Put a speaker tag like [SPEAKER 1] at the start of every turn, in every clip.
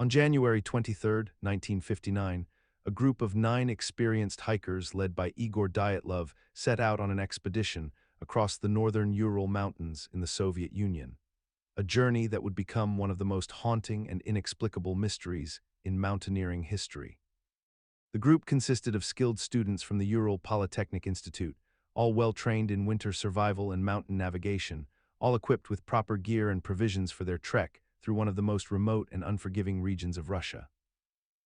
[SPEAKER 1] On January 23, 1959, a group of 9 experienced hikers led by Igor Dyatlov set out on an expedition across the northern Ural Mountains in the Soviet Union, a journey that would become one of the most haunting and inexplicable mysteries in mountaineering history. The group consisted of skilled students from the Ural Polytechnic Institute, all well-trained in winter survival and mountain navigation, all equipped with proper gear and provisions for their trek through one of the most remote and unforgiving regions of Russia.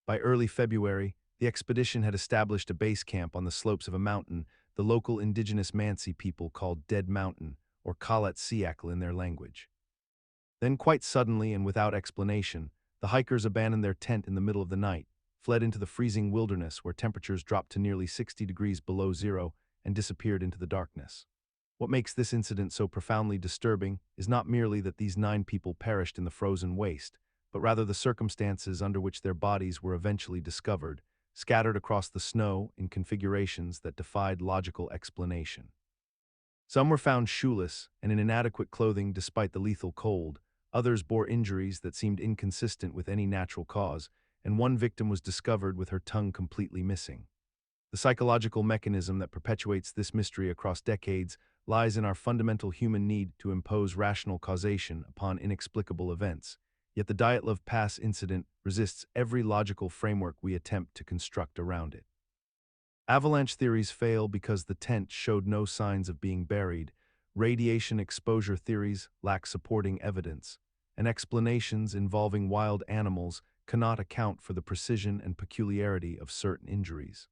[SPEAKER 1] By early February, the expedition had established a base camp on the slopes of a mountain the local indigenous Mansi people called Dead Mountain, or Kalat Siakl in their language. Then quite suddenly and without explanation, the hikers abandoned their tent in the middle of the night, fled into the freezing wilderness where temperatures dropped to nearly 60 degrees below zero, and disappeared into the darkness. What makes this incident so profoundly disturbing is not merely that these 9 people perished in the frozen waste, but rather the circumstances under which their bodies were eventually discovered, scattered across the snow in configurations that defied logical explanation. Some were found shoeless and in inadequate clothing despite the lethal cold, others bore injuries that seemed inconsistent with any natural cause, and one victim was discovered with her tongue completely missing. The psychological mechanism that perpetuates this mystery across decades lies in our fundamental human need to impose rational causation upon inexplicable events, yet the Dyatlov Pass incident resists every logical framework we attempt to construct around it. Avalanche theories fail because the tent showed no signs of being buried, radiation exposure theories lack supporting evidence, and explanations involving wild animals cannot account for the precision and peculiarity of certain injuries.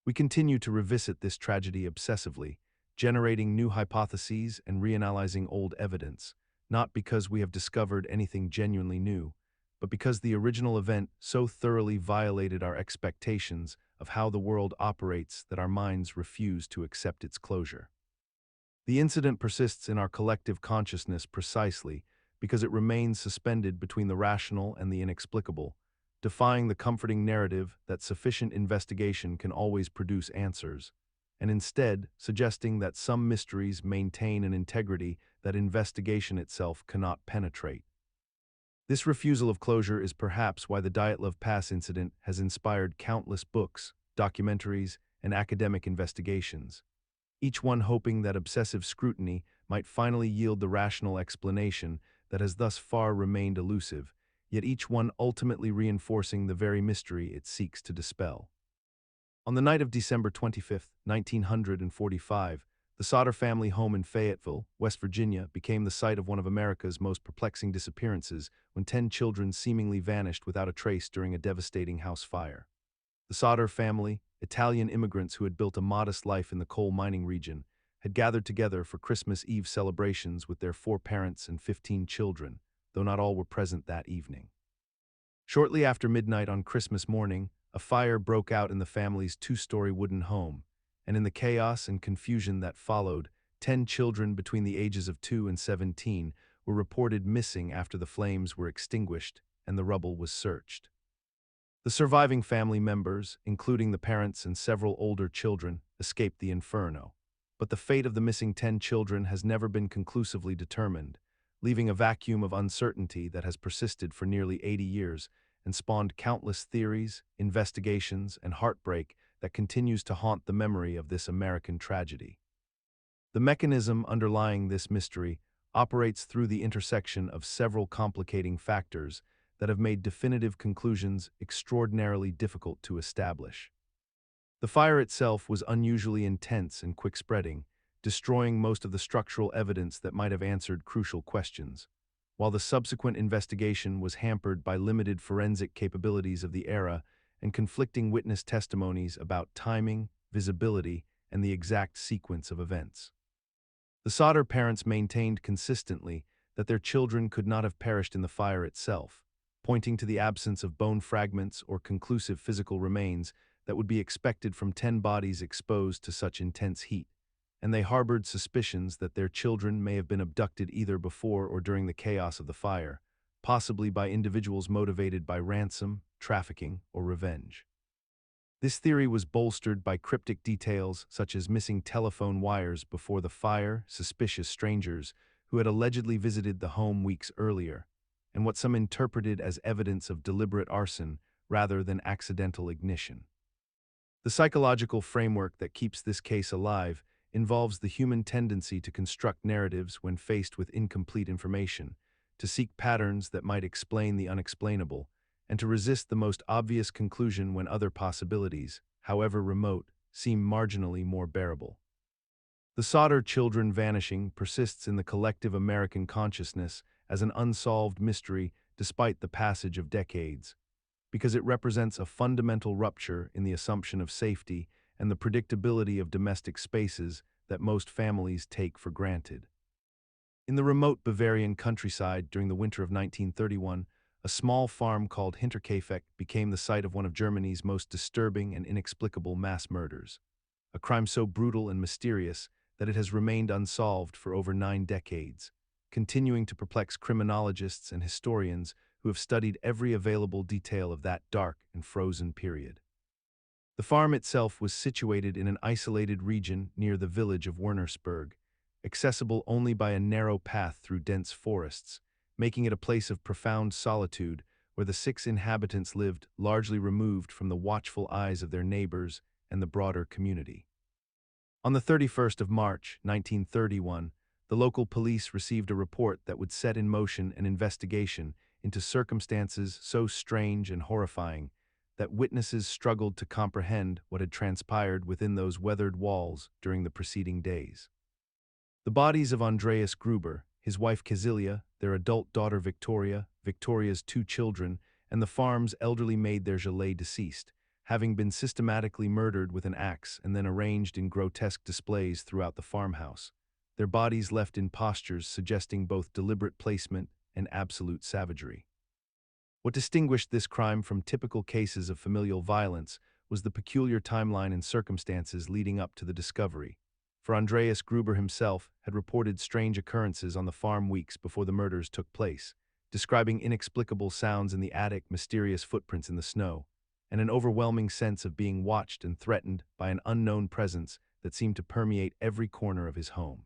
[SPEAKER 1] We continue to revisit this tragedy obsessively, generating new hypotheses and reanalyzing old evidence, not because we have discovered anything genuinely new, but because the original event so thoroughly violated our expectations of how the world operates that our minds refuse to accept its closure. The incident persists in our collective consciousness precisely because it remains suspended between the rational and the inexplicable, defying the comforting narrative that sufficient investigation can always produce answers, and instead suggesting that some mysteries maintain an integrity that investigation itself cannot penetrate. This refusal of closure is perhaps why the Dyatlov Pass incident has inspired countless books, documentaries, and academic investigations, each one hoping that obsessive scrutiny might finally yield the rational explanation that has thus far remained elusive, yet each one ultimately reinforcing the very mystery it seeks to dispel. On the night of December 25, 1945, the Sodder family home in Fayetteville, West Virginia, became the site of one of America's most perplexing disappearances when 10 children seemingly vanished without a trace during a devastating house fire. The Sodder family, Italian immigrants who had built a modest life in the coal mining region, had gathered together for Christmas Eve celebrations with their 4 parents and 15 children, though not all were present that evening. Shortly after midnight on Christmas morning, a fire broke out in the family's 2-story wooden home, and in the chaos and confusion that followed, 10 children between the ages of 2 and 17 were reported missing after the flames were extinguished and the rubble was searched. The surviving family members, including the parents and several older children, escaped the inferno, but the fate of the missing 10 children has never been conclusively determined, leaving a vacuum of uncertainty that has persisted for nearly 80 years and spawned countless theories, investigations, and heartbreak that continues to haunt the memory of this American tragedy. The mechanism underlying this mystery operates through the intersection of several complicating factors that have made definitive conclusions extraordinarily difficult to establish. The fire itself was unusually intense and quick-spreading, destroying most of the structural evidence that might have answered crucial questions, while the subsequent investigation was hampered by limited forensic capabilities of the era and conflicting witness testimonies about timing, visibility, and the exact sequence of events. The Sodder parents maintained consistently that their children could not have perished in the fire itself, pointing to the absence of bone fragments or conclusive physical remains that would be expected from 10 bodies exposed to such intense heat, and they harbored suspicions that their children may have been abducted either before or during the chaos of the fire, possibly by individuals motivated by ransom, trafficking, or revenge. This theory was bolstered by cryptic details such as missing telephone wires before the fire, suspicious strangers who had allegedly visited the home weeks earlier, and what some interpreted as evidence of deliberate arson rather than accidental ignition. The psychological framework that keeps this case alive involves the human tendency to construct narratives when faced with incomplete information, to seek patterns that might explain the unexplainable, and to resist the most obvious conclusion when other possibilities, however remote, seem marginally more bearable. The Sodder children vanishing persists in the collective American consciousness as an unsolved mystery despite the passage of decades, because it represents a fundamental rupture in the assumption of safety and the predictability of domestic spaces that most families take for granted. In the remote Bavarian countryside during the winter of 1931, a small farm called Hinterkaifeck became the site of one of Germany's most disturbing and inexplicable mass murders, a crime so brutal and mysterious that it has remained unsolved for over 9 decades, continuing to perplex criminologists and historians who have studied every available detail of that dark and frozen period. The farm itself was situated in an isolated region near the village of Wernersburg, accessible only by a narrow path through dense forests, making it a place of profound solitude where the 6 inhabitants lived largely removed from the watchful eyes of their neighbors and the broader community. On the 31st of March, 1931, the local police received a report that would set in motion an investigation into circumstances so strange and horrifying that witnesses struggled to comprehend what had transpired within those weathered walls during the preceding days. The bodies of Andreas Gruber, his wife Cecilia, their adult daughter Victoria, Victoria's 2 children, and the farm's elderly maid their gelée deceased, having been systematically murdered with an axe and then arranged in grotesque displays throughout the farmhouse, their bodies left in postures suggesting both deliberate placement and absolute savagery. What distinguished this crime from typical cases of familial violence was the peculiar timeline and circumstances leading up to the discovery, for Andreas Gruber himself had reported strange occurrences on the farm weeks before the murders took place, describing inexplicable sounds in the attic, mysterious footprints in the snow, and an overwhelming sense of being watched and threatened by an unknown presence that seemed to permeate every corner of his home.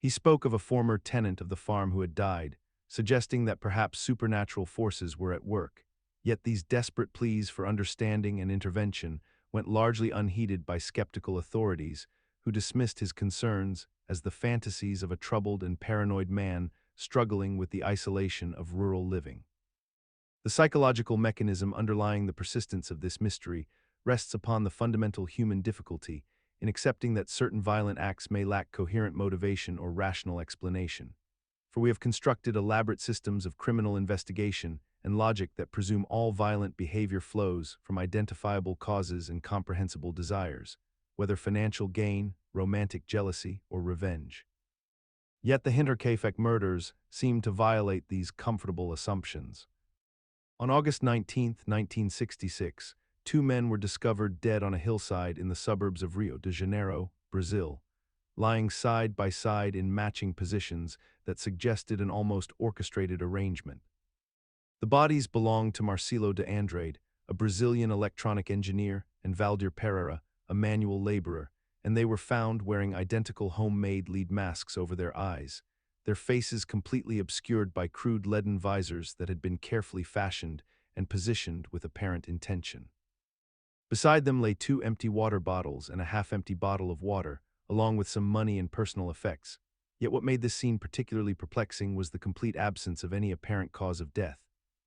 [SPEAKER 1] He spoke of a former tenant of the farm who had died, suggesting that perhaps supernatural forces were at work, yet these desperate pleas for understanding and intervention went largely unheeded by skeptical authorities who dismissed his concerns as the fantasies of a troubled and paranoid man struggling with the isolation of rural living. The psychological mechanism underlying the persistence of this mystery rests upon the fundamental human difficulty in accepting that certain violent acts may lack coherent motivation or rational explanation. For we have constructed elaborate systems of criminal investigation and logic that presume all violent behavior flows from identifiable causes and comprehensible desires, whether financial gain, romantic jealousy, or revenge. Yet the Hinterkaifeck murders seem to violate these comfortable assumptions. On August 19, 1966, 2 men were discovered dead on a hillside in the suburbs of Rio de Janeiro, Brazil, lying side by side in matching positions that suggested an almost orchestrated arrangement. The bodies belonged to Marcelo de Andrade, a Brazilian electronic engineer, and Valdir Pereira, a manual laborer, and they were found wearing identical homemade lead masks over their eyes, their faces completely obscured by crude leaden visors that had been carefully fashioned and positioned with apparent intention. Beside them lay 2 empty water bottles and a half-empty bottle of water, along with some money and personal effects. Yet what made this scene particularly perplexing was the complete absence of any apparent cause of death,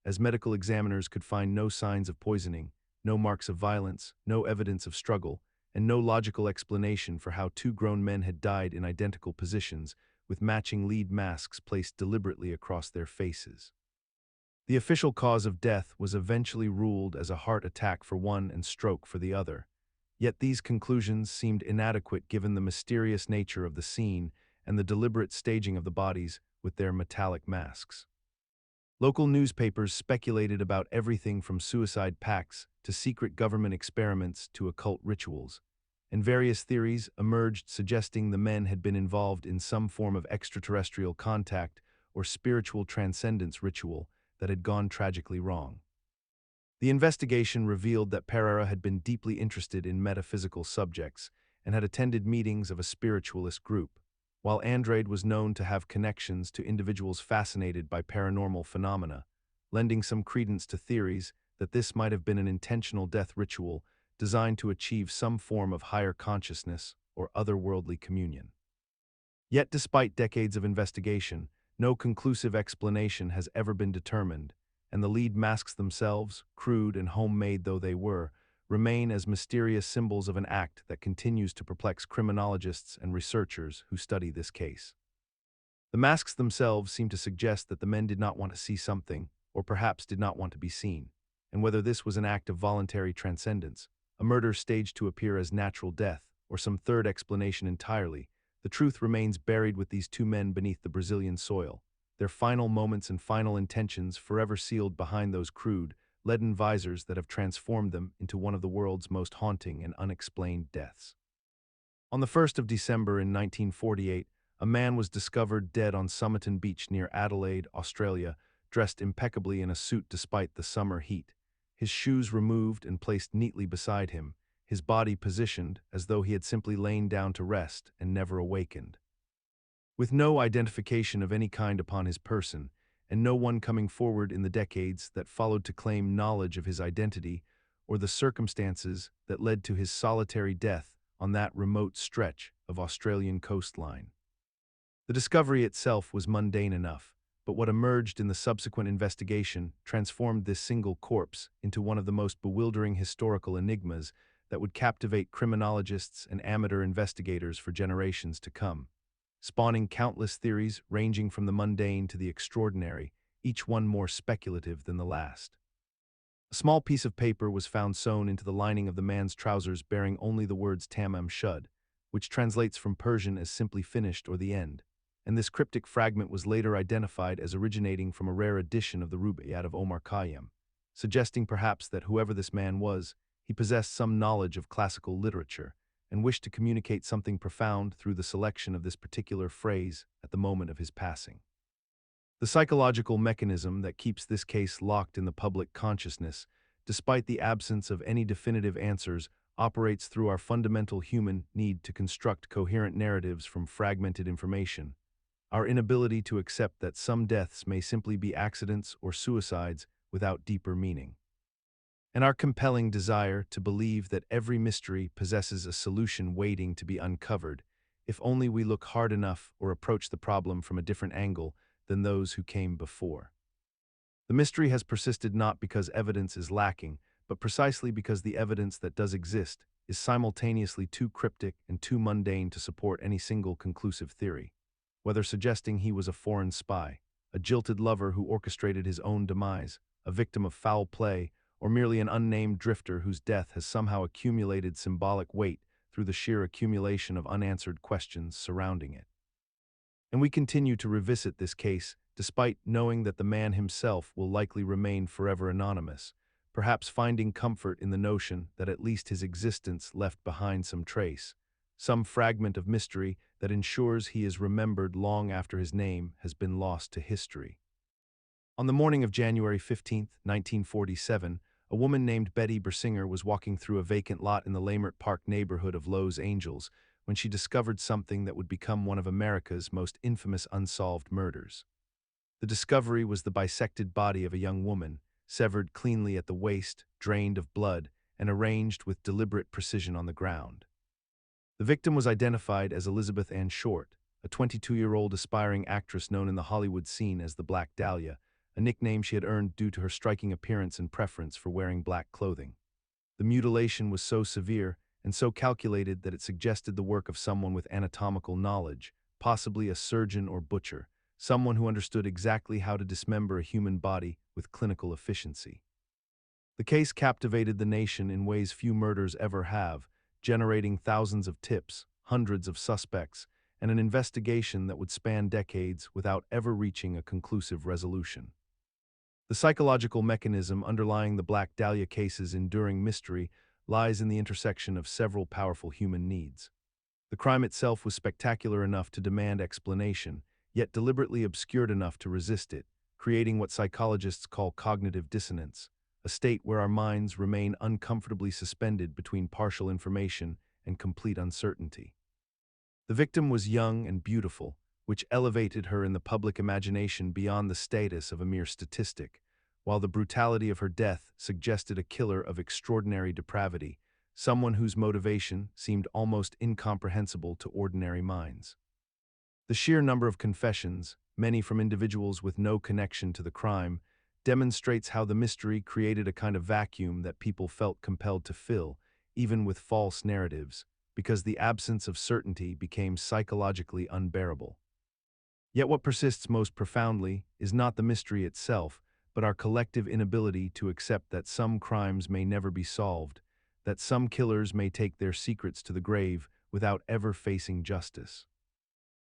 [SPEAKER 1] as medical examiners could find no signs of poisoning, no marks of violence, no evidence of struggle, and no logical explanation for how 2 grown men had died in identical positions, with matching lead masks placed deliberately across their faces. The official cause of death was eventually ruled as a heart attack for one and stroke for the other, yet these conclusions seemed inadequate given the mysterious nature of the scene and the deliberate staging of the bodies with their metallic masks. Local newspapers speculated about everything from suicide pacts to secret government experiments to occult rituals, and various theories emerged suggesting the men had been involved in some form of extraterrestrial contact or spiritual transcendence ritual that had gone tragically wrong. The investigation revealed that Pereira had been deeply interested in metaphysical subjects and had attended meetings of a spiritualist group, while Andrade was known to have connections to individuals fascinated by paranormal phenomena, lending some credence to theories that this might have been an intentional death ritual designed to achieve some form of higher consciousness or otherworldly communion. Yet despite decades of investigation, no conclusive explanation has ever been determined, and the lead masks themselves, crude and homemade though they were, remain as mysterious symbols of an act that continues to perplex criminologists and researchers who study this case. The masks themselves seem to suggest that the men did not want to see something, or perhaps did not want to be seen, and whether this was an act of voluntary transcendence, a murder staged to appear as natural death, or some third explanation entirely, the truth remains buried with these two men beneath the Brazilian soil, their final moments and final intentions forever sealed behind those crude, leaden visors that have transformed them into one of the world's most haunting and unexplained deaths. On the 1st of December in 1948, a man was discovered dead on Somerton Beach near Adelaide, Australia, dressed impeccably in a suit despite the summer heat, his shoes removed and placed neatly beside him, his body positioned as though he had simply lain down to rest and never awakened. With no identification of any kind upon his person, and no one coming forward in the decades that followed to claim knowledge of his identity or the circumstances that led to his solitary death on that remote stretch of Australian coastline. The discovery itself was mundane enough, but what emerged in the subsequent investigation transformed this single corpse into one of the most bewildering historical enigmas that would captivate criminologists and amateur investigators for generations to come, spawning countless theories ranging from the mundane to the extraordinary, each one more speculative than the last. A small piece of paper was found sewn into the lining of the man's trousers bearing only the words Tamam shud, which translates from Persian as simply finished or the end, and this cryptic fragment was later identified as originating from a rare edition of the Rubaiyat of Omar Khayyam, suggesting perhaps that whoever this man was, he possessed some knowledge of classical literature and wished to communicate something profound through the selection of this particular phrase at the moment of his passing. The psychological mechanism that keeps this case locked in the public consciousness, despite the absence of any definitive answers, operates through our fundamental human need to construct coherent narratives from fragmented information, our inability to accept that some deaths may simply be accidents or suicides without deeper meaning, and our compelling desire to believe that every mystery possesses a solution waiting to be uncovered, if only we look hard enough or approach the problem from a different angle than those who came before. The mystery has persisted not because evidence is lacking, but precisely because the evidence that does exist is simultaneously too cryptic and too mundane to support any single conclusive theory, whether suggesting he was a foreign spy, a jilted lover who orchestrated his own demise, a victim of foul play, or merely an unnamed drifter whose death has somehow accumulated symbolic weight through the sheer accumulation of unanswered questions surrounding it. And we continue to revisit this case despite knowing that the man himself will likely remain forever anonymous, perhaps finding comfort in the notion that at least his existence left behind some trace, some fragment of mystery that ensures he is remembered long after his name has been lost to history. On the morning of January 15, 1947, a woman named Betty Bersinger was walking through a vacant lot in the Lamert Park neighborhood of Los Angeles when she discovered something that would become one of America's most infamous unsolved murders. The discovery was the bisected body of a young woman, severed cleanly at the waist, drained of blood, and arranged with deliberate precision on the ground. The victim was identified as Elizabeth Ann Short, a 22-year-old aspiring actress known in the Hollywood scene as the Black Dahlia, a nickname she had earned due to her striking appearance and preference for wearing black clothing. The mutilation was so severe and so calculated that it suggested the work of someone with anatomical knowledge, possibly a surgeon or butcher, someone who understood exactly how to dismember a human body with clinical efficiency. The case captivated the nation in ways few murders ever have, generating thousands of tips, hundreds of suspects, and an investigation that would span decades without ever reaching a conclusive resolution. The psychological mechanism underlying the Black Dahlia case's enduring mystery lies in the intersection of several powerful human needs. The crime itself was spectacular enough to demand explanation, yet deliberately obscured enough to resist it, creating what psychologists call cognitive dissonance, a state where our minds remain uncomfortably suspended between partial information and complete uncertainty. The victim was young and beautiful, which elevated her in the public imagination beyond the status of a mere statistic, while the brutality of her death suggested a killer of extraordinary depravity, someone whose motivation seemed almost incomprehensible to ordinary minds. The sheer number of confessions, many from individuals with no connection to the crime, demonstrates how the mystery created a kind of vacuum that people felt compelled to fill, even with false narratives, because the absence of certainty became psychologically unbearable. Yet what persists most profoundly is not the mystery itself, but our collective inability to accept that some crimes may never be solved, that some killers may take their secrets to the grave without ever facing justice.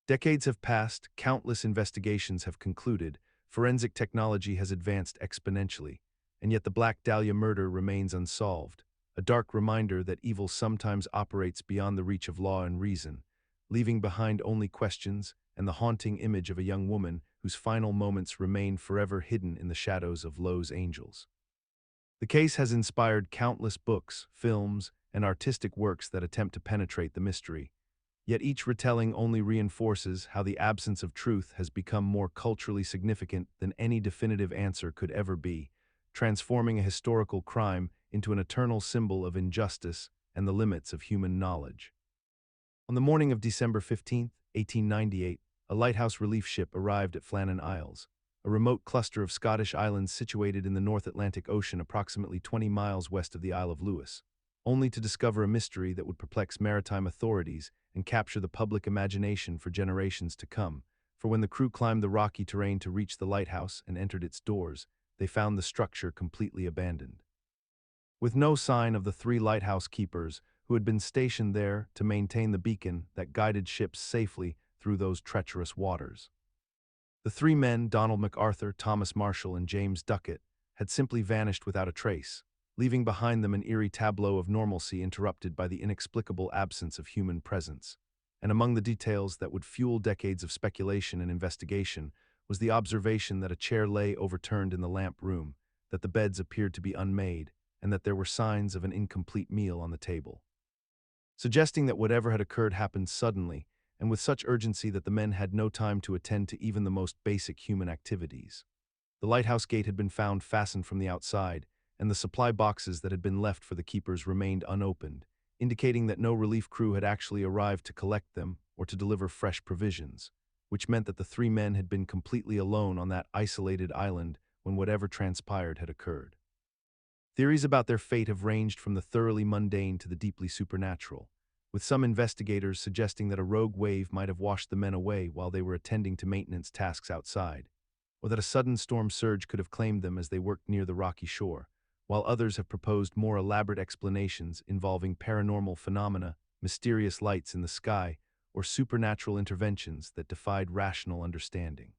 [SPEAKER 1] Decades have passed, countless investigations have concluded, forensic technology has advanced exponentially, and yet the Black Dahlia murder remains unsolved, a dark reminder that evil sometimes operates beyond the reach of law and reason, leaving behind only questions and the haunting image of a young woman whose final moments remain forever hidden in the shadows of Lowe's angels. The case has inspired countless books, films, and artistic works that attempt to penetrate the mystery. Yet each retelling only reinforces how the absence of truth has become more culturally significant than any definitive answer could ever be, transforming a historical crime into an eternal symbol of injustice and the limits of human knowledge. On the morning of December 15, 1898, a lighthouse relief ship arrived at Flannan Isles, a remote cluster of Scottish islands situated in the North Atlantic Ocean approximately 20 miles west of the Isle of Lewis, only to discover a mystery that would perplex maritime authorities and capture the public imagination for generations to come. For when the crew climbed the rocky terrain to reach the lighthouse and entered its doors, they found the structure completely abandoned. With no sign of the three lighthouse keepers who had been stationed there to maintain the beacon that guided ships safely through those treacherous waters. The three men, Donald MacArthur, Thomas Marshall, and James Duckett, had simply vanished without a trace, leaving behind them an eerie tableau of normalcy interrupted by the inexplicable absence of human presence. And among the details that would fuel decades of speculation and investigation was the observation that a chair lay overturned in the lamp room, that the beds appeared to be unmade, and that there were signs of an incomplete meal on the table, suggesting that whatever had occurred happened suddenly, and with such urgency that the men had no time to attend to even the most basic human activities. The lighthouse gate had been found fastened from the outside, and the supply boxes that had been left for the keepers remained unopened, indicating that no relief crew had actually arrived to collect them or to deliver fresh provisions, which meant that the three men had been completely alone on that isolated island when whatever transpired had occurred. Theories about their fate have ranged from the thoroughly mundane to the deeply supernatural, with some investigators suggesting that a rogue wave might have washed the men away while they were attending to maintenance tasks outside, or that a sudden storm surge could have claimed them as they worked near the rocky shore, while others have proposed more elaborate explanations involving paranormal phenomena, mysterious lights in the sky, or supernatural interventions that defied rational understanding.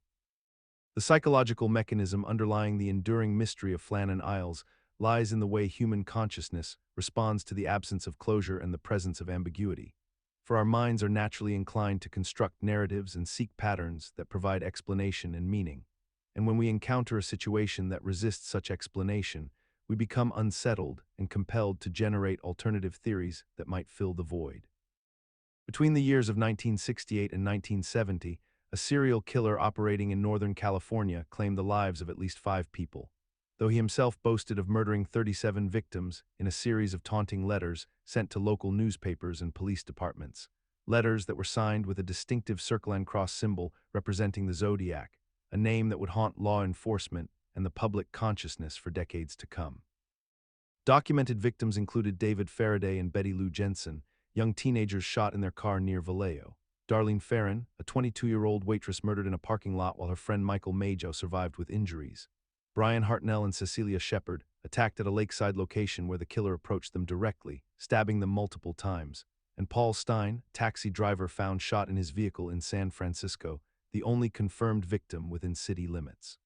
[SPEAKER 1] The psychological mechanism underlying the enduring mystery of Flannan Isles lies in the way human consciousness responds to the absence of closure and the presence of ambiguity. For our minds are naturally inclined to construct narratives and seek patterns that provide explanation and meaning. And when we encounter a situation that resists such explanation, we become unsettled and compelled to generate alternative theories that might fill the void. Between the years of 1968 and 1970, a serial killer operating in Northern California claimed the lives of at least 5 people, though he himself boasted of murdering 37 victims in a series of taunting letters sent to local newspapers and police departments, letters that were signed with a distinctive circle and cross symbol representing the Zodiac, a name that would haunt law enforcement and the public consciousness for decades to come. Documented victims included David Faraday and Betty Lou Jensen, young teenagers shot in their car near Vallejo; Darlene Ferrin, a 22-year-old waitress murdered in a parking lot while her friend Michael Majo survived with injuries; Brian Hartnell and Cecilia Shepard, attacked at a lakeside location where the killer approached them directly, stabbing them multiple times; and Paul Stein, taxi driver found shot in his vehicle in San Francisco, the only confirmed victim within city limits.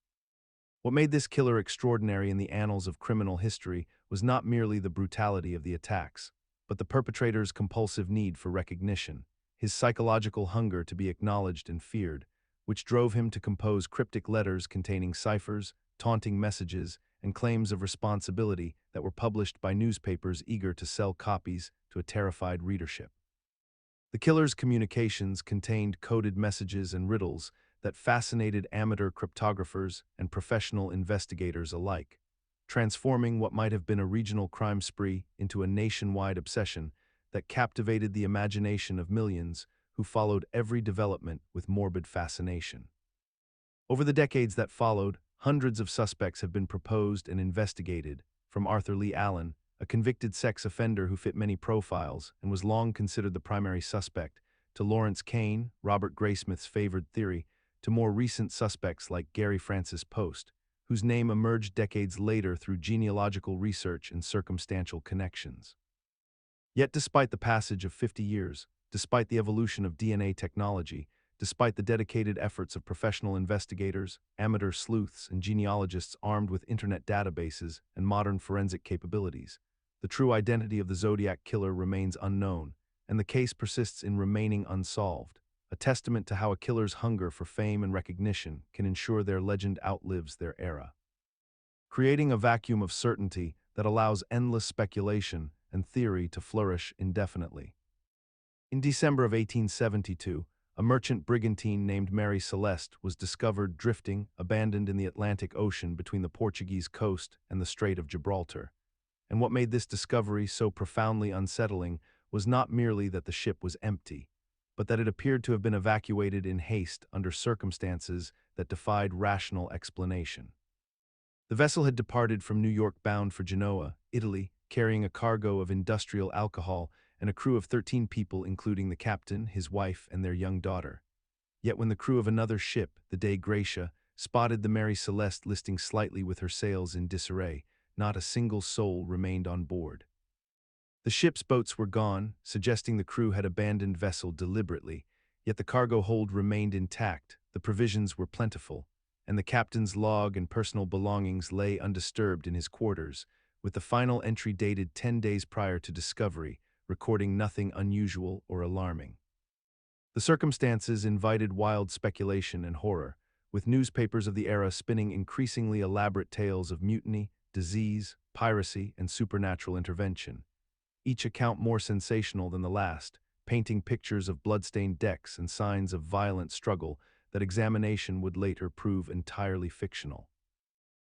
[SPEAKER 1] What made this killer extraordinary in the annals of criminal history was not merely the brutality of the attacks, but the perpetrator's compulsive need for recognition, his psychological hunger to be acknowledged and feared, which drove him to compose cryptic letters containing ciphers, taunting messages, and claims of responsibility that were published by newspapers eager to sell copies to a terrified readership. The killer's communications contained coded messages and riddles that fascinated amateur cryptographers and professional investigators alike, transforming what might have been a regional crime spree into a nationwide obsession that captivated the imagination of millions who followed every development with morbid fascination. Over the decades that followed, hundreds of suspects have been proposed and investigated, from Arthur Lee Allen, a convicted sex offender who fit many profiles and was long considered the primary suspect, to Lawrence Kane, Robert Graysmith's favored theory, to more recent suspects like Gary Francis Post, whose name emerged decades later through genealogical research and circumstantial connections. Yet despite the passage of 50 years, despite the evolution of DNA technology, despite the dedicated efforts of professional investigators, amateur sleuths, and genealogists armed with internet databases and modern forensic capabilities, the true identity of the Zodiac killer remains unknown, and the case persists in remaining unsolved, a testament to how a killer's hunger for fame and recognition can ensure their legend outlives their era, creating a vacuum of certainty that allows endless speculation and theory to flourish indefinitely. In December of 1872, a merchant brigantine named Mary Celeste was discovered drifting, abandoned in the Atlantic Ocean between the Portuguese coast and the Strait of Gibraltar. And what made this discovery so profoundly unsettling was not merely that the ship was empty, but that it appeared to have been evacuated in haste under circumstances that defied rational explanation. The vessel had departed from New York bound for Genoa, Italy, carrying a cargo of industrial alcohol and a crew of 13 people including the captain, his wife, and their young daughter. Yet when the crew of another ship, the Dei Gratia, spotted the Mary Celeste listing slightly with her sails in disarray, not a single soul remained on board. The ship's boats were gone, suggesting the crew had abandoned vessel deliberately, yet the cargo hold remained intact, the provisions were plentiful, and the captain's log and personal belongings lay undisturbed in his quarters, with the final entry dated 10 days prior to discovery, recording nothing unusual or alarming. The circumstances invited wild speculation and horror, with newspapers of the era spinning increasingly elaborate tales of mutiny, disease, piracy, and supernatural intervention, each account more sensational than the last, painting pictures of blood-stained decks and signs of violent struggle that examination would later prove entirely fictional.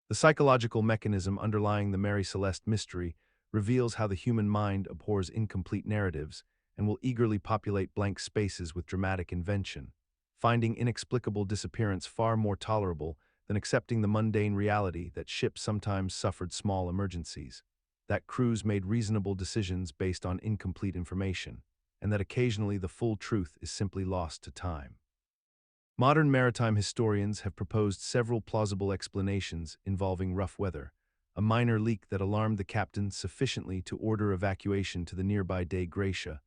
[SPEAKER 1] The psychological mechanism underlying the Mary Celeste mystery reveals how the human mind abhors incomplete narratives and will eagerly populate blank spaces with dramatic invention, finding inexplicable disappearance far more tolerable than accepting the mundane reality that ships sometimes suffered small emergencies, that crews made reasonable decisions based on incomplete information, and that occasionally the full truth is simply lost to time. Modern maritime historians have proposed several plausible explanations involving rough weather, a minor leak that alarmed the captain sufficiently to order evacuation to the nearby Dei Gratia,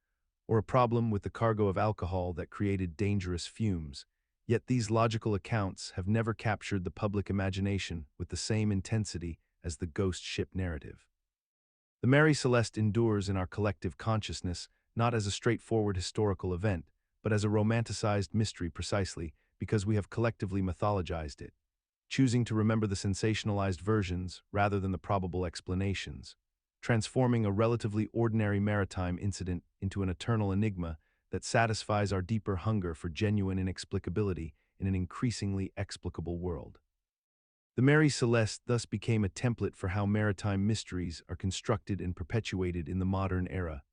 [SPEAKER 1] or a problem with the cargo of alcohol that created dangerous fumes. Yet these logical accounts have never captured the public imagination with the same intensity as the ghost ship narrative. The Mary Celeste endures in our collective consciousness not as a straightforward historical event, but as a romanticized mystery precisely because we have collectively mythologized it, choosing to remember the sensationalized versions rather than the probable explanations, transforming a relatively ordinary maritime incident into an eternal enigma that satisfies our deeper hunger for genuine inexplicability in an increasingly explicable world. The Mary Celeste thus became a template for how maritime mysteries are constructed and perpetuated in the modern era,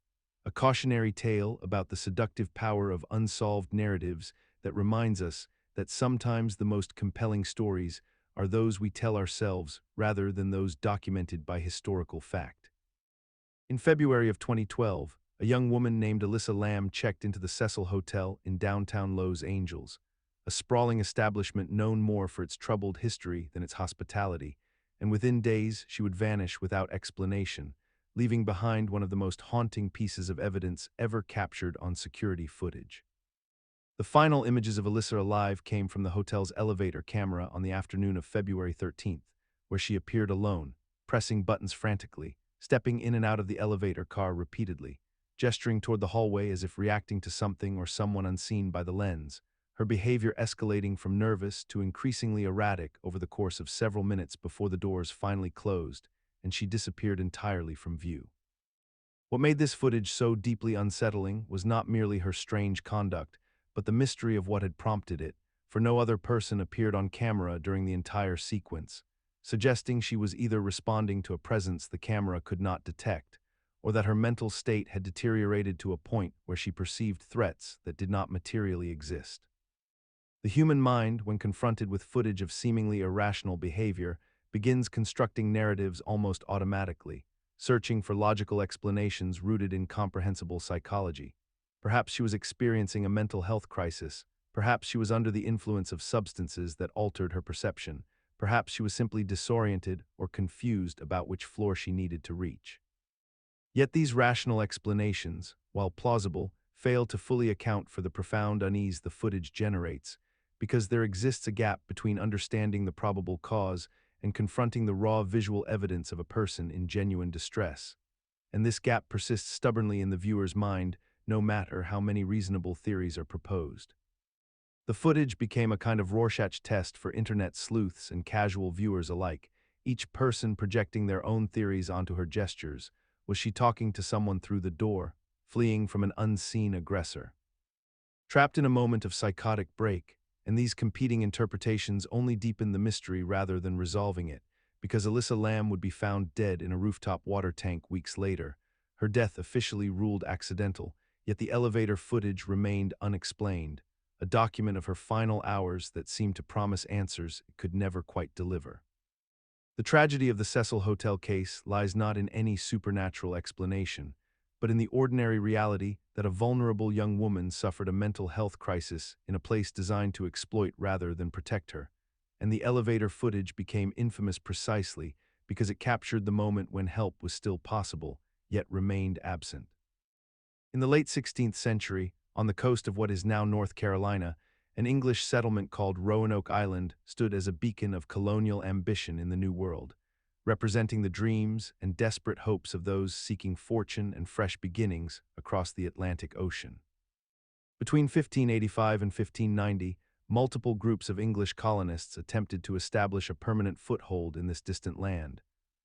[SPEAKER 1] a cautionary tale about the seductive power of unsolved narratives that reminds us that sometimes the most compelling stories are those we tell ourselves rather than those documented by historical fact. In February of 2012, a young woman named Elisa Lamb checked into the Cecil Hotel in downtown Los Angeles, a sprawling establishment known more for its troubled history than its hospitality, and within days she would vanish without explanation, leaving behind one of the most haunting pieces of evidence ever captured on security footage. The final images of Elisa alive came from the hotel's elevator camera on the afternoon of February 13th, where she appeared alone, pressing buttons frantically, stepping in and out of the elevator car repeatedly, gesturing toward the hallway as if reacting to something or someone unseen by the lens, her behavior escalating from nervous to increasingly erratic over the course of several minutes before the doors finally closed and she disappeared entirely from view. What made this footage so deeply unsettling was not merely her strange conduct, but the mystery of what had prompted it, for no other person appeared on camera during the entire sequence, suggesting she was either responding to a presence the camera could not detect, or that her mental state had deteriorated to a point where she perceived threats that did not materially exist. The human mind, when confronted with footage of seemingly irrational behavior, begins constructing narratives almost automatically, searching for logical explanations rooted in comprehensible psychology. Perhaps she was experiencing a mental health crisis. Perhaps she was under the influence of substances that altered her perception. Perhaps she was simply disoriented or confused about which floor she needed to reach. Yet these rational explanations, while plausible, fail to fully account for the profound unease the footage generates, because there exists a gap between understanding the probable cause and confronting the raw visual evidence of a person in genuine distress. And this gap persists stubbornly in the viewer's mind, no matter how many reasonable theories are proposed. The footage became a kind of Rorschach test for internet sleuths and casual viewers alike, each person projecting their own theories onto her gestures. Was she talking to someone through the door, fleeing from an unseen aggressor? Trapped in a moment of psychotic break, and these competing interpretations only deepened the mystery rather than resolving it, because Elisa Lamb would be found dead in a rooftop water tank weeks later, her death officially ruled accidental, yet the elevator footage remained unexplained, a document of her final hours that seemed to promise answers it could never quite deliver. The tragedy of the Cecil Hotel case lies not in any supernatural explanation, but in the ordinary reality that a vulnerable young woman suffered a mental health crisis in a place designed to exploit rather than protect her, and the elevator footage became infamous precisely because it captured the moment when help was still possible, yet remained absent. In the late 16th century, on the coast of what is now North Carolina, an English settlement called Roanoke Island stood as a beacon of colonial ambition in the New World, representing the dreams and desperate hopes of those seeking fortune and fresh beginnings across the Atlantic Ocean. Between 1585 and 1590, multiple groups of English colonists attempted to establish a permanent foothold in this distant land,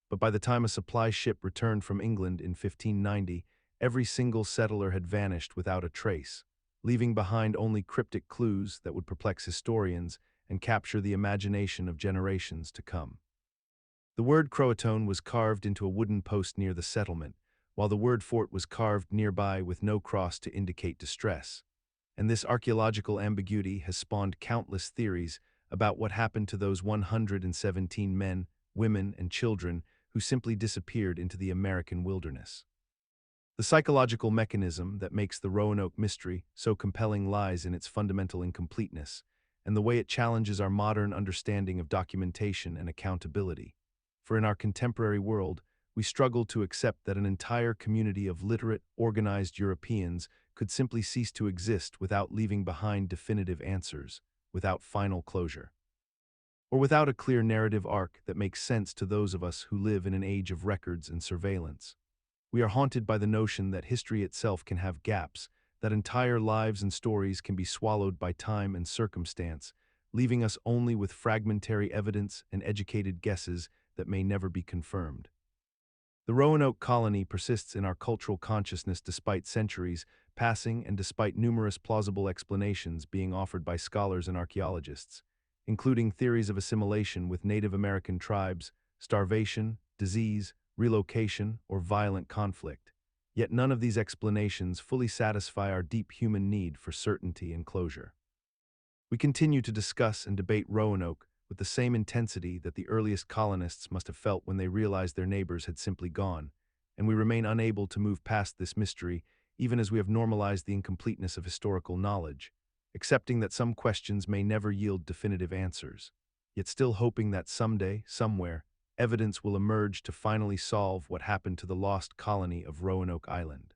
[SPEAKER 1] but by the time a supply ship returned from England in 1590, every single settler had vanished without a trace, leaving behind only cryptic clues that would perplex historians and capture the imagination of generations to come. The word Croatoan was carved into a wooden post near the settlement, while the word fort was carved nearby with no cross to indicate distress. And this archaeological ambiguity has spawned countless theories about what happened to those 117 men, women, and children who simply disappeared into the American wilderness. The psychological mechanism that makes the Roanoke mystery so compelling lies in its fundamental incompleteness, and the way it challenges our modern understanding of documentation and accountability. For in our contemporary world, we struggle to accept that an entire community of literate, organized Europeans could simply cease to exist without leaving behind definitive answers, without final closure, or without a clear narrative arc that makes sense to those of us who live in an age of records and surveillance. We are haunted by the notion that history itself can have gaps, that entire lives and stories can be swallowed by time and circumstance, leaving us only with fragmentary evidence and educated guesses that may never be confirmed. The Roanoke colony persists in our cultural consciousness despite centuries passing and despite numerous plausible explanations being offered by scholars and archaeologists, including theories of assimilation with Native American tribes, starvation, disease, relocation, or violent conflict. Yet none of these explanations fully satisfy our deep human need for certainty and closure. We continue to discuss and debate Roanoke with the same intensity that the earliest colonists must have felt when they realized their neighbors had simply gone, and we remain unable to move past this mystery even as we have normalized the incompleteness of historical knowledge, accepting that some questions may never yield definitive answers, yet still hoping that someday, somewhere, evidence will emerge to finally solve what happened to the lost colony of Roanoke Island.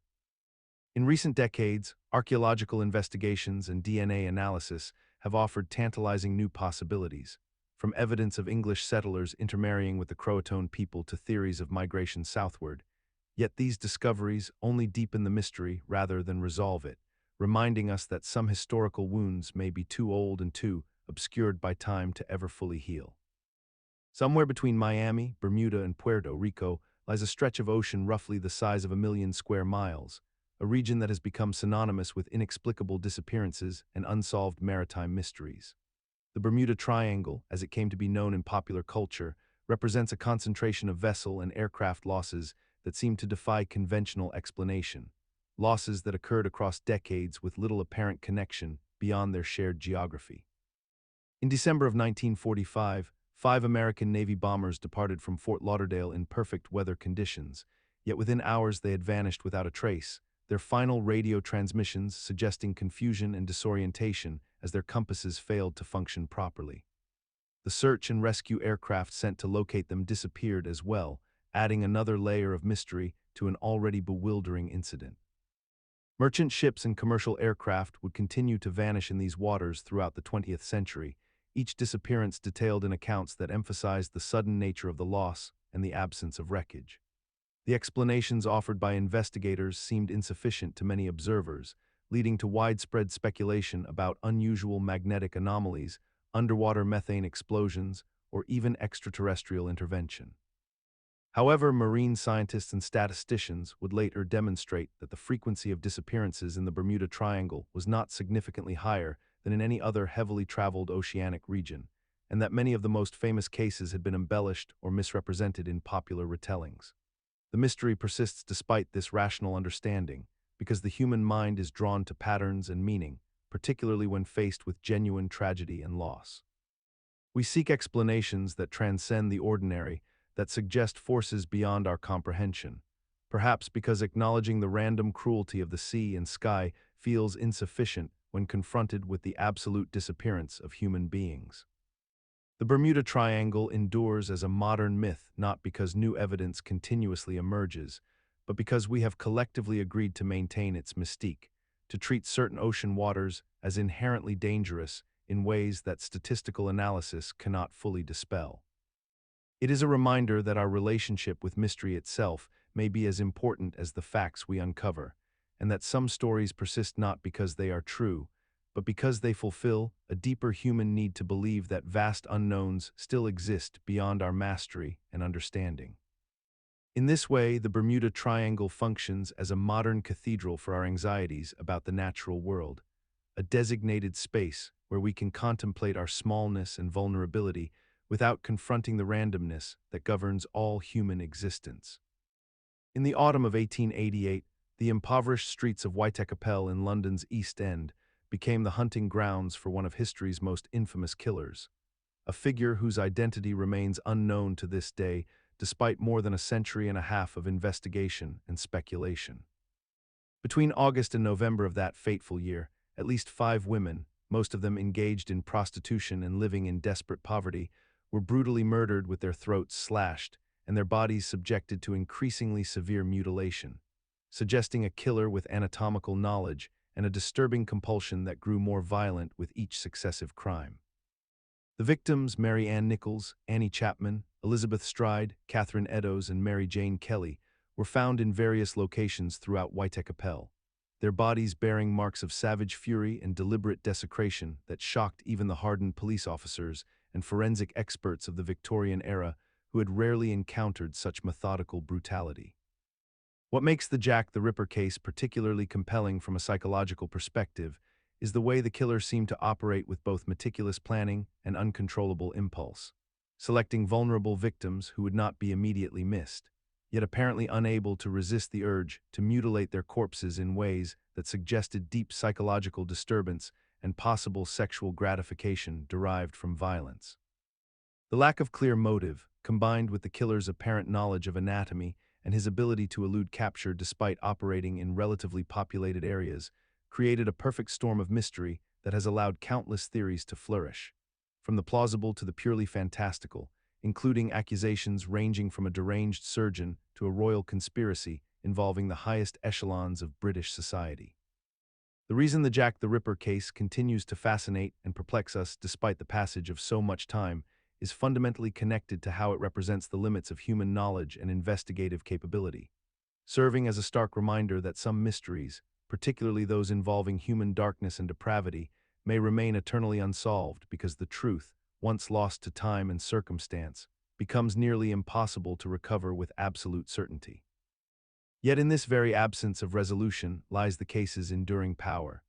[SPEAKER 1] In recent decades, archaeological investigations and DNA analysis have offered tantalizing new possibilities, from evidence of English settlers intermarrying with the Croatoan people to theories of migration southward. Yet these discoveries only deepen the mystery rather than resolve it, reminding us that some historical wounds may be too old and too obscured by time to ever fully heal. Somewhere between Miami, Bermuda, and Puerto Rico lies a stretch of ocean roughly the size of 1 million square miles, a region that has become synonymous with inexplicable disappearances and unsolved maritime mysteries. The Bermuda Triangle, as it came to be known in popular culture, represents a concentration of vessel and aircraft losses that seem to defy conventional explanation, losses that occurred across decades with little apparent connection beyond their shared geography. In December of 1945, 5 American Navy bombers departed from Fort Lauderdale in perfect weather conditions, yet within hours they had vanished without a trace, their final radio transmissions suggesting confusion and disorientation as their compasses failed to function properly. The search and rescue aircraft sent to locate them disappeared as well, adding another layer of mystery to an already bewildering incident. Merchant ships and commercial aircraft would continue to vanish in these waters throughout the 20th century, each disappearance detailed in accounts that emphasized the sudden nature of the loss and the absence of wreckage. The explanations offered by investigators seemed insufficient to many observers, leading to widespread speculation about unusual magnetic anomalies, underwater methane explosions, or even extraterrestrial intervention. However, marine scientists and statisticians would later demonstrate that the frequency of disappearances in the Bermuda Triangle was not significantly higher than in any other heavily traveled oceanic region, and that many of the most famous cases had been embellished or misrepresented in popular retellings. The mystery persists despite this rational understanding, because the human mind is drawn to patterns and meaning, particularly when faced with genuine tragedy and loss. We seek explanations that transcend the ordinary, that suggest forces beyond our comprehension, perhaps because acknowledging the random cruelty of the sea and sky feels insufficient when confronted with the absolute disappearance of human beings. The Bermuda Triangle endures as a modern myth not because new evidence continuously emerges, but because we have collectively agreed to maintain its mystique, to treat certain ocean waters as inherently dangerous in ways that statistical analysis cannot fully dispel. It is a reminder that our relationship with mystery itself may be as important as the facts we uncover, and that some stories persist not because they are true, but because they fulfill a deeper human need to believe that vast unknowns still exist beyond our mastery and understanding. In this way, the Bermuda Triangle functions as a modern cathedral for our anxieties about the natural world, a designated space where we can contemplate our smallness and vulnerability without confronting the randomness that governs all human existence. In the autumn of 1888, the impoverished streets of Whitechapel in London's East End became the hunting grounds for one of history's most infamous killers, a figure whose identity remains unknown to this day despite more than a century and a half of investigation and speculation. Between August and November of that fateful year, at least 5 women, most of them engaged in prostitution and living in desperate poverty, were brutally murdered with their throats slashed and their bodies subjected to increasingly severe mutilation, suggesting a killer with anatomical knowledge and a disturbing compulsion that grew more violent with each successive crime. The victims, Mary Ann Nichols, Annie Chapman, Elizabeth Stride, Catherine Eddowes, and Mary Jane Kelly, were found in various locations throughout Whitechapel, their bodies bearing marks of savage fury and deliberate desecration that shocked even the hardened police officers and forensic experts of the Victorian era who had rarely encountered such methodical brutality. What makes the Jack the Ripper case particularly compelling from a psychological perspective is the way the killer seemed to operate with both meticulous planning and uncontrollable impulse, selecting vulnerable victims who would not be immediately missed, yet apparently unable to resist the urge to mutilate their corpses in ways that suggested deep psychological disturbance and possible sexual gratification derived from violence. The lack of clear motive, combined with the killer's apparent knowledge of anatomy and his ability to elude capture despite operating in relatively populated areas, created a perfect storm of mystery that has allowed countless theories to flourish, from the plausible to the purely fantastical, including accusations ranging from a deranged surgeon to a royal conspiracy involving the highest echelons of British society. The reason the Jack the Ripper case continues to fascinate and perplex us despite the passage of so much time is fundamentally connected to how it represents the limits of human knowledge and investigative capability, serving as a stark reminder that some mysteries, particularly those involving human darkness and depravity, may remain eternally unsolved because the truth, once lost to time and circumstance, becomes nearly impossible to recover with absolute certainty. Yet in this very absence of resolution lies the case's enduring power.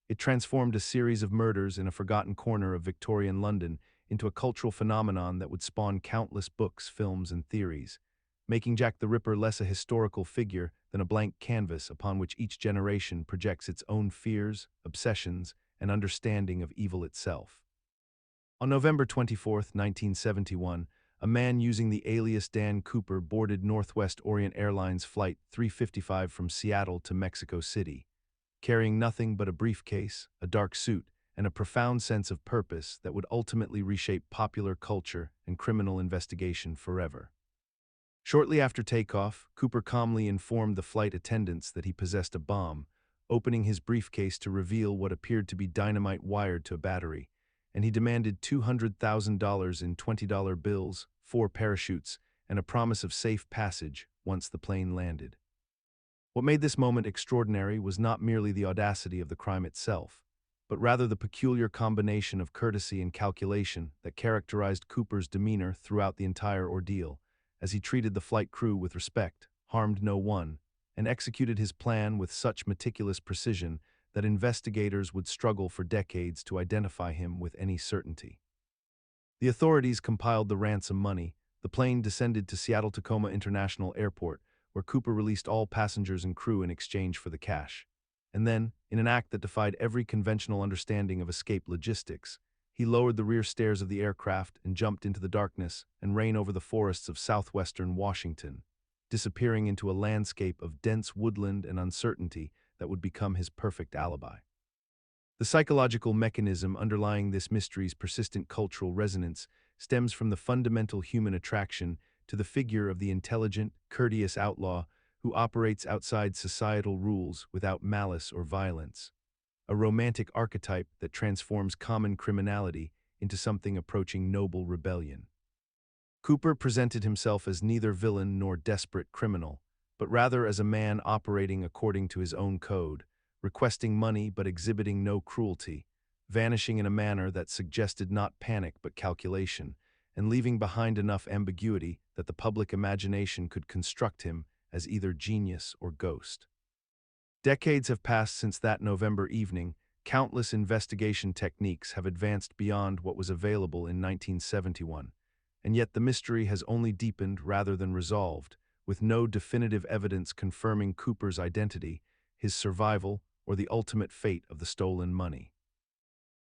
[SPEAKER 1] It transformed a series of murders in a forgotten corner of Victorian London into a cultural phenomenon that would spawn countless books, films, and theories, making Jack the Ripper less a historical figure than a blank canvas upon which each generation projects its own fears, obsessions, and understanding of evil itself. On November 24, 1971, a man using the alias Dan Cooper boarded Northwest Orient Airlines Flight 355 from Seattle to Mexico City, carrying nothing but a briefcase, a dark suit, and a profound sense of purpose that would ultimately reshape popular culture and criminal investigation forever. Shortly after takeoff, Cooper calmly informed the flight attendants that he possessed a bomb, opening his briefcase to reveal what appeared to be dynamite wired to a battery, and he demanded $200,000 in $20 bills, 4 parachutes, and a promise of safe passage once the plane landed. What made this moment extraordinary was not merely the audacity of the crime itself, but rather the peculiar combination of courtesy and calculation that characterized Cooper's demeanor throughout the entire ordeal, as he treated the flight crew with respect, harmed no one, and executed his plan with such meticulous precision that investigators would struggle for decades to identify him with any certainty. The authorities compiled the ransom money. The plane descended to Seattle-Tacoma International Airport, where Cooper released all passengers and crew in exchange for the cash. And then, in an act that defied every conventional understanding of escape logistics, he lowered the rear stairs of the aircraft and jumped into the darkness and ran over the forests of southwestern Washington, disappearing into a landscape of dense woodland and uncertainty that would become his perfect alibi. The psychological mechanism underlying this mystery's persistent cultural resonance stems from the fundamental human attraction to the figure of the intelligent, courteous outlaw who operates outside societal rules without malice or violence, a romantic archetype that transforms common criminality into something approaching noble rebellion. Cooper presented himself as neither villain nor desperate criminal, but rather as a man operating according to his own code, requesting money but exhibiting no cruelty, vanishing in a manner that suggested not panic but calculation, and leaving behind enough ambiguity that the public imagination could construct him as either genius or ghost. Decades have passed since that November evening. Countless investigation techniques have advanced beyond what was available in 1971, and yet the mystery has only deepened rather than resolved, with no definitive evidence confirming Cooper's identity, his survival, or the ultimate fate of the stolen money.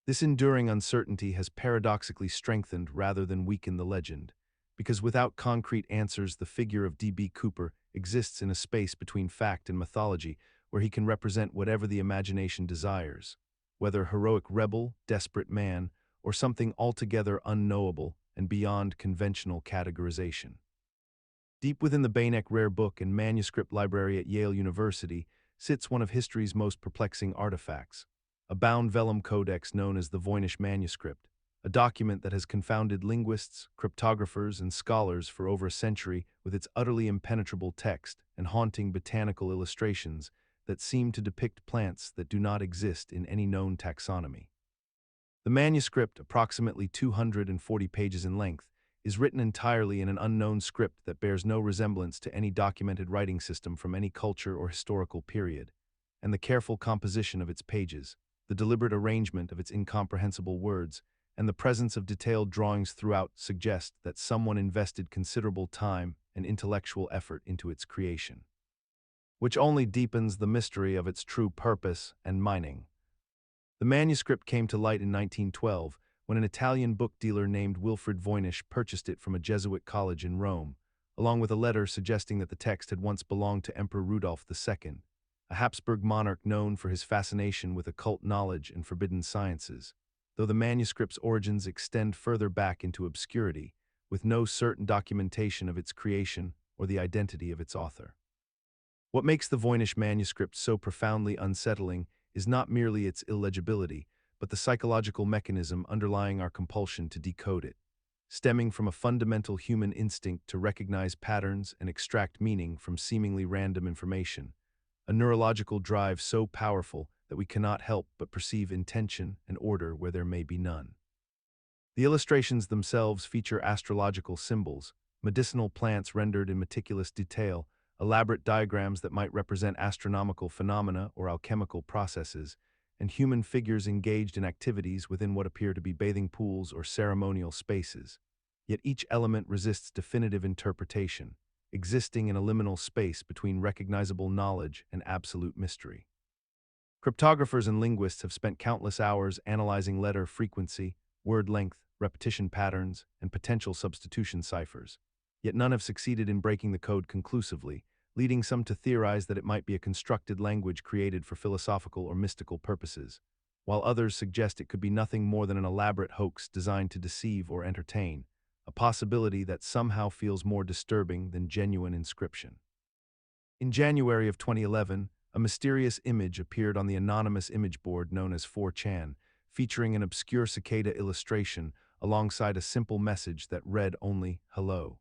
[SPEAKER 1] This enduring uncertainty has paradoxically strengthened rather than weakened the legend, because without concrete answers, the figure of D.B. Cooper exists in a space between fact and mythology where he can represent whatever the imagination desires, whether heroic rebel, desperate man, or something altogether unknowable and beyond conventional categorization. Deep within the Voynich rare book and manuscript library at Yale University sits one of history's most perplexing artifacts, a bound vellum codex known as the Voynich manuscript, a document that has confounded linguists, cryptographers, and scholars for over a century with its utterly impenetrable text and haunting botanical illustrations that seem to depict plants that do not exist in any known taxonomy. The manuscript, approximately 240 pages in length, is written entirely in an unknown script that bears no resemblance to any documented writing system from any culture or historical period, and the careful composition of its pages, the deliberate arrangement of its incomprehensible words, and the presence of detailed drawings throughout suggest that someone invested considerable time and intellectual effort into its creation, which only deepens the mystery of its true purpose and meaning. The manuscript came to light in 1912 when an Italian book dealer named Wilfrid Voynich purchased it from a Jesuit college in Rome, along with a letter suggesting that the text had once belonged to Emperor Rudolph II, a Habsburg monarch known for his fascination with occult knowledge and forbidden sciences, though the manuscript's origins extend further back into obscurity, with no certain documentation of its creation or the identity of its author. What makes the Voynich manuscript so profoundly unsettling is not merely its illegibility, but the psychological mechanism underlying our compulsion to decode it, stemming from a fundamental human instinct to recognize patterns and extract meaning from seemingly random information, a neurological drive so powerful that we cannot help but perceive intention and order where there may be none. The illustrations themselves feature astrological symbols, medicinal plants rendered in meticulous detail, elaborate diagrams that might represent astronomical phenomena or alchemical processes, and human figures engaged in activities within what appear to be bathing pools or ceremonial spaces. Yet each element resists definitive interpretation, existing in a liminal space between recognizable knowledge and absolute mystery. Cryptographers and linguists have spent countless hours analyzing letter frequency, word length, repetition patterns, and potential substitution ciphers. Yet none have succeeded in breaking the code conclusively, leading some to theorize that it might be a constructed language created for philosophical or mystical purposes, while others suggest it could be nothing more than an elaborate hoax designed to deceive or entertain, a possibility that somehow feels more disturbing than genuine inscription. In January of 2011, a mysterious image appeared on the anonymous image board known as 4chan, featuring an obscure cicada illustration alongside a simple message that read only, "Hello.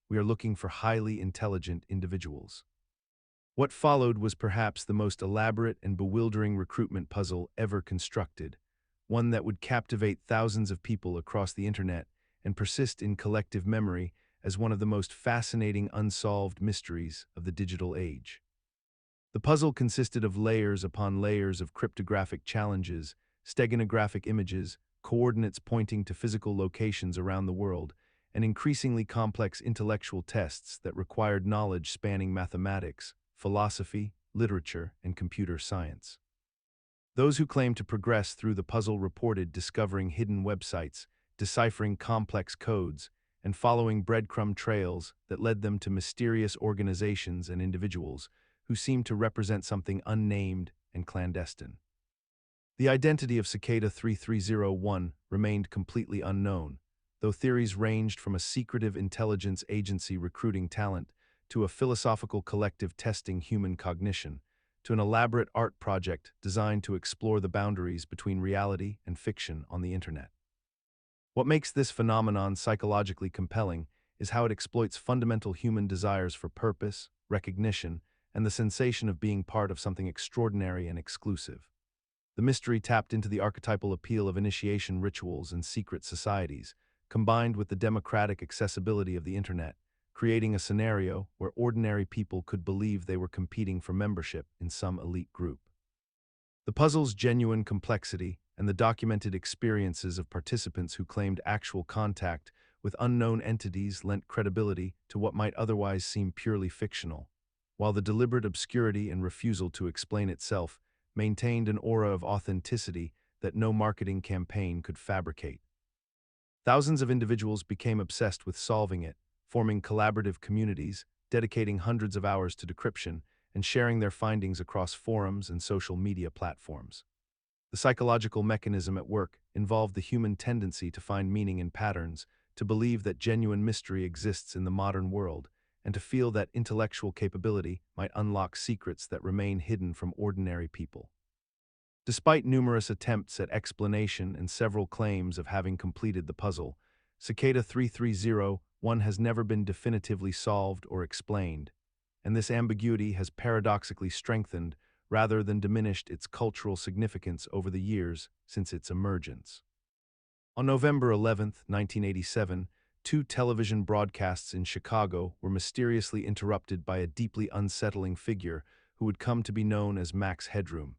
[SPEAKER 1] We are looking for highly intelligent individuals." What followed was perhaps the most elaborate and bewildering recruitment puzzle ever constructed, one that would captivate thousands of people across the internet and persist in collective memory as one of the most fascinating unsolved mysteries of the digital age. The puzzle consisted of layers upon layers of cryptographic challenges, steganographic images, coordinates pointing to physical locations around the world, and increasingly complex intellectual tests that required knowledge spanning mathematics, philosophy, literature, and computer science. Those who claimed to progress through the puzzle reported discovering hidden websites, deciphering complex codes, and following breadcrumb trails that led them to mysterious organizations and individuals who seemed to represent something unnamed and clandestine. The identity of Cicada 3301 remained completely unknown, though theories ranged from a secretive intelligence agency recruiting talent to a philosophical collective testing human cognition, to an elaborate art project designed to explore the boundaries between reality and fiction on the internet. What makes this phenomenon psychologically compelling is how it exploits fundamental human desires for purpose, recognition, and the sensation of being part of something extraordinary and exclusive. The mystery tapped into the archetypal appeal of initiation rituals and secret societies, combined with the democratic accessibility of the internet, creating a scenario where ordinary people could believe they were competing for membership in some elite group. The puzzle's genuine complexity and the documented experiences of participants who claimed actual contact with unknown entities lent credibility to what might otherwise seem purely fictional, while the deliberate obscurity and refusal to explain itself maintained an aura of authenticity that no marketing campaign could fabricate. Thousands of individuals became obsessed with solving it, forming collaborative communities, dedicating hundreds of hours to decryption, and sharing their findings across forums and social media platforms. The psychological mechanism at work involved the human tendency to find meaning in patterns, to believe that genuine mystery exists in the modern world, and to feel that intellectual capability might unlock secrets that remain hidden from ordinary people. Despite numerous attempts at explanation and several claims of having completed the puzzle, Cicada 3301 has never been definitively solved or explained, and this ambiguity has paradoxically strengthened rather than diminished its cultural significance over the years since its emergence. On November 11, 1987, two television broadcasts in Chicago were mysteriously interrupted by a deeply unsettling figure who would come to be known as Max Headroom,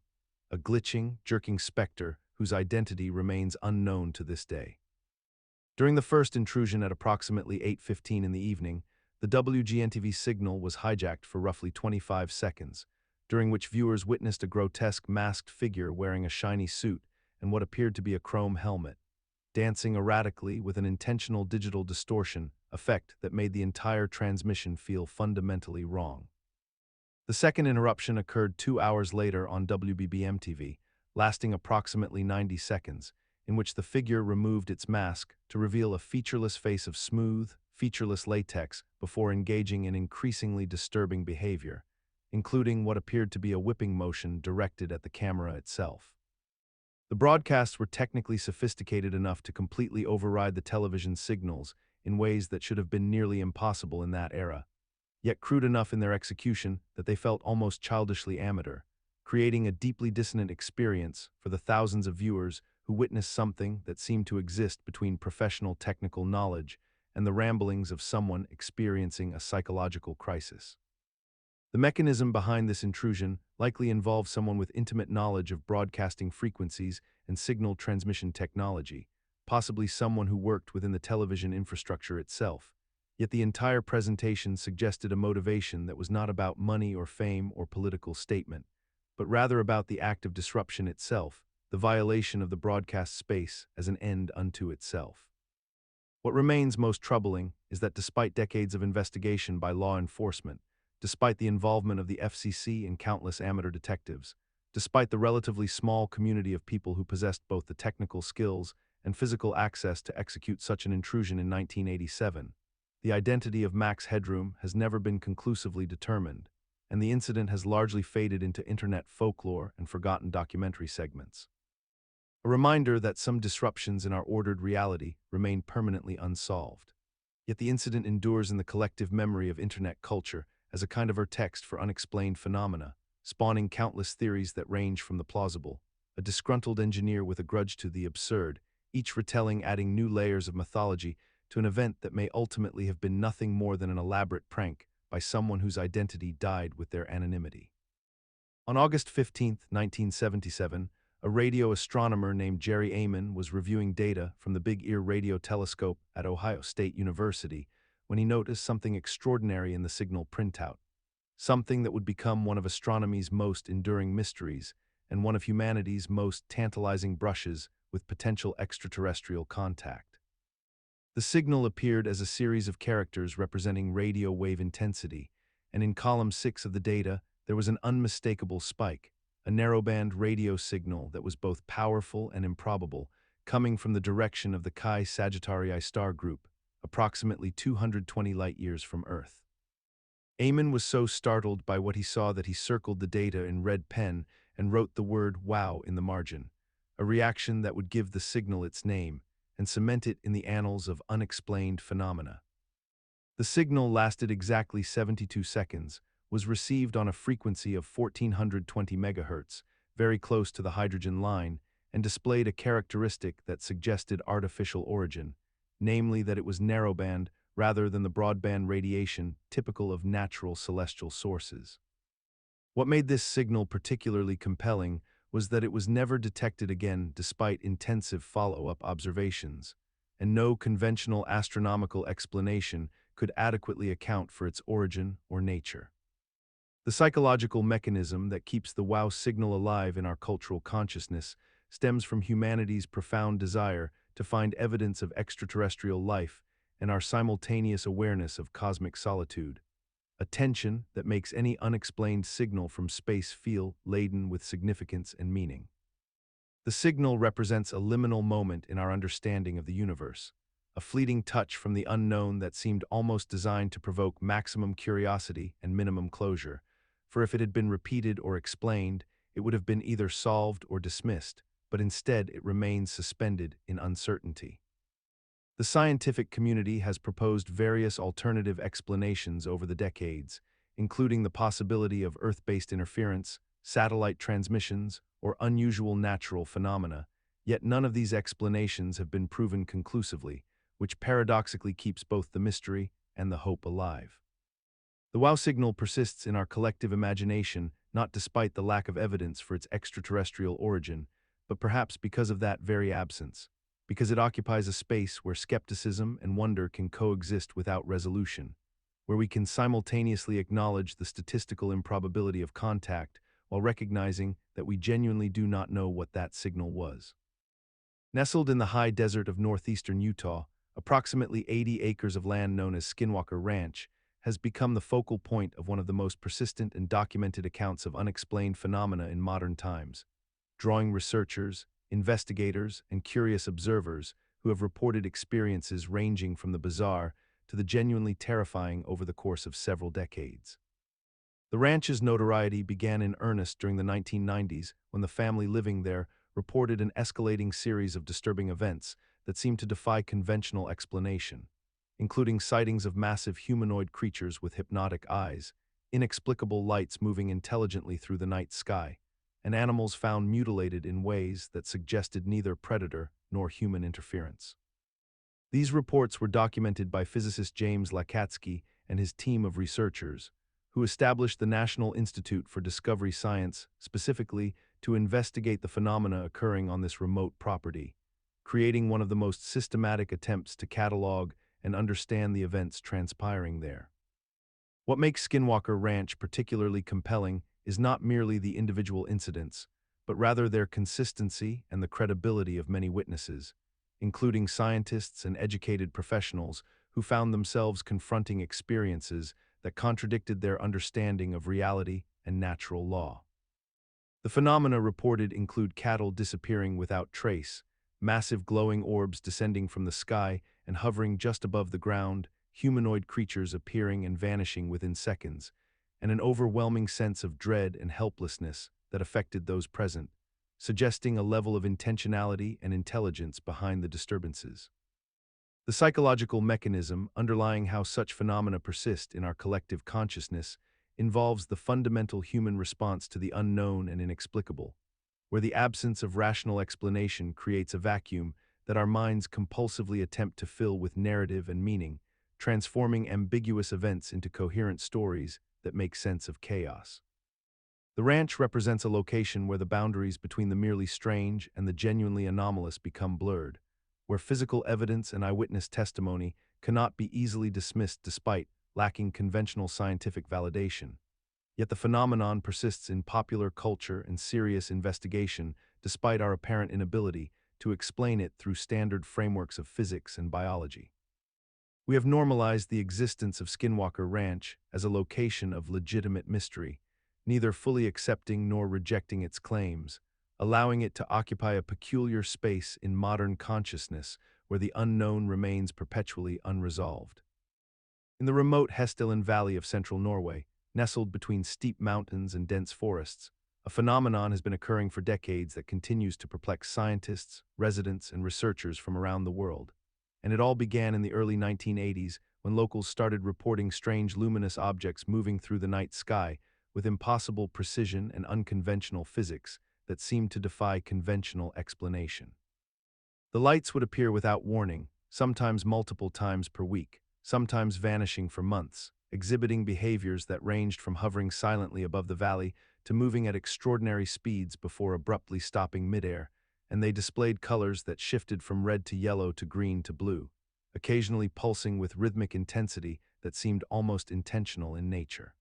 [SPEAKER 1] a glitching, jerking specter whose identity remains unknown to this day. During the first intrusion at approximately 8:15 in the evening, the WGN-TV signal was hijacked for roughly 25 seconds, during which viewers witnessed a grotesque masked figure wearing a shiny suit and what appeared to be a chrome helmet, dancing erratically with an intentional digital distortion effect that made the entire transmission feel fundamentally wrong. The second interruption occurred 2 hours later on WBBM TV, lasting approximately 90 seconds, in which the figure removed its mask to reveal a featureless face of smooth, featureless latex before engaging in increasingly disturbing behavior, including what appeared to be a whipping motion directed at the camera itself. The broadcasts were technically sophisticated enough to completely override the television signals in ways that should have been nearly impossible in that era, yet crude enough in their execution that they felt almost childishly amateur, creating a deeply dissonant experience for the thousands of viewers who witnessed something that seemed to exist between professional technical knowledge and the ramblings of someone experiencing a psychological crisis. The mechanism behind this intrusion likely involved someone with intimate knowledge of broadcasting frequencies and signal transmission technology, possibly someone who worked within the television infrastructure itself. Yet the entire presentation suggested a motivation that was not about money or fame or political statement, but rather about the act of disruption itself, the violation of the broadcast space as an end unto itself. What remains most troubling is that despite decades of investigation by law enforcement, despite the involvement of the FCC and countless amateur detectives, despite the relatively small community of people who possessed both the technical skills and physical access to execute such an intrusion in 1987, the identity of Max Headroom has never been conclusively determined, and the incident has largely faded into internet folklore and forgotten documentary segments. A reminder that some disruptions in our ordered reality remain permanently unsolved. Yet the incident endures in the collective memory of internet culture as a kind of text for unexplained phenomena, spawning countless theories that range from the plausible, a disgruntled engineer with a grudge, to the absurd, each retelling adding new layers of mythology to an event that may ultimately have been nothing more than an elaborate prank by someone whose identity died with their anonymity. On August 15, 1977, a radio astronomer named Jerry Amon was reviewing data from the Big Ear radio telescope at Ohio State University when he noticed something extraordinary in the signal printout, something that would become one of astronomy's most enduring mysteries and one of humanity's most tantalizing brushes with potential extraterrestrial contact. The signal appeared as a series of characters representing radio wave intensity, and in column 6 of the data, there was an unmistakable spike, a narrowband radio signal that was both powerful and improbable, coming from the direction of the Chi Sagittarii star group, approximately 220 light-years from Earth. Amon was so startled by what he saw that he circled the data in red pen and wrote the word "wow" in the margin, a reaction that would give the signal its name and cement it in the annals of unexplained phenomena. The signal lasted exactly 72 seconds, was received on a frequency of 1420 MHz, very close to the hydrogen line, and displayed a characteristic that suggested artificial origin, namely that it was narrowband rather than the broadband radiation typical of natural celestial sources. What made this signal particularly compelling was that it was never detected again despite intensive follow-up observations, and no conventional astronomical explanation could adequately account for its origin or nature. The psychological mechanism that keeps the wow signal alive in our cultural consciousness stems from humanity's profound desire to find evidence of extraterrestrial life and our simultaneous awareness of cosmic solitude, a tension that makes any unexplained signal from space feel laden with significance and meaning. The signal represents a liminal moment in our understanding of the universe, a fleeting touch from the unknown that seemed almost designed to provoke maximum curiosity and minimum closure, for if it had been repeated or explained, it would have been either solved or dismissed, but instead it remains suspended in uncertainty. The scientific community has proposed various alternative explanations over the decades, including the possibility of Earth-based interference, satellite transmissions, or unusual natural phenomena, yet none of these explanations have been proven conclusively, which paradoxically keeps both the mystery and the hope alive. The wow signal persists in our collective imagination not despite the lack of evidence for its extraterrestrial origin, but perhaps because of that very absence, because it occupies a space where skepticism and wonder can coexist without resolution, where we can simultaneously acknowledge the statistical improbability of contact while recognizing that we genuinely do not know what that signal was. Nestled in the high desert of northeastern Utah, approximately 80 acres of land known as Skinwalker Ranch has become the focal point of one of the most persistent and documented accounts of unexplained phenomena in modern times, drawing researchers, investigators, and curious observers who have reported experiences ranging from the bizarre to the genuinely terrifying over the course of several decades. The ranch's notoriety began in earnest during the 1990s when the family living there reported an escalating series of disturbing events that seemed to defy conventional explanation, including sightings of massive humanoid creatures with hypnotic eyes, inexplicable lights moving intelligently through the night sky, and animals found mutilated in ways that suggested neither predator nor human interference. These reports were documented by physicist James Lakatsky and his team of researchers, who established the National Institute for Discovery Science specifically to investigate the phenomena occurring on this remote property, creating one of the most systematic attempts to catalog and understand the events transpiring there. What makes Skinwalker Ranch particularly compelling is not merely the individual incidents, but rather their consistency and the credibility of many witnesses, including scientists and educated professionals who found themselves confronting experiences that contradicted their understanding of reality and natural law. The phenomena reported include cattle disappearing without trace, massive glowing orbs descending from the sky and hovering just above the ground, humanoid creatures appearing and vanishing within seconds, and an overwhelming sense of dread and helplessness that affected those present, suggesting a level of intentionality and intelligence behind the disturbances. The psychological mechanism underlying how such phenomena persist in our collective consciousness involves the fundamental human response to the unknown and inexplicable, where the absence of rational explanation creates a vacuum that our minds compulsively attempt to fill with narrative and meaning, transforming ambiguous events into coherent stories that make sense of chaos. The ranch represents a location where the boundaries between the merely strange and the genuinely anomalous become blurred, where physical evidence and eyewitness testimony cannot be easily dismissed despite lacking conventional scientific validation. Yet the phenomenon persists in popular culture and serious investigation despite our apparent inability to explain it through standard frameworks of physics and biology. We have normalized the existence of Skinwalker Ranch as a location of legitimate mystery, neither fully accepting nor rejecting its claims, allowing it to occupy a peculiar space in modern consciousness where the unknown remains perpetually unresolved. In the remote Hessdalen Valley of central Norway, nestled between steep mountains and dense forests, a phenomenon has been occurring for decades that continues to perplex scientists, residents, and researchers from around the world. And it all began in the early 1980s when locals started reporting strange luminous objects moving through the night sky with impossible precision and unconventional physics that seemed to defy conventional explanation. The lights would appear without warning, sometimes multiple times per week, sometimes vanishing for months, exhibiting behaviors that ranged from hovering silently above the valley to moving at extraordinary speeds before abruptly stopping midair, and they displayed colors that shifted from red to yellow to green to blue, occasionally pulsing with rhythmic intensity that seemed almost intentional in nature.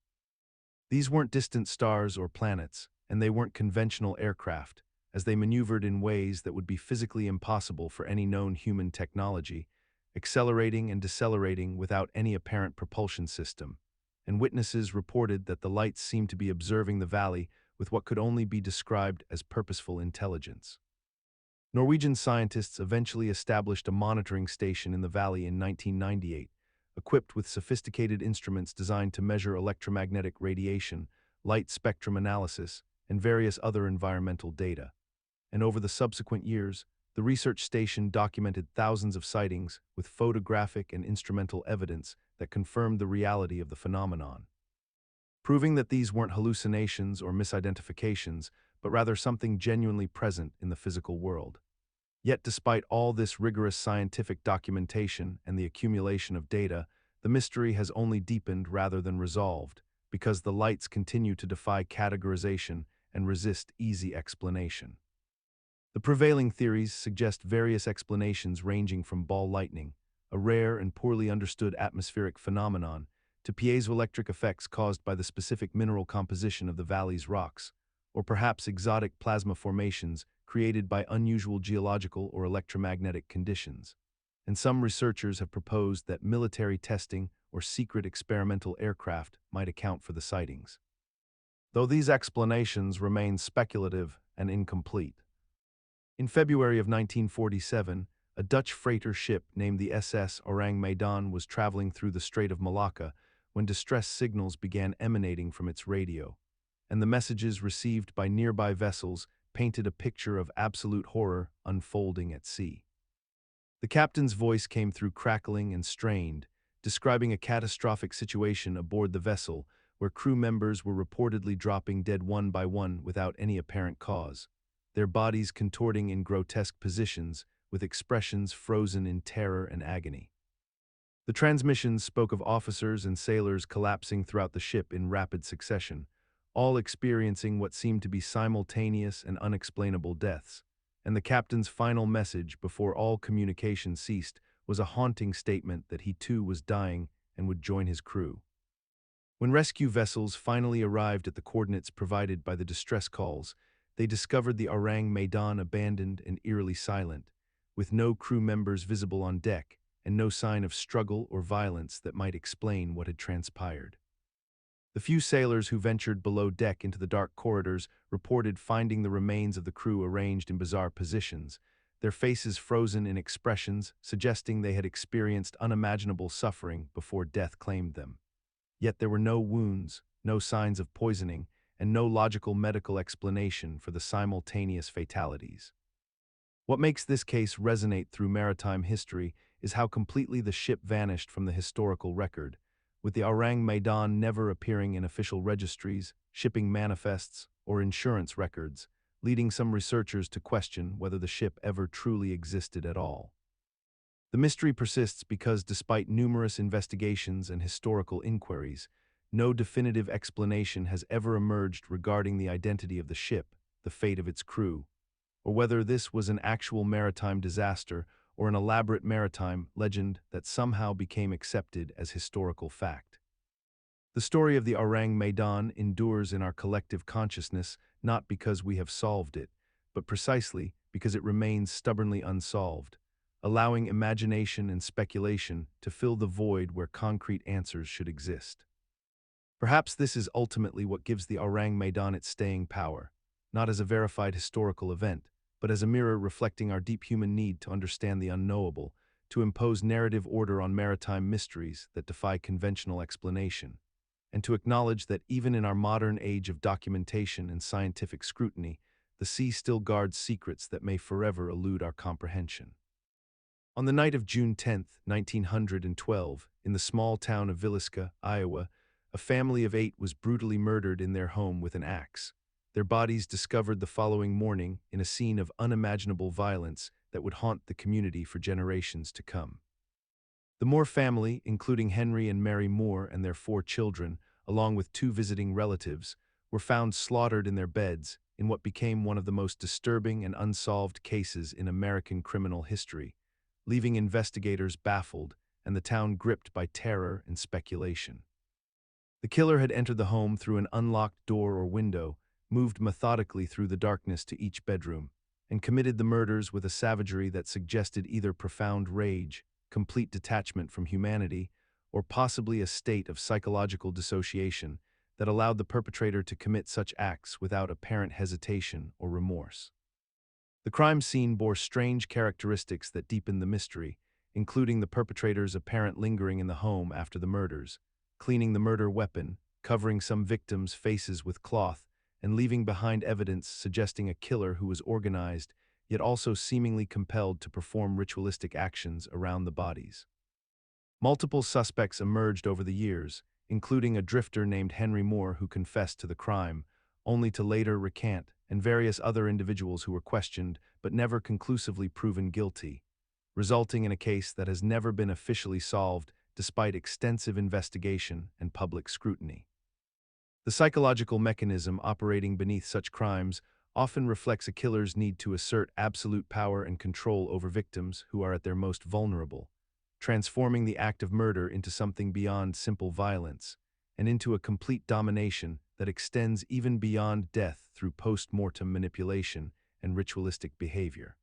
[SPEAKER 1] These weren't distant stars or planets, and they weren't conventional aircraft, as they maneuvered in ways that would be physically impossible for any known human technology, accelerating and decelerating without any apparent propulsion system, and witnesses reported that the lights seemed to be observing the valley with what could only be described as purposeful intelligence. Norwegian scientists eventually established a monitoring station in the valley in 1998, equipped with sophisticated instruments designed to measure electromagnetic radiation, light spectrum analysis, and various other environmental data. And over the subsequent years, the research station documented thousands of sightings with photographic and instrumental evidence that confirmed the reality of the phenomenon, proving that these weren't hallucinations or misidentifications, but rather something genuinely present in the physical world. Yet despite all this rigorous scientific documentation and the accumulation of data, the mystery has only deepened rather than resolved, because the lights continue to defy categorization and resist easy explanation. The prevailing theories suggest various explanations ranging from ball lightning, a rare and poorly understood atmospheric phenomenon, to piezoelectric effects caused by the specific mineral composition of the valley's rocks, or perhaps exotic plasma formations created by unusual geological or electromagnetic conditions. And some researchers have proposed that military testing or secret experimental aircraft might account for the sightings, though these explanations remain speculative and incomplete. In February of 1947, a Dutch freighter ship named the SS Ourang Medan was traveling through the Strait of Malacca when distress signals began emanating from its radio, and the messages received by nearby vessels painted a picture of absolute horror unfolding at sea. The captain's voice came through crackling and strained, describing a catastrophic situation aboard the vessel where crew members were reportedly dropping dead one by one without any apparent cause, their bodies contorting in grotesque positions, with expressions frozen in terror and agony. The transmissions spoke of officers and sailors collapsing throughout the ship in rapid succession, all experiencing what seemed to be simultaneous and unexplainable deaths, and the captain's final message before all communication ceased was a haunting statement that he too was dying and would join his crew. When rescue vessels finally arrived at the coordinates provided by the distress calls, they discovered the ourang medan abandoned and eerily silent, with no crew members visible on deck and no sign of struggle or violence that might explain what had transpired. The few sailors who ventured below deck into the dark corridors reported finding the remains of the crew arranged in bizarre positions, their faces frozen in expressions suggesting they had experienced unimaginable suffering before death claimed them. Yet there were no wounds, no signs of poisoning, and no logical medical explanation for the simultaneous fatalities. What makes this case resonate through maritime history is how completely the ship vanished from the historical record, with the ourang medan never appearing in official registries, shipping manifests, or insurance records, leading some researchers to question whether the ship ever truly existed at all. The mystery persists because, despite numerous investigations and historical inquiries, no definitive explanation has ever emerged regarding the identity of the ship, the fate of its crew, or whether this was an actual maritime disaster or an elaborate maritime legend that somehow became accepted as historical fact. The story of the ourang medan endures in our collective consciousness not because we have solved it, but precisely because it remains stubbornly unsolved, allowing imagination and speculation to fill the void where concrete answers should exist. Perhaps this is ultimately what gives the ourang medan its staying power, not as a verified historical event, but as a mirror reflecting our deep human need to understand the unknowable, to impose narrative order on maritime mysteries that defy conventional explanation, and to acknowledge that even in our modern age of documentation and scientific scrutiny, the sea still guards secrets that may forever elude our comprehension. On the night of June 10, 1912, in the small town of Villisca, Iowa, a family of 8 was brutally murdered in their home with an axe, their bodies discovered the following morning in a scene of unimaginable violence that would haunt the community for generations to come. The Moore family, including Henry and Mary Moore and their 4 children, along with 2 visiting relatives, were found slaughtered in their beds in what became one of the most disturbing and unsolved cases in American criminal history, leaving investigators baffled and the town gripped by terror and speculation. The killer had entered the home through an unlocked door or window, moved methodically through the darkness to each bedroom, and committed the murders with a savagery that suggested either profound rage, complete detachment from humanity, or possibly a state of psychological dissociation that allowed the perpetrator to commit such acts without apparent hesitation or remorse. The crime scene bore strange characteristics that deepened the mystery, including the perpetrator's apparent lingering in the home after the murders, cleaning the murder weapon, covering some victims' faces with cloth, and leaving behind evidence suggesting a killer who was organized, yet also seemingly compelled to perform ritualistic actions around the bodies. Multiple suspects emerged over the years, including a drifter named Henry Moore who confessed to the crime, only to later recant, and various other individuals who were questioned but never conclusively proven guilty, resulting in a case that has never been officially solved despite extensive investigation and public scrutiny. The psychological mechanism operating beneath such crimes often reflects a killer's need to assert absolute power and control over victims who are at their most vulnerable, transforming the act of murder into something beyond simple violence, and into a complete domination that extends even beyond death through post-mortem manipulation and ritualistic behavior.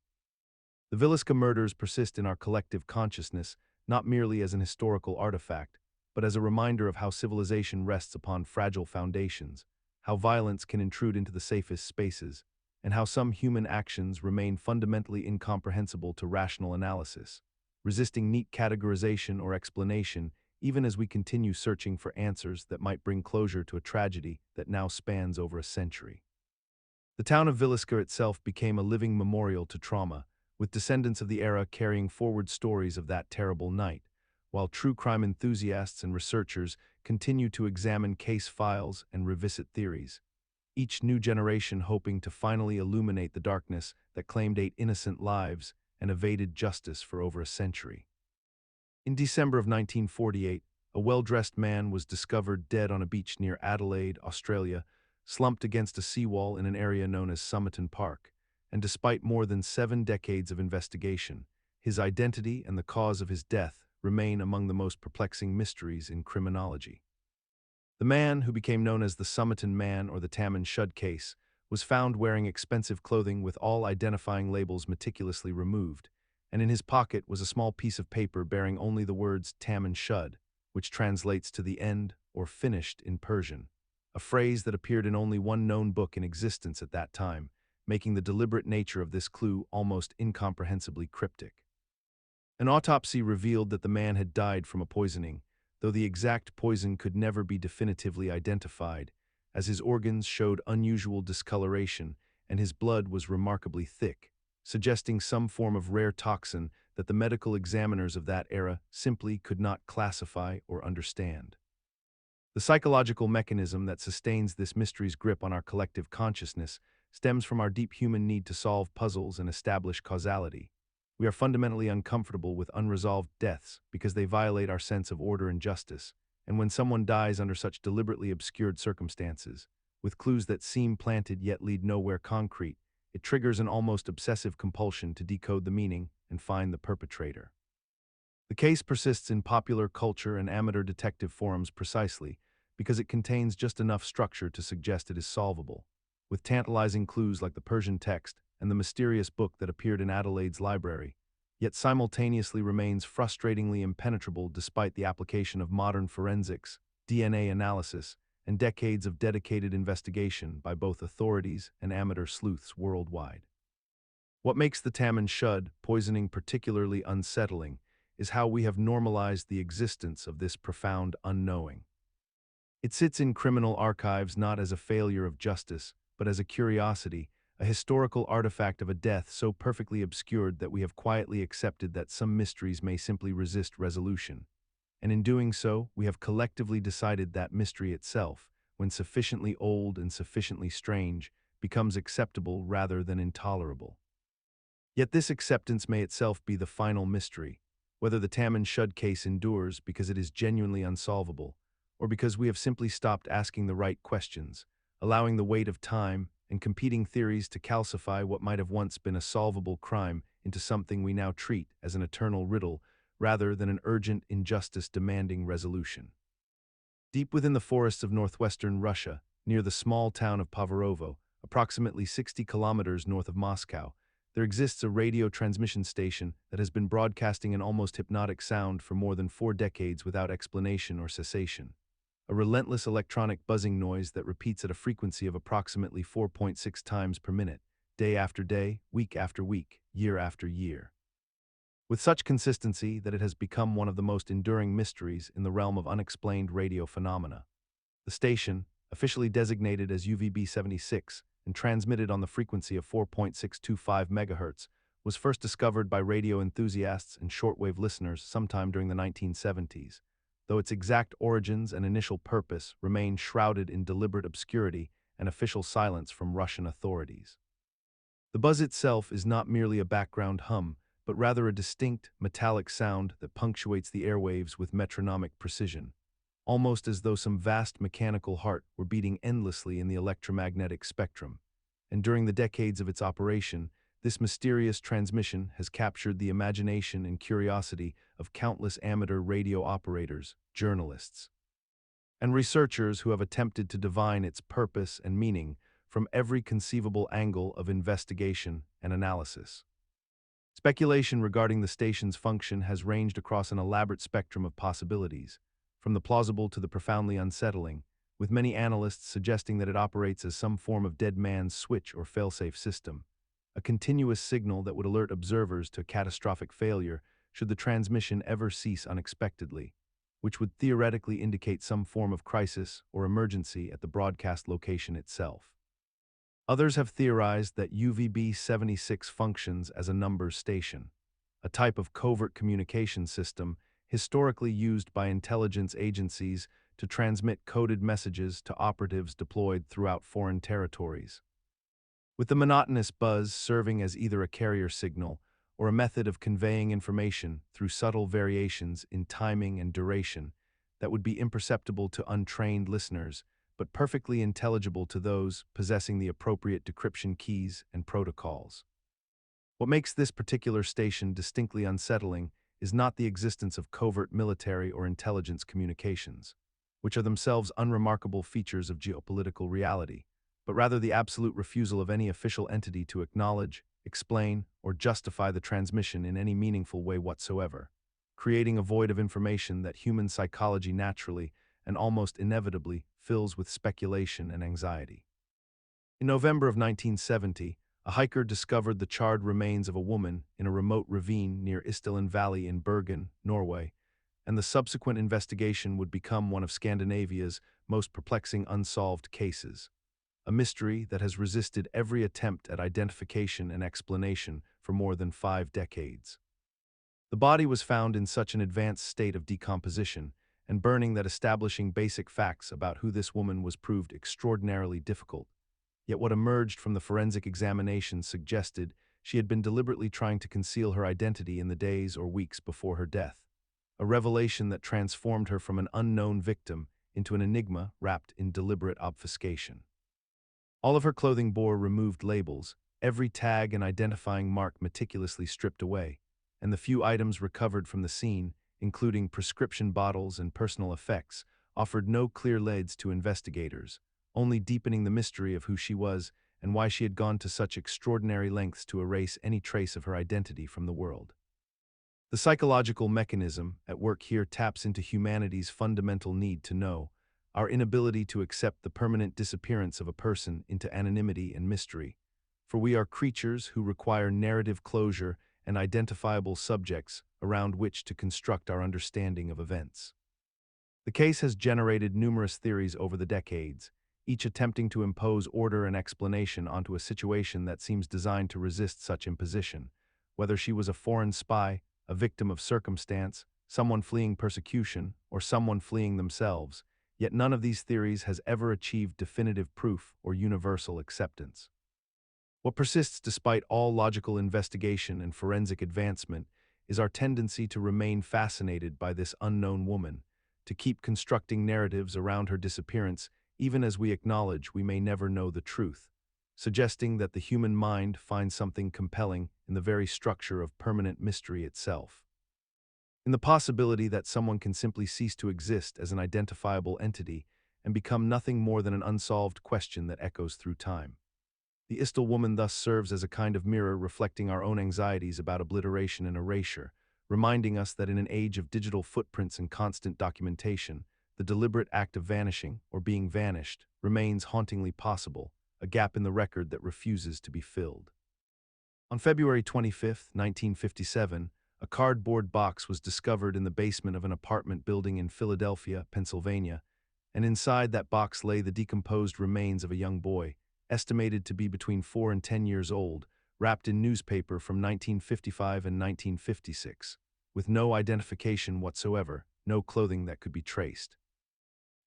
[SPEAKER 1] The Villisca murders persist in our collective consciousness not merely as an historical artifact, but as a reminder of how civilization rests upon fragile foundations, how violence can intrude into the safest spaces, and how some human actions remain fundamentally incomprehensible to rational analysis, resisting neat categorization or explanation even as we continue searching for answers that might bring closure to a tragedy that now spans over a century. The town of Villisca itself became a living memorial to trauma, with descendants of the era carrying forward stories of that terrible night, while true crime enthusiasts and researchers continue to examine case files and revisit theories, each new generation hoping to finally illuminate the darkness that claimed 8 innocent lives and evaded justice for over a century. In December of 1948, a well-dressed man was discovered dead on a beach near Adelaide, Australia, slumped against a seawall in an area known as Somerton Park, and despite more than 7 decades of investigation, his identity and the cause of his death remain among the most perplexing mysteries in criminology. The man, who became known as the Somerton Man or the Taman Shud case, was found wearing expensive clothing with all identifying labels meticulously removed, and in his pocket was a small piece of paper bearing only the words Taman Shud, which translates to the end or finished in Persian, a phrase that appeared in only one known book in existence at that time, making the deliberate nature of this clue almost incomprehensibly cryptic. An autopsy revealed that the man had died from a poisoning, though the exact poison could never be definitively identified, as his organs showed unusual discoloration and his blood was remarkably thick, suggesting some form of rare toxin that the medical examiners of that era simply could not classify or understand. The psychological mechanism that sustains this mystery's grip on our collective consciousness stems from our deep human need to solve puzzles and establish causality. We are fundamentally uncomfortable with unresolved deaths because they violate our sense of order and justice, and when someone dies under such deliberately obscured circumstances, with clues that seem planted yet lead nowhere concrete, it triggers an almost obsessive compulsion to decode the meaning and find the perpetrator. The case persists in popular culture and amateur detective forums precisely because it contains just enough structure to suggest it is solvable, with tantalizing clues like the Persian text and the mysterious book that appeared in Adelaide's library, yet simultaneously remains frustratingly impenetrable despite the application of modern forensics, DNA analysis, and decades of dedicated investigation by both authorities and amateur sleuths worldwide. What makes the Taman Shud poisoning particularly unsettling is how we have normalized the existence of this profound unknowing. It sits in criminal archives not as a failure of justice, but as a curiosity, a historical artifact of a death so perfectly obscured that we have quietly accepted that some mysteries may simply resist resolution. And in doing so, we have collectively decided that mystery itself, when sufficiently old and sufficiently strange, becomes acceptable rather than intolerable. Yet this acceptance may itself be the final mystery, whether the Taman Shud case endures because it is genuinely unsolvable, or because we have simply stopped asking the right questions, allowing the weight of time and competing theories to calcify what might have once been a solvable crime into something we now treat as an eternal riddle rather than an urgent injustice demanding resolution. Deep within the forests of northwestern Russia, near the small town of Poverovo, approximately 60 kilometers north of Moscow, there exists a radio transmission station that has been broadcasting an almost hypnotic sound for more than 4 decades without explanation or cessation. A relentless electronic buzzing noise that repeats at a frequency of approximately 4.6 times per minute, day after day, week after week, year after year. With such consistency that it has become one of the most enduring mysteries in the realm of unexplained radio phenomena. The station, officially designated as UVB-76 and transmitted on the frequency of 4.625 MHz, was first discovered by radio enthusiasts and shortwave listeners sometime during the 1970s, though its exact origins and initial purpose remain shrouded in deliberate obscurity and official silence from Russian authorities. The buzz itself is not merely a background hum, but rather a distinct, metallic sound that punctuates the airwaves with metronomic precision, almost as though some vast mechanical heart were beating endlessly in the electromagnetic spectrum. And during the decades of its operation, this mysterious transmission has captured the imagination and curiosity of countless amateur radio operators, journalists, and researchers who have attempted to divine its purpose and meaning from every conceivable angle of investigation and analysis. Speculation regarding the station's function has ranged across an elaborate spectrum of possibilities, from the plausible to the profoundly unsettling, with many analysts suggesting that it operates as some form of dead man's switch or failsafe system, a continuous signal that would alert observers to catastrophic failure should the transmission ever cease unexpectedly, which would theoretically indicate some form of crisis or emergency at the broadcast location itself. Others have theorized that UVB-76 functions as a numbers station, a type of covert communication system historically used by intelligence agencies to transmit coded messages to operatives deployed throughout foreign territories. With the monotonous buzz serving as either a carrier signal or a method of conveying information through subtle variations in timing and duration that would be imperceptible to untrained listeners, but perfectly intelligible to those possessing the appropriate decryption keys and protocols. What makes this particular station distinctly unsettling is not the existence of covert military or intelligence communications, which are themselves unremarkable features of geopolitical reality, but rather the absolute refusal of any official entity to acknowledge, explain, or justify the transmission in any meaningful way whatsoever, creating a void of information that human psychology naturally and almost inevitably fills with speculation and anxiety. In November of 1970, a hiker discovered the charred remains of a woman in a remote ravine near Hessdalen Valley in Bergen, Norway, and the subsequent investigation would become one of Scandinavia's most perplexing unsolved cases, a mystery that has resisted every attempt at identification and explanation for more than 5 decades. The body was found in such an advanced state of decomposition and burning that establishing basic facts about who this woman was proved extraordinarily difficult. Yet what emerged from the forensic examination suggested she had been deliberately trying to conceal her identity in the days or weeks before her death, a revelation that transformed her from an unknown victim into an enigma wrapped in deliberate obfuscation. All of her clothing bore removed labels, every tag and identifying mark meticulously stripped away, and the few items recovered from the scene, including prescription bottles and personal effects, offered no clear leads to investigators, only deepening the mystery of who she was and why she had gone to such extraordinary lengths to erase any trace of her identity from the world. The psychological mechanism at work here taps into humanity's fundamental need to know, our inability to accept the permanent disappearance of a person into anonymity and mystery, for we are creatures who require narrative closure and identifiable subjects around which to construct our understanding of events. The case has generated numerous theories over the decades, each attempting to impose order and explanation onto a situation that seems designed to resist such imposition, whether she was a foreign spy, a victim of circumstance, someone fleeing persecution, or someone fleeing themselves, yet none of these theories has ever achieved definitive proof or universal acceptance. What persists despite all logical investigation and forensic advancement is our tendency to remain fascinated by this unknown woman, to keep constructing narratives around her disappearance even as we acknowledge we may never know the truth, suggesting that the human mind finds something compelling in the very structure of permanent mystery itself. In the possibility that someone can simply cease to exist as an identifiable entity and become nothing more than an unsolved question that echoes through time. The Hessdalen woman thus serves as a kind of mirror reflecting our own anxieties about obliteration and erasure, reminding us that in an age of digital footprints and constant documentation, the deliberate act of vanishing, or being vanished, remains hauntingly possible, a gap in the record that refuses to be filled. On February 25, 1957, a cardboard box was discovered in the basement of an apartment building in Philadelphia, Pennsylvania, and inside that box lay the decomposed remains of a young boy, estimated to be between 4 and 10 years old, wrapped in newspaper from 1955 and 1956, with no identification whatsoever, no clothing that could be traced,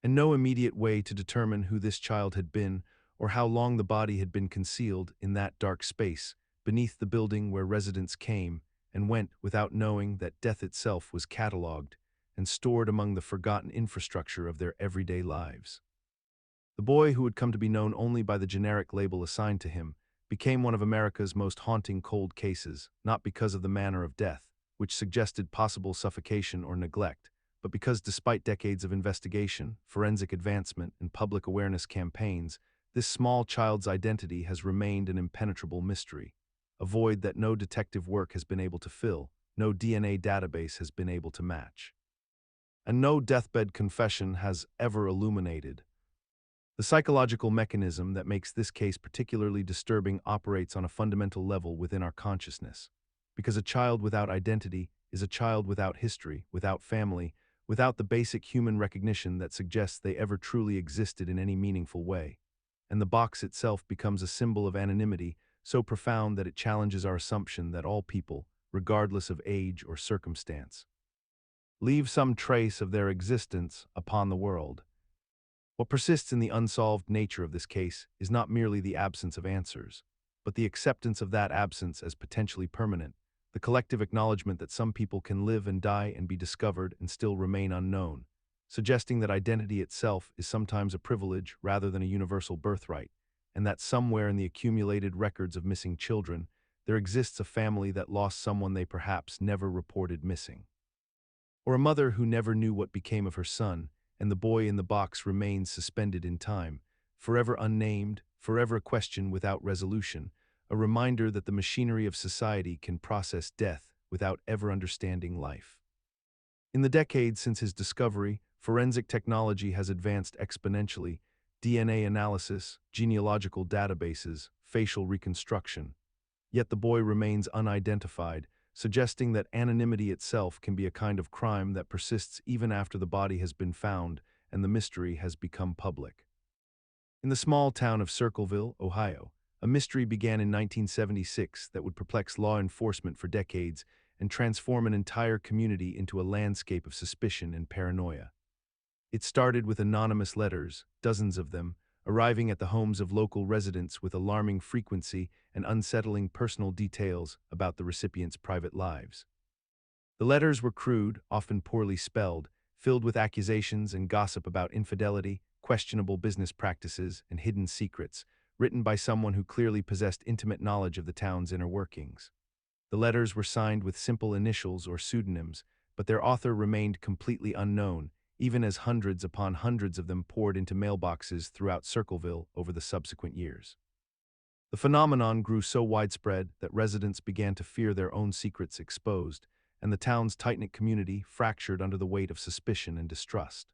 [SPEAKER 1] and no immediate way to determine who this child had been or how long the body had been concealed in that dark space beneath the building where residents came and went without knowing that death itself was catalogued and stored among the forgotten infrastructure of their everyday lives. The boy, who had come to be known only by the generic label assigned to him, became one of America's most haunting cold cases, not because of the manner of death, which suggested possible suffocation or neglect, but because despite decades of investigation, forensic advancement, and public awareness campaigns, this small child's identity has remained an impenetrable mystery, a void that no detective work has been able to fill, no DNA database has been able to match, and no deathbed confession has ever illuminated. The psychological mechanism that makes this case particularly disturbing operates on a fundamental level within our consciousness, because a child without identity is a child without history, without family, without the basic human recognition that suggests they ever truly existed in any meaningful way, and the box itself becomes a symbol of anonymity so profound that it challenges our assumption that all people, regardless of age or circumstance, leave some trace of their existence upon the world. What persists in the unsolved nature of this case is not merely the absence of answers, but the acceptance of that absence as potentially permanent, the collective acknowledgement that some people can live and die and be discovered and still remain unknown, suggesting that identity itself is sometimes a privilege rather than a universal birthright, and that somewhere in the accumulated records of missing children, there exists a family that lost someone they perhaps never reported missing. Or a mother who never knew what became of her son, and the boy in the box remains suspended in time, forever unnamed, forever a question without resolution, a reminder that the machinery of society can process death without ever understanding life. In the decades since his discovery, forensic technology has advanced exponentially: DNA analysis, genealogical databases, facial reconstruction. Yet the boy remains unidentified, suggesting that anonymity itself can be a kind of crime that persists even after the body has been found and the mystery has become public. In the small town of Circleville, Ohio, a mystery began in 1976 that would perplex law enforcement for decades and transform an entire community into a landscape of suspicion and paranoia. It started with anonymous letters, dozens of them, arriving at the homes of local residents with alarming frequency and unsettling personal details about the recipients' private lives. The letters were crude, often poorly spelled, filled with accusations and gossip about infidelity, questionable business practices, and hidden secrets, written by someone who clearly possessed intimate knowledge of the town's inner workings. The letters were signed with simple initials or pseudonyms, but their author remained completely unknown, even as hundreds upon hundreds of them poured into mailboxes throughout Circleville over the subsequent years. The phenomenon grew so widespread that residents began to fear their own secrets exposed, and the town's tight-knit community fractured under the weight of suspicion and distrust.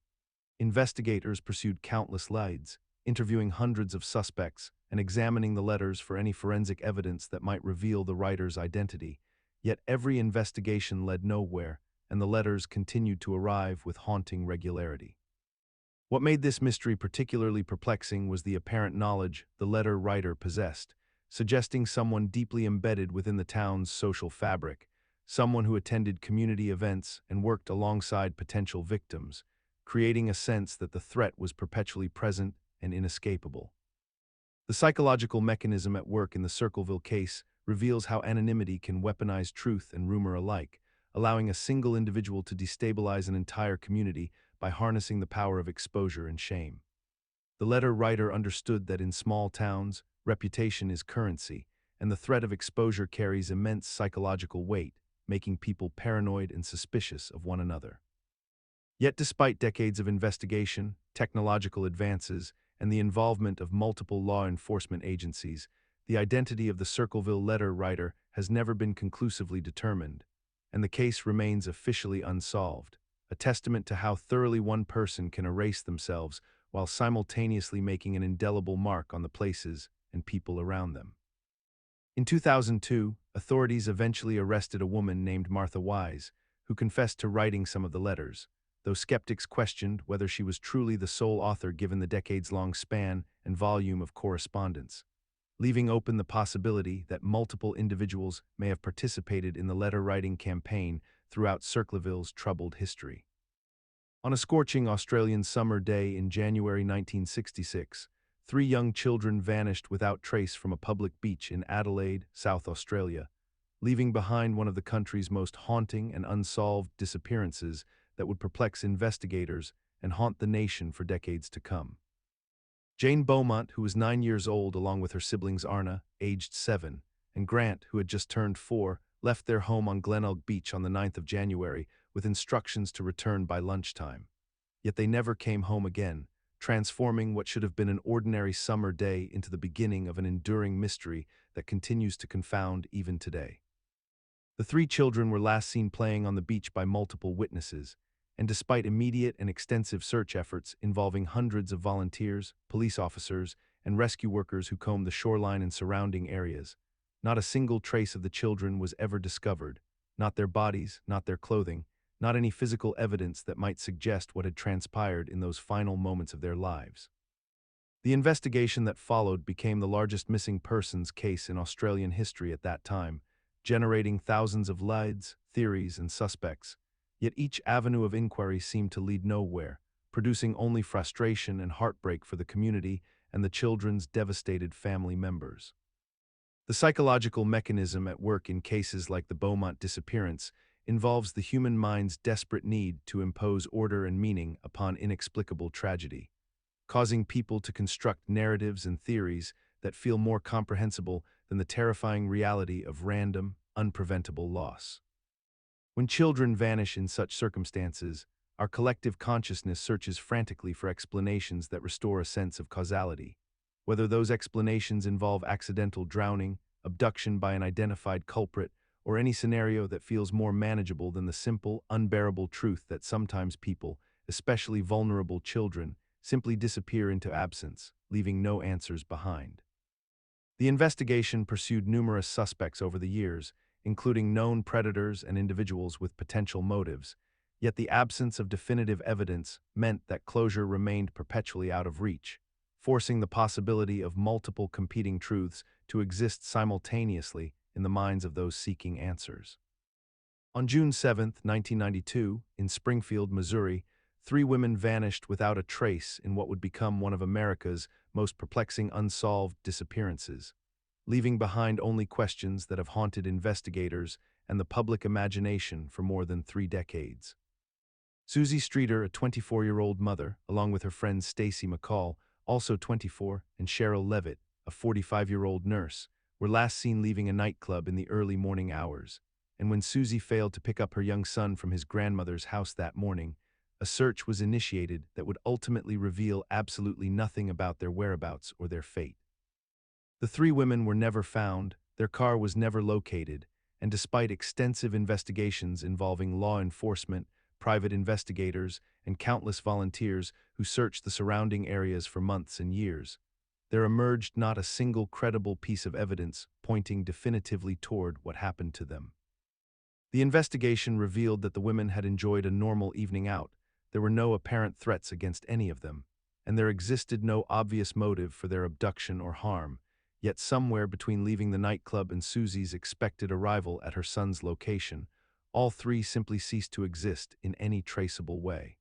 [SPEAKER 1] Investigators pursued countless leads, interviewing hundreds of suspects and examining the letters for any forensic evidence that might reveal the writer's identity, yet every investigation led nowhere, and the letters continued to arrive with haunting regularity. What made this mystery particularly perplexing was the apparent knowledge the letter writer possessed, suggesting someone deeply embedded within the town's social fabric, someone who attended community events and worked alongside potential victims, creating a sense that the threat was perpetually present and inescapable. The psychological mechanism at work in the Circleville case reveals how anonymity can weaponize truth and rumor alike, allowing a single individual to destabilize an entire community by harnessing the power of exposure and shame. The letter writer understood that in small towns, reputation is currency, and the threat of exposure carries immense psychological weight, making people paranoid and suspicious of one another. Yet despite decades of investigation, technological advances, and the involvement of multiple law enforcement agencies, the identity of the Circleville letter writer has never been conclusively determined, and the case remains officially unsolved, a testament to how thoroughly one person can erase themselves while simultaneously making an indelible mark on the places and people around them. In 2002, authorities eventually arrested a woman named Martha Wise, who confessed to writing some of the letters, though skeptics questioned whether she was truly the sole author given the decades-long span and volume of correspondence, leaving open the possibility that multiple individuals may have participated in the letter-writing campaign throughout Circleville's troubled history. On a scorching Australian summer day in January 1966, 3 young children vanished without trace from a public beach in Adelaide, South Australia, leaving behind one of the country's most haunting and unsolved disappearances that would perplex investigators and haunt the nation for decades to come. Jane Beaumont, who was 9 years old along with her siblings Arna, aged 7, and Grant, who had just turned 4, left their home on Glenelg Beach on the 9th of January with instructions to return by lunchtime. Yet they never came home again, transforming what should have been an ordinary summer day into the beginning of an enduring mystery that continues to confound even today. The 3 children were last seen playing on the beach by multiple witnesses, and despite immediate and extensive search efforts involving hundreds of volunteers, police officers, and rescue workers who combed the shoreline and surrounding areas, not a single trace of the children was ever discovered, not their bodies, not their clothing, not any physical evidence that might suggest what had transpired in those final moments of their lives. The investigation that followed became the largest missing persons case in Australian history at that time, generating thousands of leads, theories, and suspects. Yet each avenue of inquiry seemed to lead nowhere, producing only frustration and heartbreak for the community and the children's devastated family members. The psychological mechanism at work in cases like the Beaumont disappearance involves the human mind's desperate need to impose order and meaning upon inexplicable tragedy, causing people to construct narratives and theories that feel more comprehensible than the terrifying reality of random, unpreventable loss. When children vanish in such circumstances, our collective consciousness searches frantically for explanations that restore a sense of causality. Whether those explanations involve accidental drowning, abduction by an identified culprit, or any scenario that feels more manageable than the simple, unbearable truth that sometimes people, especially vulnerable children, simply disappear into absence, leaving no answers behind. The investigation pursued numerous suspects over the years, including known predators and individuals with potential motives, yet the absence of definitive evidence meant that closure remained perpetually out of reach, forcing the possibility of multiple competing truths to exist simultaneously in the minds of those seeking answers. On June 7, 1992, in Springfield, Missouri, 3 women vanished without a trace in what would become one of America's most perplexing unsolved disappearances, leaving behind only questions that have haunted investigators and the public imagination for more than 3 decades. Susie Streeter, a 24-year-old mother, along with her friends Stacy McCall, also 24, and Cheryl Levitt, a 45-year-old nurse, were last seen leaving a nightclub in the early morning hours, and when Susie failed to pick up her young son from his grandmother's house that morning, a search was initiated that would ultimately reveal absolutely nothing about their whereabouts or their fate. The 3 women were never found, their car was never located, and despite extensive investigations involving law enforcement, private investigators, and countless volunteers who searched the surrounding areas for months and years, there emerged not a single credible piece of evidence pointing definitively toward what happened to them. The investigation revealed that the women had enjoyed a normal evening out, there were no apparent threats against any of them, and there existed no obvious motive for their abduction or harm, yet somewhere between leaving the nightclub and Susie's expected arrival at her son's location, all 3 simply ceased to exist in any traceable way.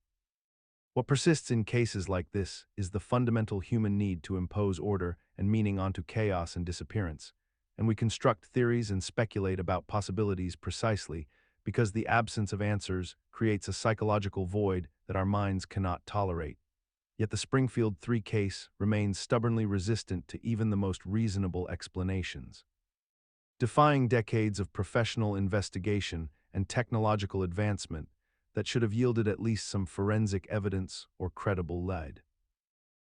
[SPEAKER 1] What persists in cases like this is the fundamental human need to impose order and meaning onto chaos and disappearance, and we construct theories and speculate about possibilities precisely because the absence of answers creates a psychological void that our minds cannot tolerate. Yet the Springfield 3 case remains stubbornly resistant to even the most reasonable explanations. Defying decades of professional investigation and technological advancement that should have yielded at least some forensic evidence or credible lead.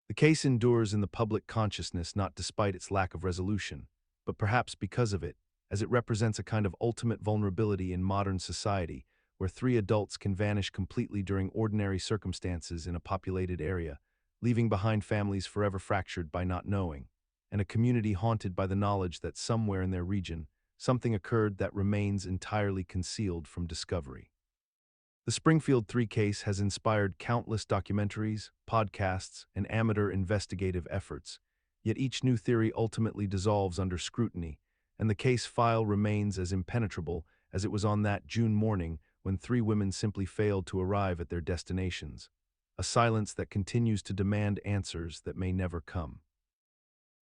[SPEAKER 1] The case endures in the public consciousness not despite its lack of resolution, but perhaps because of it, as it represents a kind of ultimate vulnerability in modern society, where 3 adults can vanish completely during ordinary circumstances in a populated area, leaving behind families forever fractured by not knowing, and a community haunted by the knowledge that somewhere in their region, something occurred that remains entirely concealed from discovery. The Springfield 3 case has inspired countless documentaries, podcasts, and amateur investigative efforts, yet each new theory ultimately dissolves under scrutiny, and the case file remains as impenetrable as it was on that June morning when 3 women simply failed to arrive at their destinations, a silence that continues to demand answers that may never come.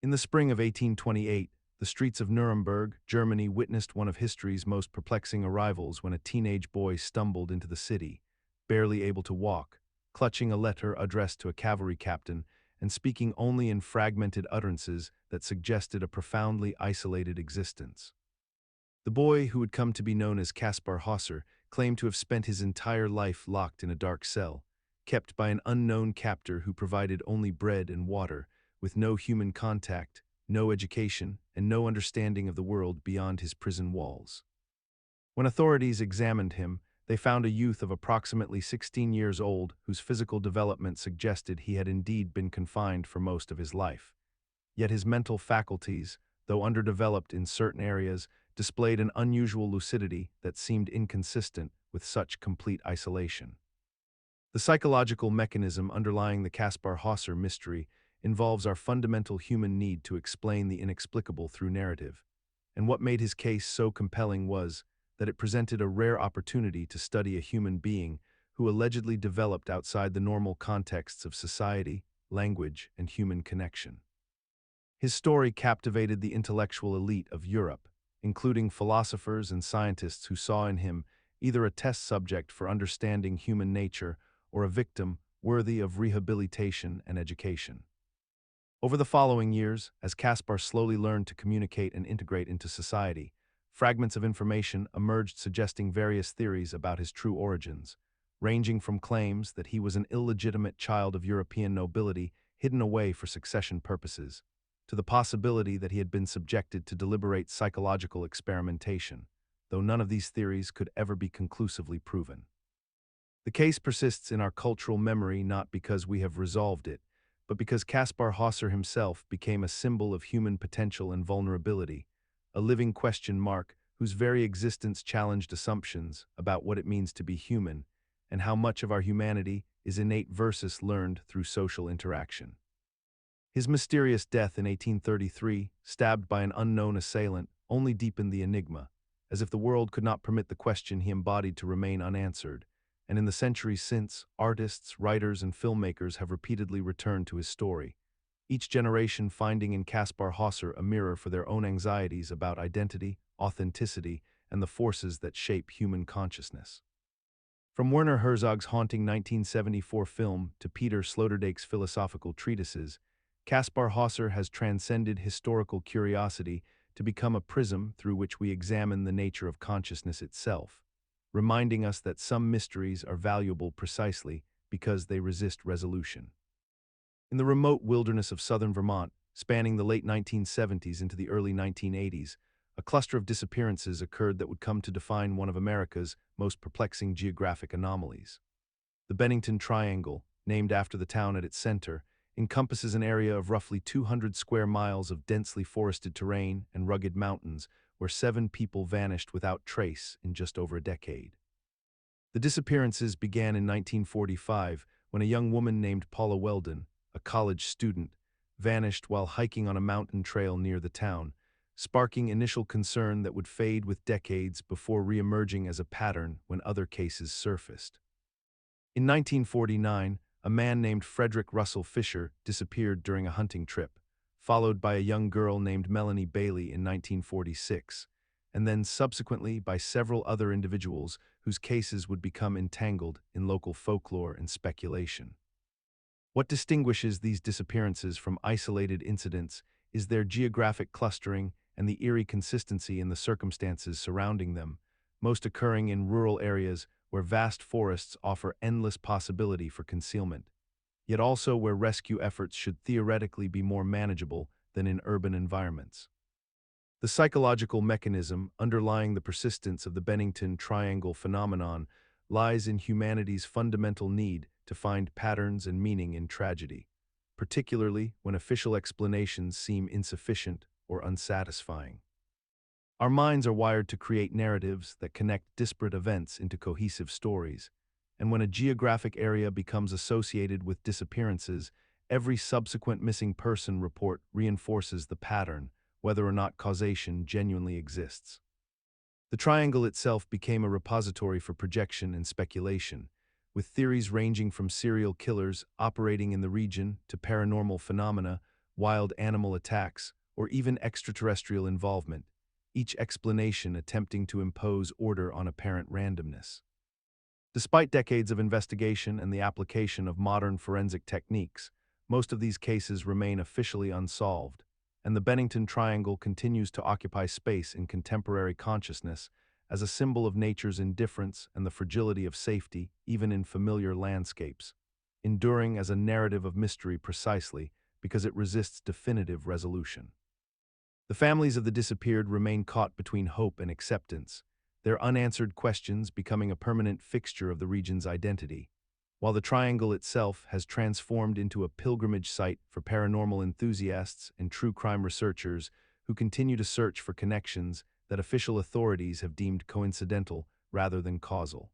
[SPEAKER 1] In the spring of 1828, the streets of Nuremberg, Germany witnessed one of history's most perplexing arrivals when a teenage boy stumbled into the city, barely able to walk, clutching a letter addressed to a cavalry captain and speaking only in fragmented utterances that suggested a profoundly isolated existence. The boy, who would come to be known as Kaspar Hauser, claimed to have spent his entire life locked in a dark cell, kept by an unknown captor who provided only bread and water, with no human contact, no education, and no understanding of the world beyond his prison walls. When authorities examined him, they found a youth of approximately 16 years old whose physical development suggested he had indeed been confined for most of his life. Yet his mental faculties, though underdeveloped in certain areas, displayed an unusual lucidity that seemed inconsistent with such complete isolation. The psychological mechanism underlying the Kaspar Hauser mystery involves our fundamental human need to explain the inexplicable through narrative, and what made his case so compelling was that it presented a rare opportunity to study a human being who allegedly developed outside the normal contexts of society, language, and human connection. His story captivated the intellectual elite of Europe, including philosophers and scientists who saw in him either a test subject for understanding human nature or a victim worthy of rehabilitation and education. Over the following years, as Kaspar slowly learned to communicate and integrate into society, fragments of information emerged suggesting various theories about his true origins, ranging from claims that he was an illegitimate child of European nobility hidden away for succession purposes, to the possibility that he had been subjected to deliberate psychological experimentation, though none of these theories could ever be conclusively proven. The case persists in our cultural memory not because we have resolved it, but because Kaspar Hauser himself became a symbol of human potential and vulnerability, a living question mark whose very existence challenged assumptions about what it means to be human and how much of our humanity is innate versus learned through social interaction. His mysterious death in 1833, stabbed by an unknown assailant, only deepened the enigma, as if the world could not permit the question he embodied to remain unanswered. And in the centuries since, artists, writers, and filmmakers have repeatedly returned to his story, each generation finding in Kaspar Hauser a mirror for their own anxieties about identity, authenticity, and the forces that shape human consciousness. From Werner Herzog's haunting 1974 film to Peter Sloterdijk's philosophical treatises, Kaspar Hauser has transcended historical curiosity to become a prism through which we examine the nature of consciousness itself, reminding us that some mysteries are valuable precisely because they resist resolution. In the remote wilderness of southern Vermont, spanning the late 1970s into the early 1980s, a cluster of disappearances occurred that would come to define one of America's most perplexing geographic anomalies. The Bennington Triangle, named after the town at its center, encompasses an area of roughly 200 square miles of densely forested terrain and rugged mountains where 7 people vanished without trace in just over a decade. The disappearances began in 1945 when a young woman named Paula Weldon, a college student, vanished while hiking on a mountain trail near the town, sparking initial concern that would fade with decades before re-emerging as a pattern when other cases surfaced. In 1949, a man named Frederick Russell Fisher disappeared during a hunting trip, followed by a young girl named Melanie Bailey in 1946, and then subsequently by several other individuals whose cases would become entangled in local folklore and speculation. What distinguishes these disappearances from isolated incidents is their geographic clustering and the eerie consistency in the circumstances surrounding them, most occurring in rural areas where vast forests offer endless possibility for concealment, yet also where rescue efforts should theoretically be more manageable than in urban environments. The psychological mechanism underlying the persistence of the Bennington Triangle phenomenon lies in humanity's fundamental need to find patterns and meaning in tragedy, particularly when official explanations seem insufficient or unsatisfying. Our minds are wired to create narratives that connect disparate events into cohesive stories, and when a geographic area becomes associated with disappearances, every subsequent missing person report reinforces the pattern, whether or not causation genuinely exists. The triangle itself became a repository for projection and speculation, with theories ranging from serial killers operating in the region to paranormal phenomena, wild animal attacks, or even extraterrestrial involvement, each explanation attempting to impose order on apparent randomness. Despite decades of investigation and the application of modern forensic techniques, most of these cases remain officially unsolved, and the Bennington Triangle continues to occupy space in contemporary consciousness as a symbol of nature's indifference and the fragility of safety, even in familiar landscapes, enduring as a narrative of mystery precisely because it resists definitive resolution. The families of the disappeared remain caught between hope and acceptance, their unanswered questions becoming a permanent fixture of the region's identity, while the triangle itself has transformed into a pilgrimage site for paranormal enthusiasts and true crime researchers who continue to search for connections that official authorities have deemed coincidental rather than causal.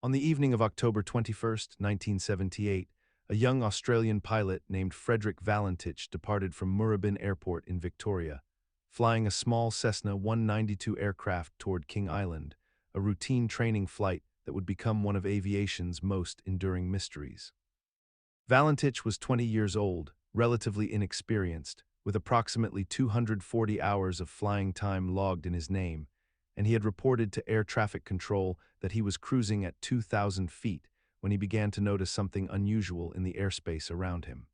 [SPEAKER 1] On the evening of October 21, 1978, a young Australian pilot named Frederick Valentich departed from Moorabbin Airport in Victoria, flying a small Cessna 192 aircraft toward King Island, a routine training flight that would become one of aviation's most enduring mysteries. Valentich was 20 years old, relatively inexperienced, with approximately 240 hours of flying time logged in his name, and he had reported to air traffic control that he was cruising at 2,000 feet when he began to notice something unusual in the airspace around him.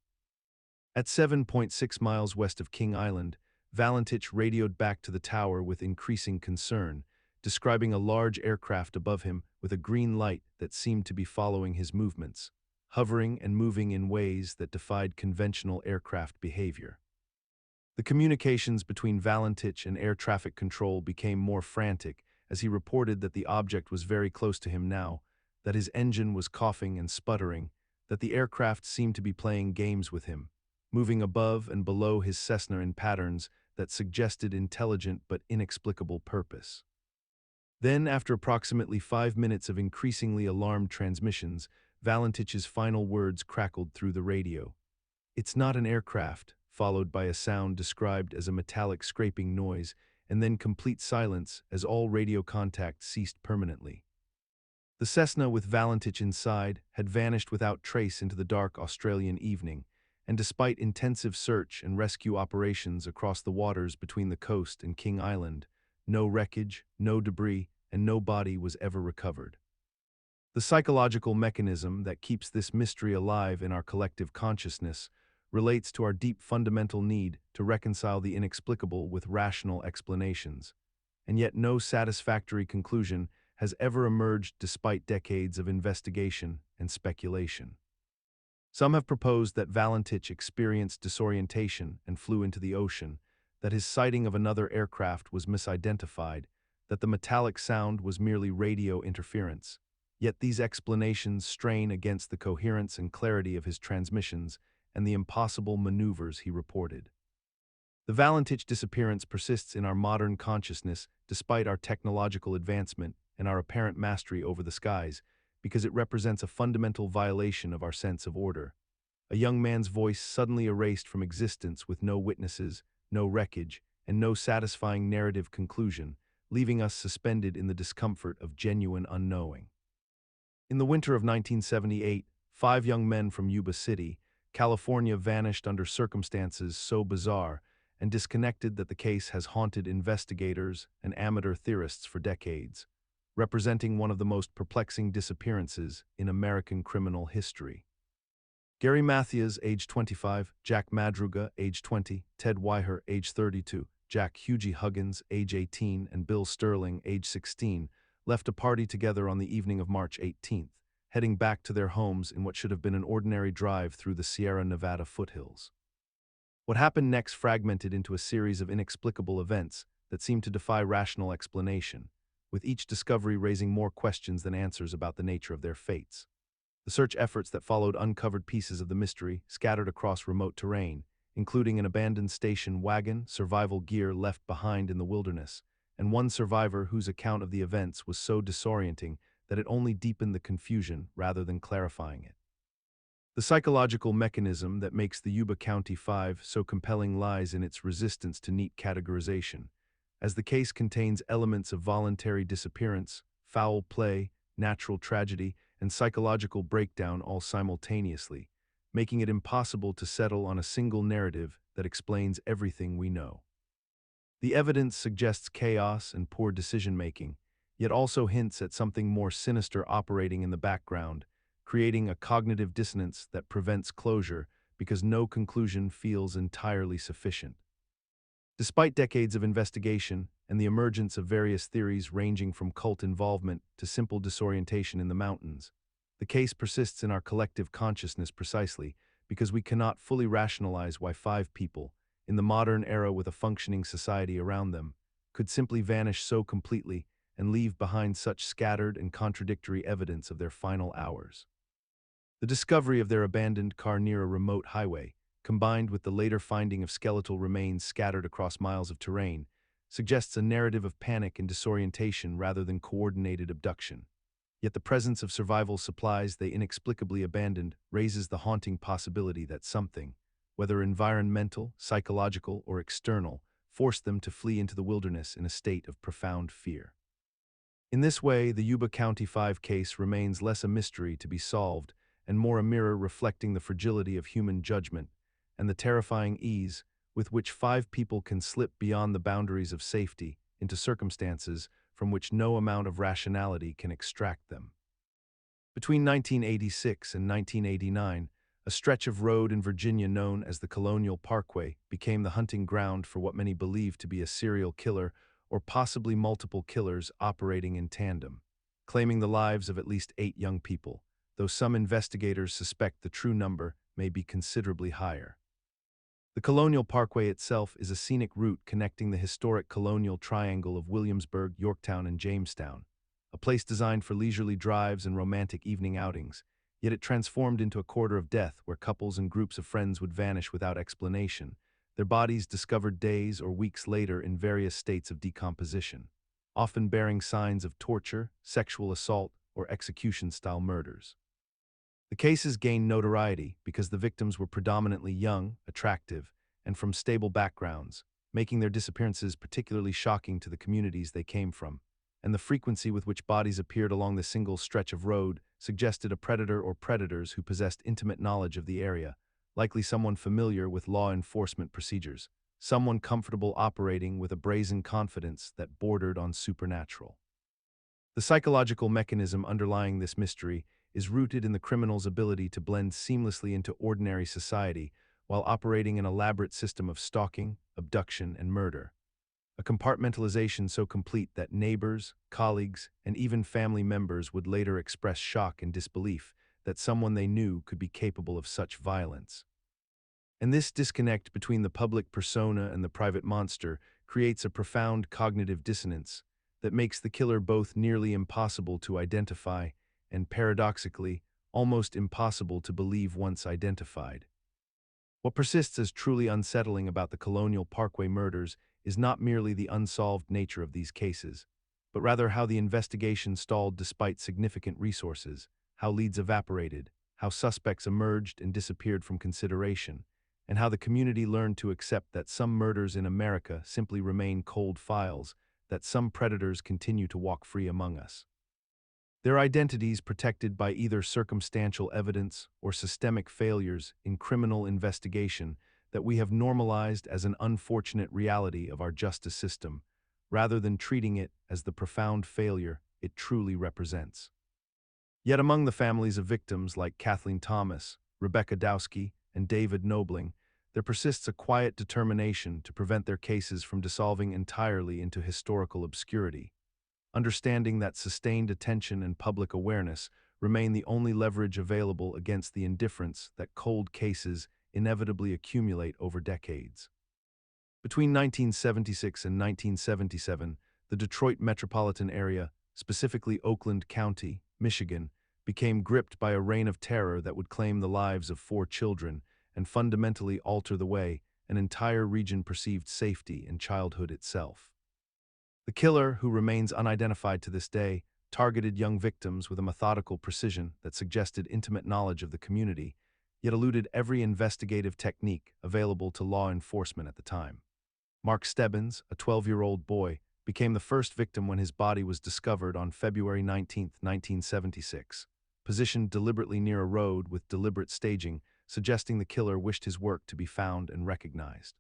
[SPEAKER 1] At 7.6 miles west of King Island, Valentich radioed back to the tower with increasing concern, describing a large aircraft above him with a green light that seemed to be following his movements, hovering and moving in ways that defied conventional aircraft behavior. The communications between Valentich and air traffic control became more frantic as he reported that the object was very close to him now, that his engine was coughing and sputtering, that the aircraft seemed to be playing games with him, moving above and below his Cessna in patterns that suggested intelligent but inexplicable purpose. Then, after approximately 5 minutes of increasingly alarmed transmissions, Valentich's final words crackled through the radio. "It's not an aircraft," followed by a sound described as a metallic scraping noise, and then complete silence as all radio contact ceased permanently. The Cessna with Valentich inside had vanished without trace into the dark Australian evening, and despite intensive search and rescue operations across the waters between the coast and King Island, no wreckage, no debris, and no body was ever recovered. The psychological mechanism that keeps this mystery alive in our collective consciousness relates to our deep fundamental need to reconcile the inexplicable with rational explanations, and yet no satisfactory conclusion has ever emerged despite decades of investigation and speculation. Some have proposed that Valentich experienced disorientation and flew into the ocean, that his sighting of another aircraft was misidentified, that the metallic sound was merely radio interference. Yet these explanations strain against the coherence and clarity of his transmissions and the impossible maneuvers he reported. The Valentich disappearance persists in our modern consciousness despite our technological advancement and our apparent mastery over the skies, because it represents a fundamental violation of our sense of order. A young man's voice suddenly erased from existence with no witnesses, no wreckage, and no satisfying narrative conclusion, leaving us suspended in the discomfort of genuine unknowing. In the winter of 1978, 5 young men from Yuba City, California vanished under circumstances so bizarre and disconnected that the case has haunted investigators and amateur theorists for decades, representing one of the most perplexing disappearances in American criminal history. Gary Mathias, age 25, Jack Madruga, age 20, Ted Weiher, age 32, Jack Hughie Huggins, age 18, and Bill Sterling, age 16, left a party together on the evening of March 18th, heading back to their homes in what should have been an ordinary drive through the Sierra Nevada foothills. What happened next fragmented into a series of inexplicable events that seemed to defy rational explanation, with each discovery raising more questions than answers about the nature of their fates. The search efforts that followed uncovered pieces of the mystery scattered across remote terrain, including an abandoned station wagon, survival gear left behind in the wilderness, and one survivor whose account of the events was so disorienting that it only deepened the confusion rather than clarifying it. The psychological mechanism that makes the Yuba County Five so compelling lies in its resistance to neat categorization, as the case contains elements of voluntary disappearance, foul play, natural tragedy, and psychological breakdown all simultaneously, making it impossible to settle on a single narrative that explains everything we know. The evidence suggests chaos and poor decision-making, yet also hints at something more sinister operating in the background, creating a cognitive dissonance that prevents closure because no conclusion feels entirely sufficient. Despite decades of investigation and the emergence of various theories ranging from cult involvement to simple disorientation in the mountains, the case persists in our collective consciousness precisely because we cannot fully rationalize why 5 people, in the modern era with a functioning society around them, could simply vanish so completely and leave behind such scattered and contradictory evidence of their final hours. The discovery of their abandoned car near a remote highway, combined with the later finding of skeletal remains scattered across miles of terrain, suggests a narrative of panic and disorientation rather than coordinated abduction. Yet the presence of survival supplies they inexplicably abandoned raises the haunting possibility that something, whether environmental, psychological, or external, forced them to flee into the wilderness in a state of profound fear. In this way, the Yuba County 5 case remains less a mystery to be solved and more a mirror reflecting the fragility of human judgment and the terrifying ease with which 5 people can slip beyond the boundaries of safety into circumstances from which no amount of rationality can extract them. Between 1986 and 1989, a stretch of road in Virginia known as the Colonial Parkway became the hunting ground for what many believe to be a serial killer or possibly multiple killers operating in tandem, claiming the lives of at least 8 young people, though some investigators suspect the true number may be considerably higher. The Colonial Parkway itself is a scenic route connecting the historic colonial triangle of Williamsburg, Yorktown, and Jamestown, a place designed for leisurely drives and romantic evening outings, yet it transformed into a corridor of death where couples and groups of friends would vanish without explanation, their bodies discovered days or weeks later in various states of decomposition, often bearing signs of torture, sexual assault, or execution-style murders. The cases gained notoriety because the victims were predominantly young, attractive, and from stable backgrounds, making their disappearances particularly shocking to the communities they came from, and the frequency with which bodies appeared along the single stretch of road suggested a predator or predators who possessed intimate knowledge of the area, likely someone familiar with law enforcement procedures, someone comfortable operating with a brazen confidence that bordered on supernatural. The psychological mechanism underlying this mystery is rooted in the criminal's ability to blend seamlessly into ordinary society while operating an elaborate system of stalking, abduction, and murder. A compartmentalization so complete that neighbors, colleagues, and even family members would later express shock and disbelief that someone they knew could be capable of such violence. And this disconnect between the public persona and the private monster creates a profound cognitive dissonance that makes the killer both nearly impossible to identify and, paradoxically, almost impossible to believe once identified. What persists as truly unsettling about the Colonial Parkway murders is not merely the unsolved nature of these cases, but rather how the investigation stalled despite significant resources, how leads evaporated, how suspects emerged and disappeared from consideration, and how the community learned to accept that some murders in America simply remain cold files, that some predators continue to walk free among us. Their identities protected by either circumstantial evidence or systemic failures in criminal investigation that we have normalized as an unfortunate reality of our justice system, rather than treating it as the profound failure it truly represents. Yet among the families of victims like Kathleen Thomas, Rebecca Dowski, and David Nobling, there persists a quiet determination to prevent their cases from dissolving entirely into historical obscurity, understanding that sustained attention and public awareness remain the only leverage available against the indifference that cold cases inevitably accumulate over decades. Between 1976 and 1977, the Detroit metropolitan area, specifically Oakland County, Michigan, became gripped by a reign of terror that would claim the lives of 4 children and fundamentally alter the way an entire region perceived safety and childhood itself. The killer, who remains unidentified to this day, targeted young victims with a methodical precision that suggested intimate knowledge of the community, yet eluded every investigative technique available to law enforcement at the time. Mark Stebbins, a 12-year-old boy, became the first victim when his body was discovered on February 19, 1976, positioned deliberately near a road with deliberate staging, suggesting the killer wished his work to be found and recognized.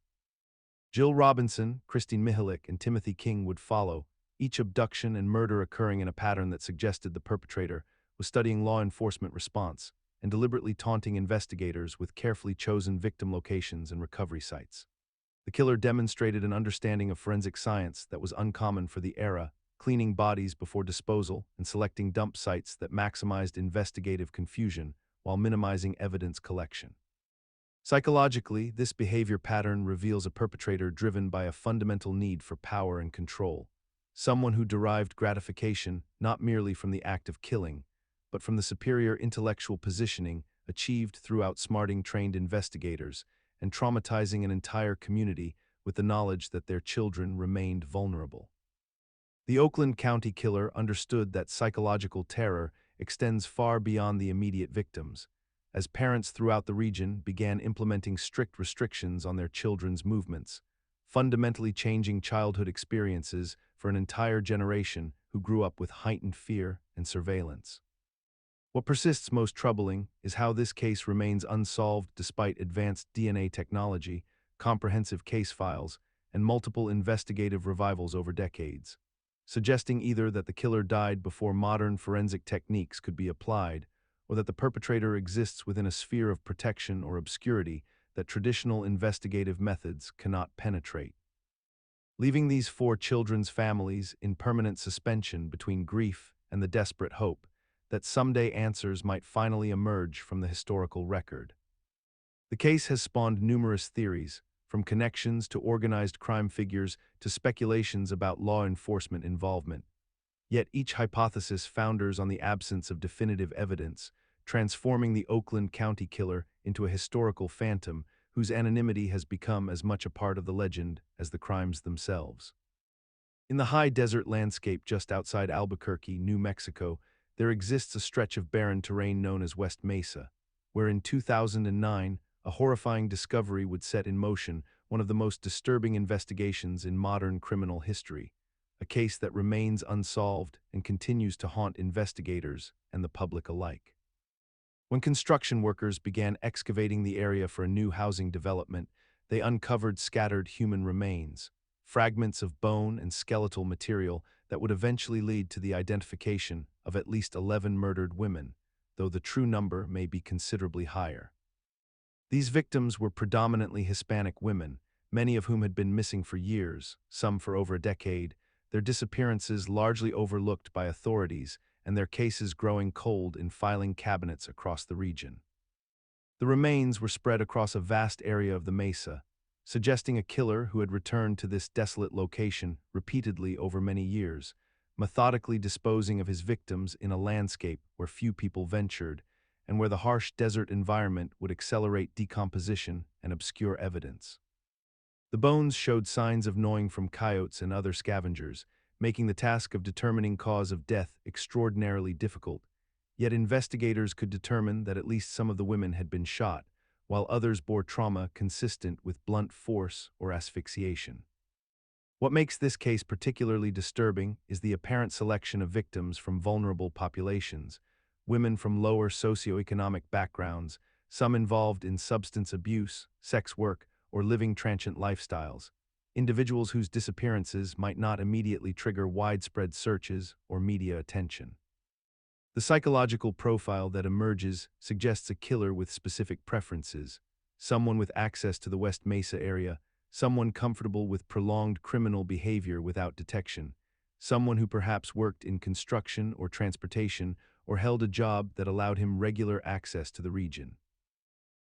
[SPEAKER 1] Jill Robinson, Christine Mihalik, and Timothy King would follow, each abduction and murder occurring in a pattern that suggested the perpetrator was studying law enforcement response and deliberately taunting investigators with carefully chosen victim locations and recovery sites. The killer demonstrated an understanding of forensic science that was uncommon for the era, cleaning bodies before disposal and selecting dump sites that maximized investigative confusion while minimizing evidence collection. Psychologically, this behavior pattern reveals a perpetrator driven by a fundamental need for power and control, someone who derived gratification not merely from the act of killing, but from the superior intellectual positioning achieved through outsmarting trained investigators and traumatizing an entire community with the knowledge that their children remained vulnerable. The Oakland County killer understood that psychological terror extends far beyond the immediate victims, as parents throughout the region began implementing strict restrictions on their children's movements, fundamentally changing childhood experiences for an entire generation who grew up with heightened fear and surveillance. What persists most troubling is how this case remains unsolved despite advanced DNA technology, comprehensive case files, and multiple investigative revivals over decades, suggesting either that the killer died before modern forensic techniques could be applied, or that the perpetrator exists within a sphere of protection or obscurity that traditional investigative methods cannot penetrate. Leaving these four children's families in permanent suspension between grief and the desperate hope that someday answers might finally emerge from the historical record. The case has spawned numerous theories, from connections to organized crime figures to speculations about law enforcement involvement. Yet each hypothesis founders on the absence of definitive evidence, transforming the Oakland County killer into a historical phantom whose anonymity has become as much a part of the legend as the crimes themselves. In the high desert landscape just outside Albuquerque, New Mexico, there exists a stretch of barren terrain known as West Mesa, where in 2009, a horrifying discovery would set in motion one of the most disturbing investigations in modern criminal history, a case that remains unsolved and continues to haunt investigators and the public alike. When construction workers began excavating the area for a new housing development, they uncovered scattered human remains, fragments of bone and skeletal material that would eventually lead to the identification of at least 11 murdered women, though the true number may be considerably higher. These victims were predominantly Hispanic women, many of whom had been missing for years, some for over a decade, their disappearances largely overlooked by authorities and their cases growing cold in filing cabinets across the region. The remains were spread across a vast area of the mesa, suggesting a killer who had returned to this desolate location repeatedly over many years, methodically disposing of his victims in a landscape where few people ventured and where the harsh desert environment would accelerate decomposition and obscure evidence. The bones showed signs of gnawing from coyotes and other scavengers, making the task of determining cause of death extraordinarily difficult, yet investigators could determine that at least some of the women had been shot, while others bore trauma consistent with blunt force or asphyxiation. What makes this case particularly disturbing is the apparent selection of victims from vulnerable populations, women from lower socioeconomic backgrounds, some involved in substance abuse, sex work, or living transient lifestyles, individuals whose disappearances might not immediately trigger widespread searches or media attention. The psychological profile that emerges suggests a killer with specific preferences, someone with access to the West Mesa area, someone comfortable with prolonged criminal behavior without detection, someone who perhaps worked in construction or transportation or held a job that allowed him regular access to the region.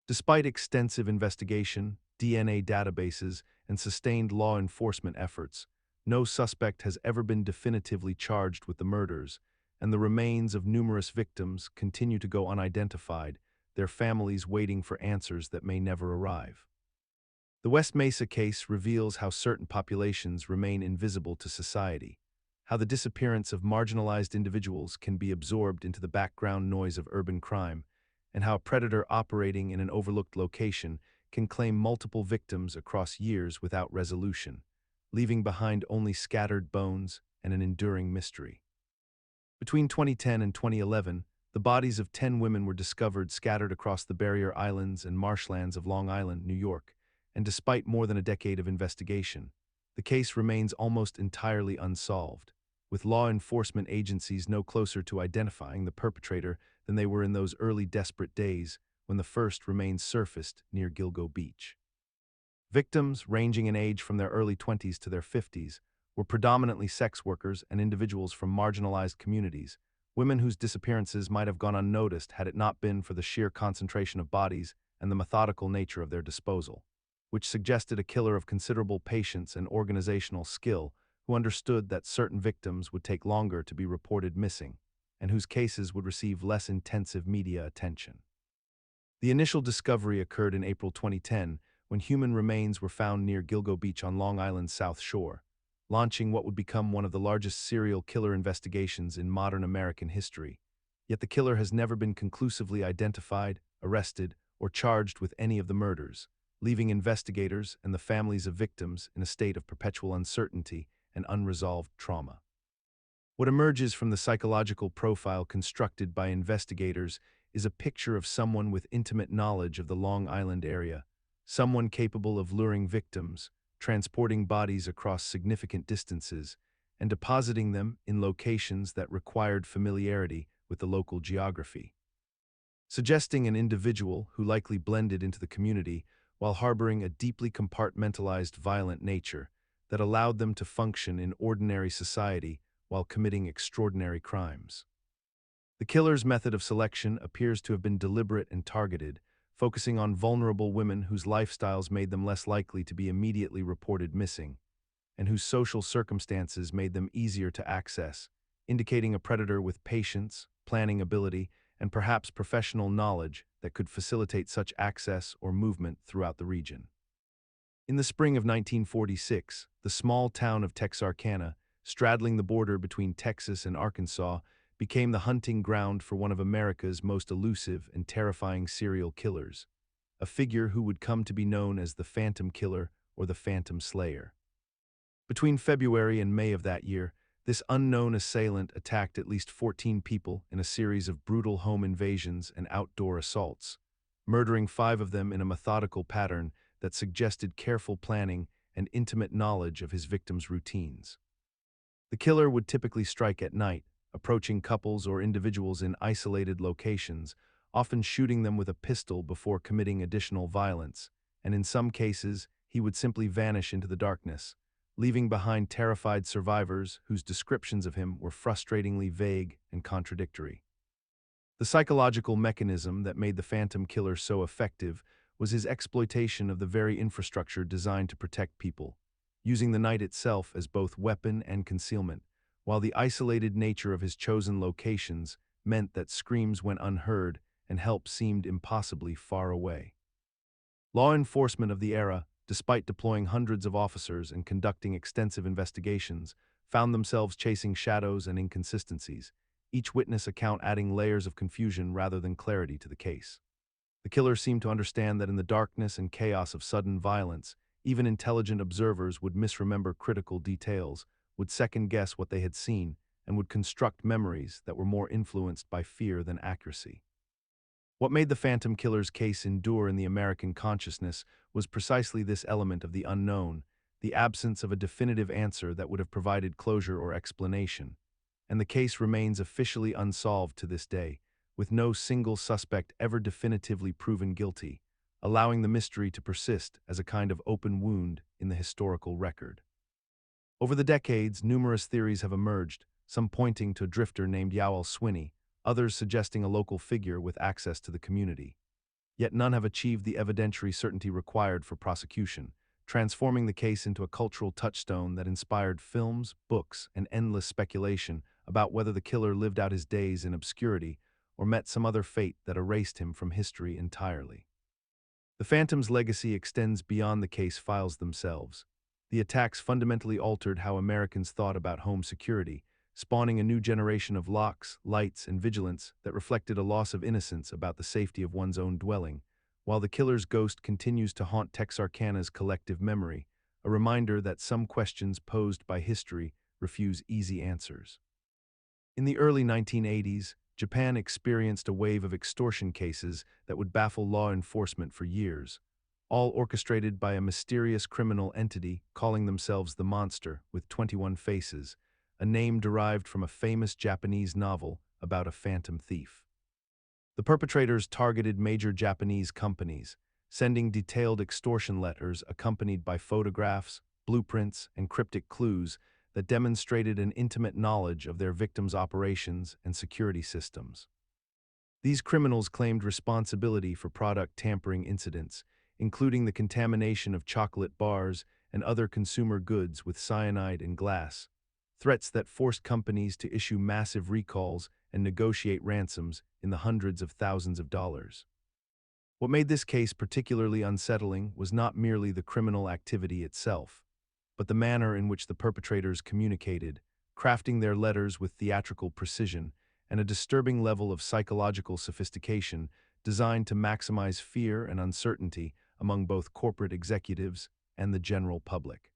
[SPEAKER 1] Despite extensive investigation, DNA databases, and sustained law enforcement efforts, no suspect has ever been definitively charged with the murders, and the remains of numerous victims continue to go unidentified, their families waiting for answers that may never arrive. The West Mesa case reveals how certain populations remain invisible to society, how the disappearance of marginalized individuals can be absorbed into the background noise of urban crime, and how a predator operating in an overlooked location can claim multiple victims across years without resolution, leaving behind only scattered bones and an enduring mystery. Between 2010 and 2011, the bodies of 10 women were discovered scattered across the barrier islands and marshlands of Long Island, New York, and despite more than a decade of investigation, the case remains almost entirely unsolved, with law enforcement agencies no closer to identifying the perpetrator than they were in those early desperate days when the first remains surfaced near Gilgo Beach. Victims, ranging in age from their early 20s to their 50s, were predominantly sex workers and individuals from marginalized communities, women whose disappearances might have gone unnoticed had it not been for the sheer concentration of bodies and the methodical nature of their disposal, which suggested a killer of considerable patience and organizational skill who understood that certain victims would take longer to be reported missing, and whose cases would receive less intensive media attention. The initial discovery occurred in April 2010 when human remains were found near Gilgo Beach on Long Island's South Shore, launching what would become one of the largest serial killer investigations in modern American history. Yet the killer has never been conclusively identified, arrested, or charged with any of the murders, leaving investigators and the families of victims in a state of perpetual uncertainty and unresolved trauma. What emerges from the psychological profile constructed by investigators is a picture of someone with intimate knowledge of the Long Island area, someone capable of luring victims, transporting bodies across significant distances, and depositing them in locations that required familiarity with the local geography, suggesting an individual who likely blended into the community while harboring a deeply compartmentalized violent nature that allowed them to function in ordinary society while committing extraordinary crimes. The killer's method of selection appears to have been deliberate and targeted, focusing on vulnerable women whose lifestyles made them less likely to be immediately reported missing, and whose social circumstances made them easier to access, indicating a predator with patience, planning ability, and perhaps professional knowledge that could facilitate such access or movement throughout the region. In the spring of 1946, the small town of Texarkana, straddling the border between Texas and Arkansas, became the hunting ground for one of America's most elusive and terrifying serial killers, a figure who would come to be known as the Phantom Killer or the Phantom Slayer. Between February and May of that year, this unknown assailant attacked at least 14 people in a series of brutal home invasions and outdoor assaults, murdering 5 of them in a methodical pattern that suggested careful planning and intimate knowledge of his victims' routines. The killer would typically strike at night, approaching couples or individuals in isolated locations, often shooting them with a pistol before committing additional violence, and in some cases, he would simply vanish into the darkness, leaving behind terrified survivors whose descriptions of him were frustratingly vague and contradictory. The psychological mechanism that made the Phantom Killer so effective was his exploitation of the very infrastructure designed to protect people, using the night itself as both weapon and concealment, while the isolated nature of his chosen locations meant that screams went unheard and help seemed impossibly far away. Law enforcement of the era, despite deploying hundreds of officers and conducting extensive investigations, found themselves chasing shadows and inconsistencies, each witness account adding layers of confusion rather than clarity to the case. The killer seemed to understand that in the darkness and chaos of sudden violence, even intelligent observers would misremember critical details, would second-guess what they had seen, and would construct memories that were more influenced by fear than accuracy. What made the Phantom Killer's case endure in the American consciousness was precisely this element of the unknown, the absence of a definitive answer that would have provided closure or explanation. And the case remains officially unsolved to this day, with no single suspect ever definitively proven guilty, allowing the mystery to persist as a kind of open wound in the historical record. Over the decades, numerous theories have emerged, some pointing to a drifter named Yowell Swinney, others suggesting a local figure with access to the community. Yet none have achieved the evidentiary certainty required for prosecution, transforming the case into a cultural touchstone that inspired films, books, and endless speculation about whether the killer lived out his days in obscurity or met some other fate that erased him from history entirely. The Phantom's legacy extends beyond the case files themselves. The attacks fundamentally altered how Americans thought about home security, spawning a new generation of locks, lights, and vigilance that reflected a loss of innocence about the safety of one's own dwelling, while the killer's ghost continues to haunt Texarkana's collective memory, a reminder that some questions posed by history refuse easy answers. In the early 1980s, Japan experienced a wave of extortion cases that would baffle law enforcement for years, all orchestrated by a mysterious criminal entity calling themselves the Monster with 21 Faces, a name derived from a famous Japanese novel about a phantom thief. The perpetrators targeted major Japanese companies, sending detailed extortion letters accompanied by photographs, blueprints, and cryptic clues that demonstrated an intimate knowledge of their victims' operations and security systems. These criminals claimed responsibility for product tampering incidents, including the contamination of chocolate bars and other consumer goods with cyanide and glass, threats that forced companies to issue massive recalls and negotiate ransoms in the hundreds of thousands of dollars. What made this case particularly unsettling was not merely the criminal activity itself, but the manner in which the perpetrators communicated, crafting their letters with theatrical precision and a disturbing level of psychological sophistication designed to maximize fear and uncertainty among both corporate executives and the general public.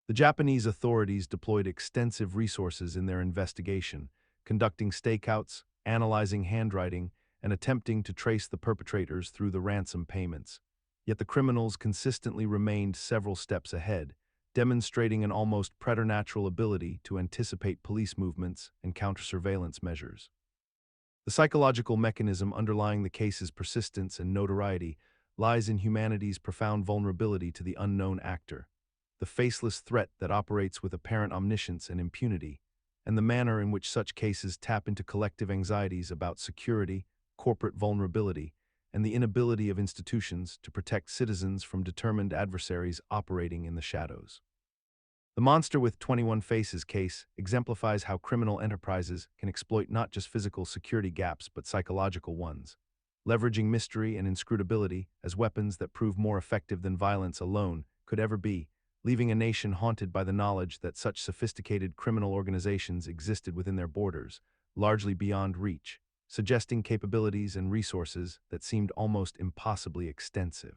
[SPEAKER 1] The Japanese authorities deployed extensive resources in their investigation, conducting stakeouts, analyzing handwriting, and attempting to trace the perpetrators through the ransom payments. Yet the criminals consistently remained several steps ahead, demonstrating an almost preternatural ability to anticipate police movements and counter-surveillance measures. The psychological mechanism underlying the case's persistence and notoriety lies in humanity's profound vulnerability to the unknown actor, the faceless threat that operates with apparent omniscience and impunity, and the manner in which such cases tap into collective anxieties about security, corporate vulnerability, and the inability of institutions to protect citizens from determined adversaries operating in the shadows. The Monster with 21 Faces case exemplifies how criminal enterprises can exploit not just physical security gaps but psychological ones, leveraging mystery and inscrutability as weapons that prove more effective than violence alone could ever be, leaving a nation haunted by the knowledge that such sophisticated criminal organizations existed within their borders, largely beyond reach, suggesting capabilities and resources that seemed almost impossibly extensive.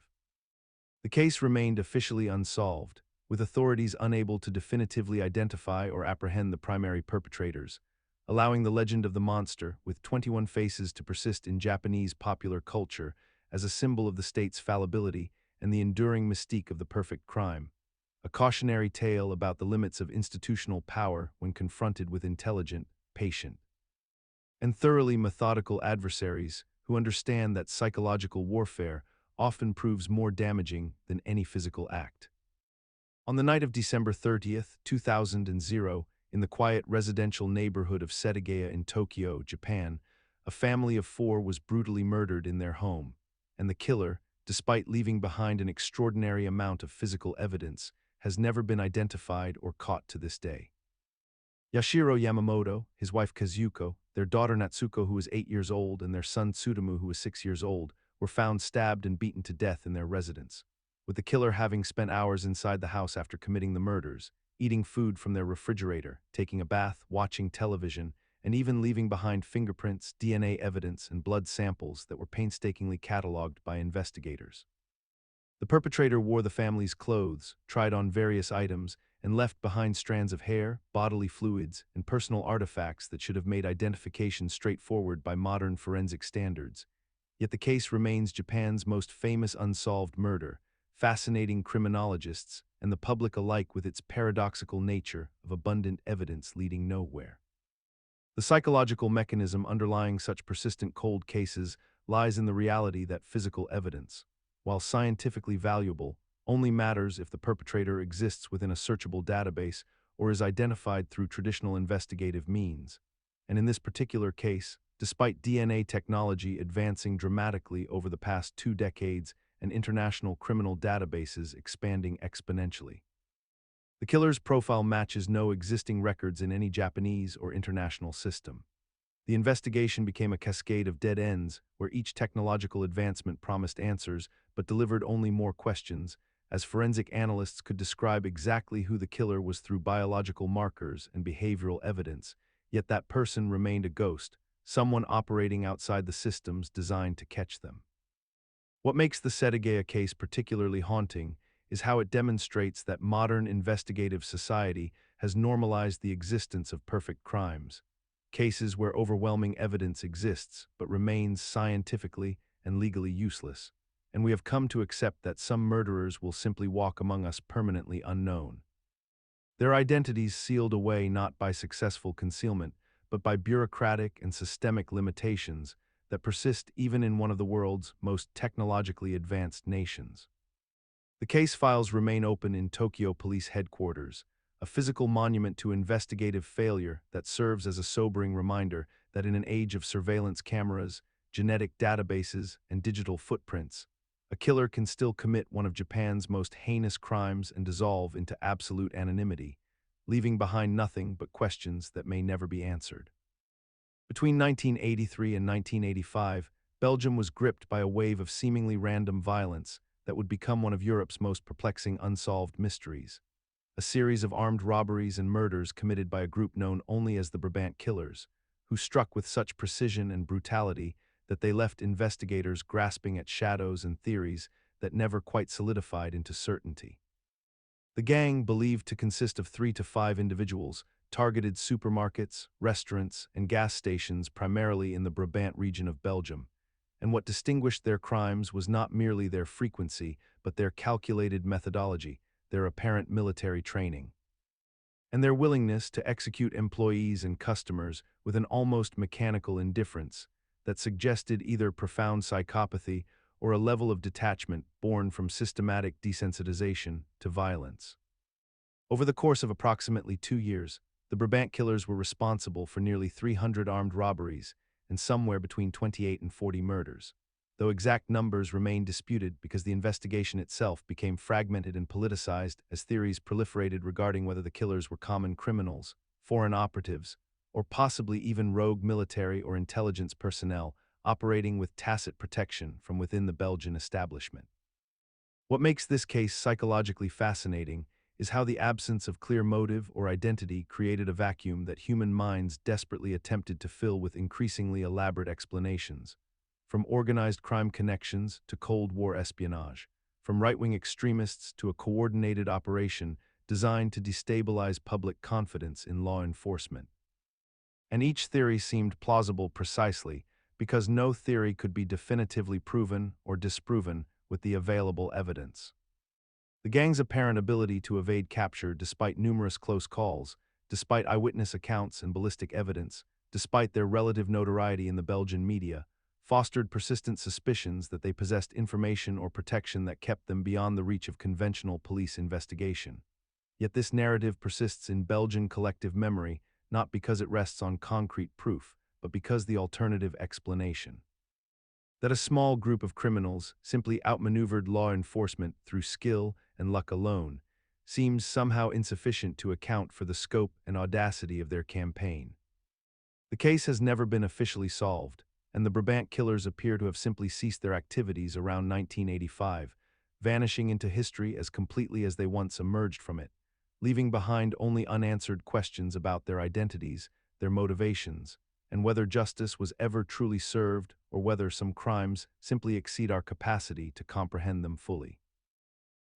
[SPEAKER 1] The case remained officially unsolved, with authorities unable to definitively identify or apprehend the primary perpetrators, allowing the legend of the monster with 21 faces to persist in Japanese popular culture as a symbol of the state's fallibility and the enduring mystique of the perfect crime, a cautionary tale about the limits of institutional power when confronted with intelligent, patient, and thoroughly methodical adversaries who understand that psychological warfare often proves more damaging than any physical act. On the night of December 30th, 2000, in the quiet residential neighborhood of Setagaya in Tokyo, Japan, a family of 4 was brutally murdered in their home, and the killer, despite leaving behind an extraordinary amount of physical evidence, has never been identified or caught to this day. Yashiro Yamamoto, his wife Kazuko, their daughter Natsuko, who was 8 years old, and their son Tsutomu, who was 6 years old, were found stabbed and beaten to death in their residence, with the killer having spent hours inside the house after committing the murders, eating food from their refrigerator, taking a bath, watching television, and even leaving behind fingerprints, DNA evidence, and blood samples that were painstakingly cataloged by investigators. The perpetrator wore the family's clothes, tried on various items, and left behind strands of hair, bodily fluids, and personal artifacts that should have made identification straightforward by modern forensic standards. Yet the case remains Japan's most famous unsolved murder, fascinating criminologists and the public alike with its paradoxical nature of abundant evidence leading nowhere. The psychological mechanism underlying such persistent cold cases lies in the reality that physical evidence, while scientifically valuable, only matters if the perpetrator exists within a searchable database or is identified through traditional investigative means. And in this particular case, despite DNA technology advancing dramatically over the past 2 decades and international criminal databases expanding exponentially, the killer's profile matches no existing records in any Japanese or international system. The investigation became a cascade of dead ends where each technological advancement promised answers but delivered only more questions, as forensic analysts could describe exactly who the killer was through biological markers and behavioral evidence, yet that person remained a ghost, someone operating outside the systems designed to catch them. What makes the Setagaya case particularly haunting is how it demonstrates that modern investigative society has normalized the existence of perfect crimes, cases where overwhelming evidence exists but remains scientifically and legally useless, and we have come to accept that some murderers will simply walk among us permanently unknown. Their identities sealed away not by successful concealment, but by bureaucratic and systemic limitations that persist even in one of the world's most technologically advanced nations. The case files remain open in Tokyo Police Headquarters, a physical monument to investigative failure that serves as a sobering reminder that in an age of surveillance cameras, genetic databases, and digital footprints, a killer can still commit one of Japan's most heinous crimes and dissolve into absolute anonymity, leaving behind nothing but questions that may never be answered. Between 1983 and 1985, Belgium was gripped by a wave of seemingly random violence that would become one of Europe's most perplexing unsolved mysteries. A series of armed robberies and murders committed by a group known only as the Brabant Killers, who struck with such precision and brutality that they left investigators grasping at shadows and theories that never quite solidified into certainty. The gang, believed to consist of 3 to 5 individuals, targeted supermarkets, restaurants, and gas stations primarily in the Brabant region of Belgium, and what distinguished their crimes was not merely their frequency, but their calculated methodology, their apparent military training, and their willingness to execute employees and customers with an almost mechanical indifference that suggested either profound psychopathy or a level of detachment born from systematic desensitization to violence. Over the course of approximately 2 years, the Brabant killers were responsible for nearly 300 armed robberies and somewhere between 28 and 40 murders, though exact numbers remain disputed because the investigation itself became fragmented and politicized as theories proliferated regarding whether the killers were common criminals, foreign operatives, or possibly even rogue military or intelligence personnel operating with tacit protection from within the Belgian establishment. What makes this case psychologically fascinating is how the absence of clear motive or identity created a vacuum that human minds desperately attempted to fill with increasingly elaborate explanations. From organized crime connections to Cold War espionage, from right-wing extremists to a coordinated operation designed to destabilize public confidence in law enforcement. And each theory seemed plausible precisely because no theory could be definitively proven or disproven with the available evidence. The gang's apparent ability to evade capture despite numerous close calls, despite eyewitness accounts and ballistic evidence, despite their relative notoriety in the Belgian media, fostered persistent suspicions that they possessed information or protection that kept them beyond the reach of conventional police investigation. Yet this narrative persists in Belgian collective memory not because it rests on concrete proof, but because the alternative explanation that a small group of criminals simply outmaneuvered law enforcement through skill and luck alone seems somehow insufficient to account for the scope and audacity of their campaign. The case has never been officially solved, and the Brabant killers appear to have simply ceased their activities around 1985, vanishing into history as completely as they once emerged from it, leaving behind only unanswered questions about their identities, their motivations, and whether justice was ever truly served or whether some crimes simply exceed our capacity to comprehend them fully.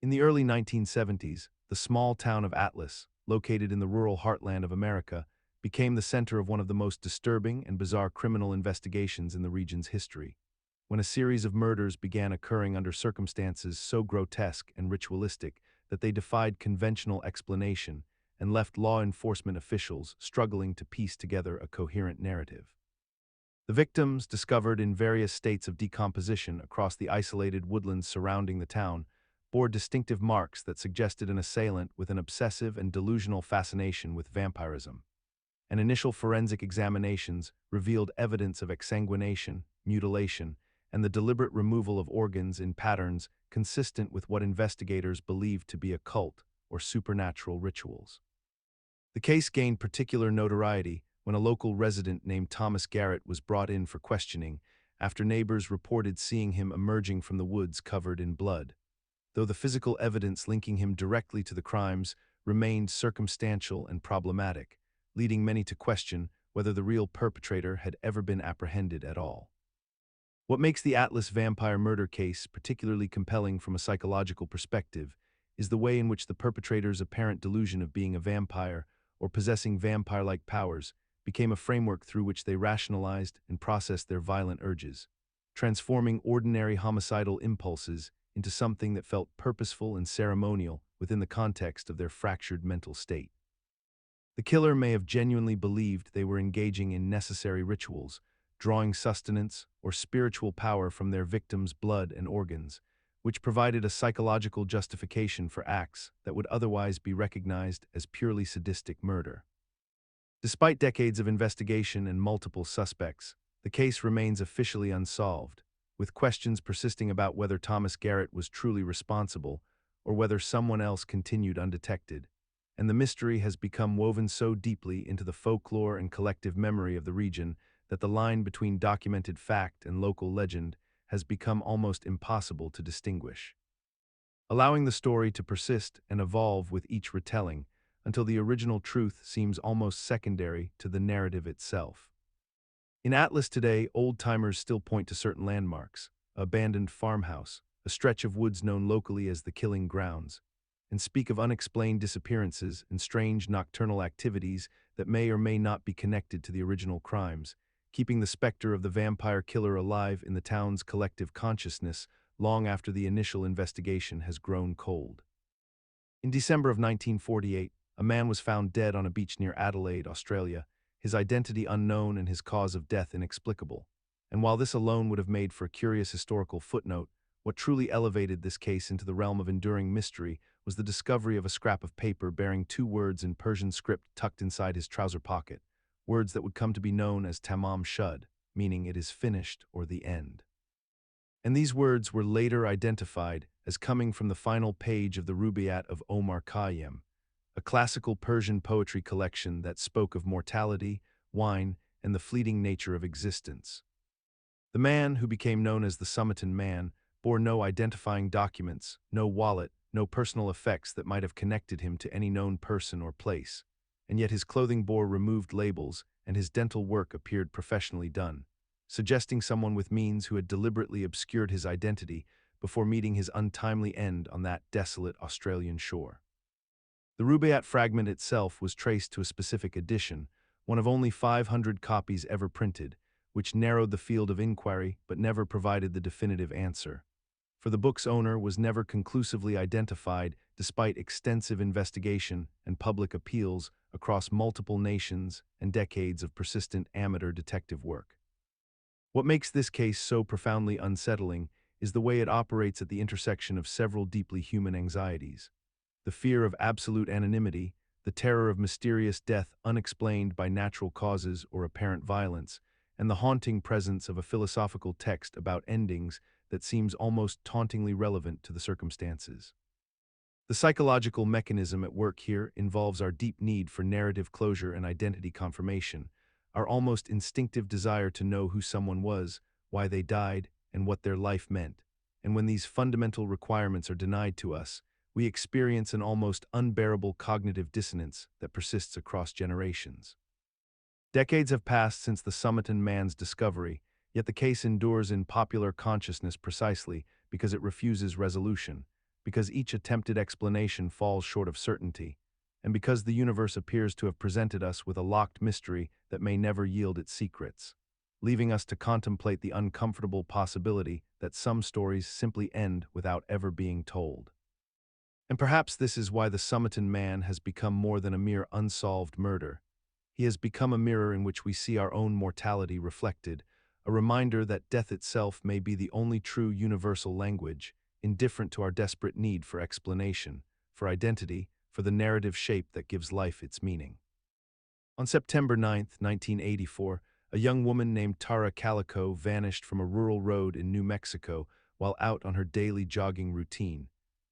[SPEAKER 1] In the early 1970s, the small town of Atlas, located in the rural heartland of America, became the center of one of the most disturbing and bizarre criminal investigations in the region's history, when a series of murders began occurring under circumstances so grotesque and ritualistic that they defied conventional explanation and left law enforcement officials struggling to piece together a coherent narrative. The victims, discovered in various states of decomposition across the isolated woodlands surrounding the town, bore distinctive marks that suggested an assailant with an obsessive and delusional fascination with vampirism. And initial forensic examinations revealed evidence of exsanguination, mutilation, and the deliberate removal of organs in patterns consistent with what investigators believed to be occult or supernatural rituals. The case gained particular notoriety when a local resident named Thomas Garrett was brought in for questioning after neighbors reported seeing him emerging from the woods covered in blood. Though the physical evidence linking him directly to the crimes remained circumstantial and problematic, leading many to question whether the real perpetrator had ever been apprehended at all. What makes the Atlas vampire murder case particularly compelling from a psychological perspective is the way in which the perpetrator's apparent delusion of being a vampire or possessing vampire-like powers became a framework through which they rationalized and processed their violent urges, transforming ordinary homicidal impulses into something that felt purposeful and ceremonial within the context of their fractured mental state. The killer may have genuinely believed they were engaging in necessary rituals, drawing sustenance or spiritual power from their victims' blood and organs, which provided a psychological justification for acts that would otherwise be recognized as purely sadistic murder. Despite decades of investigation and multiple suspects, the case remains officially unsolved, with questions persisting about whether Thomas Garrett was truly responsible or whether someone else continued undetected, and the mystery has become woven so deeply into the folklore and collective memory of the region that the line between documented fact and local legend has become almost impossible to distinguish, allowing the story to persist and evolve with each retelling until the original truth seems almost secondary to the narrative itself. In Atlas today, old-timers still point to certain landmarks: an abandoned farmhouse, a stretch of woods known locally as the Killing Grounds, and speak of unexplained disappearances and strange nocturnal activities that may or may not be connected to the original crimes, keeping the specter of the vampire killer alive in the town's collective consciousness long after the initial investigation has grown cold. In December of 1948, a man was found dead on a beach near Adelaide, Australia, his identity unknown and his cause of death inexplicable. And while this alone would have made for a curious historical footnote, what truly elevated this case into the realm of enduring mystery was the discovery of a scrap of paper bearing two words in Persian script tucked inside his trouser pocket, words that would come to be known as Tamam shud, meaning it is finished or the end. And these words were later identified as coming from the final page of the Rubaiyat of Omar Khayyam, a classical Persian poetry collection that spoke of mortality, wine, and the fleeting nature of existence. The man, who became known as the Somerton Man, bore no identifying documents, no wallet, no personal effects that might have connected him to any known person or place, and yet his clothing bore removed labels and his dental work appeared professionally done, suggesting someone with means who had deliberately obscured his identity before meeting his untimely end on that desolate Australian shore. The Rubaiyat fragment itself was traced to a specific edition, one of only 500 copies ever printed, which narrowed the field of inquiry but never provided the definitive answer. For the book's owner was never conclusively identified despite extensive investigation and public appeals across multiple nations and decades of persistent amateur detective work. What makes this case so profoundly unsettling is the way it operates at the intersection of several deeply human anxieties: the fear of absolute anonymity, the terror of mysterious death unexplained by natural causes or apparent violence, and the haunting presence of a philosophical text about endings that seems almost tauntingly relevant to the circumstances. The psychological mechanism at work here involves our deep need for narrative closure and identity confirmation, our almost instinctive desire to know who someone was, why they died, and what their life meant. And when these fundamental requirements are denied to us, we experience an almost unbearable cognitive dissonance that persists across generations. Decades have passed since the Somerton Man's discovery, yet the case endures in popular consciousness precisely because it refuses resolution, because each attempted explanation falls short of certainty, and because the universe appears to have presented us with a locked mystery that may never yield its secrets, leaving us to contemplate the uncomfortable possibility that some stories simply end without ever being told. And perhaps this is why the Somerton Man has become more than a mere unsolved murder. He has become a mirror in which we see our own mortality reflected, a reminder that death itself may be the only true universal language, indifferent to our desperate need for explanation, for identity, for the narrative shape that gives life its meaning. On September 9, 1984, a young woman named Tara Calico vanished from a rural road in New Mexico while out on her daily jogging routine,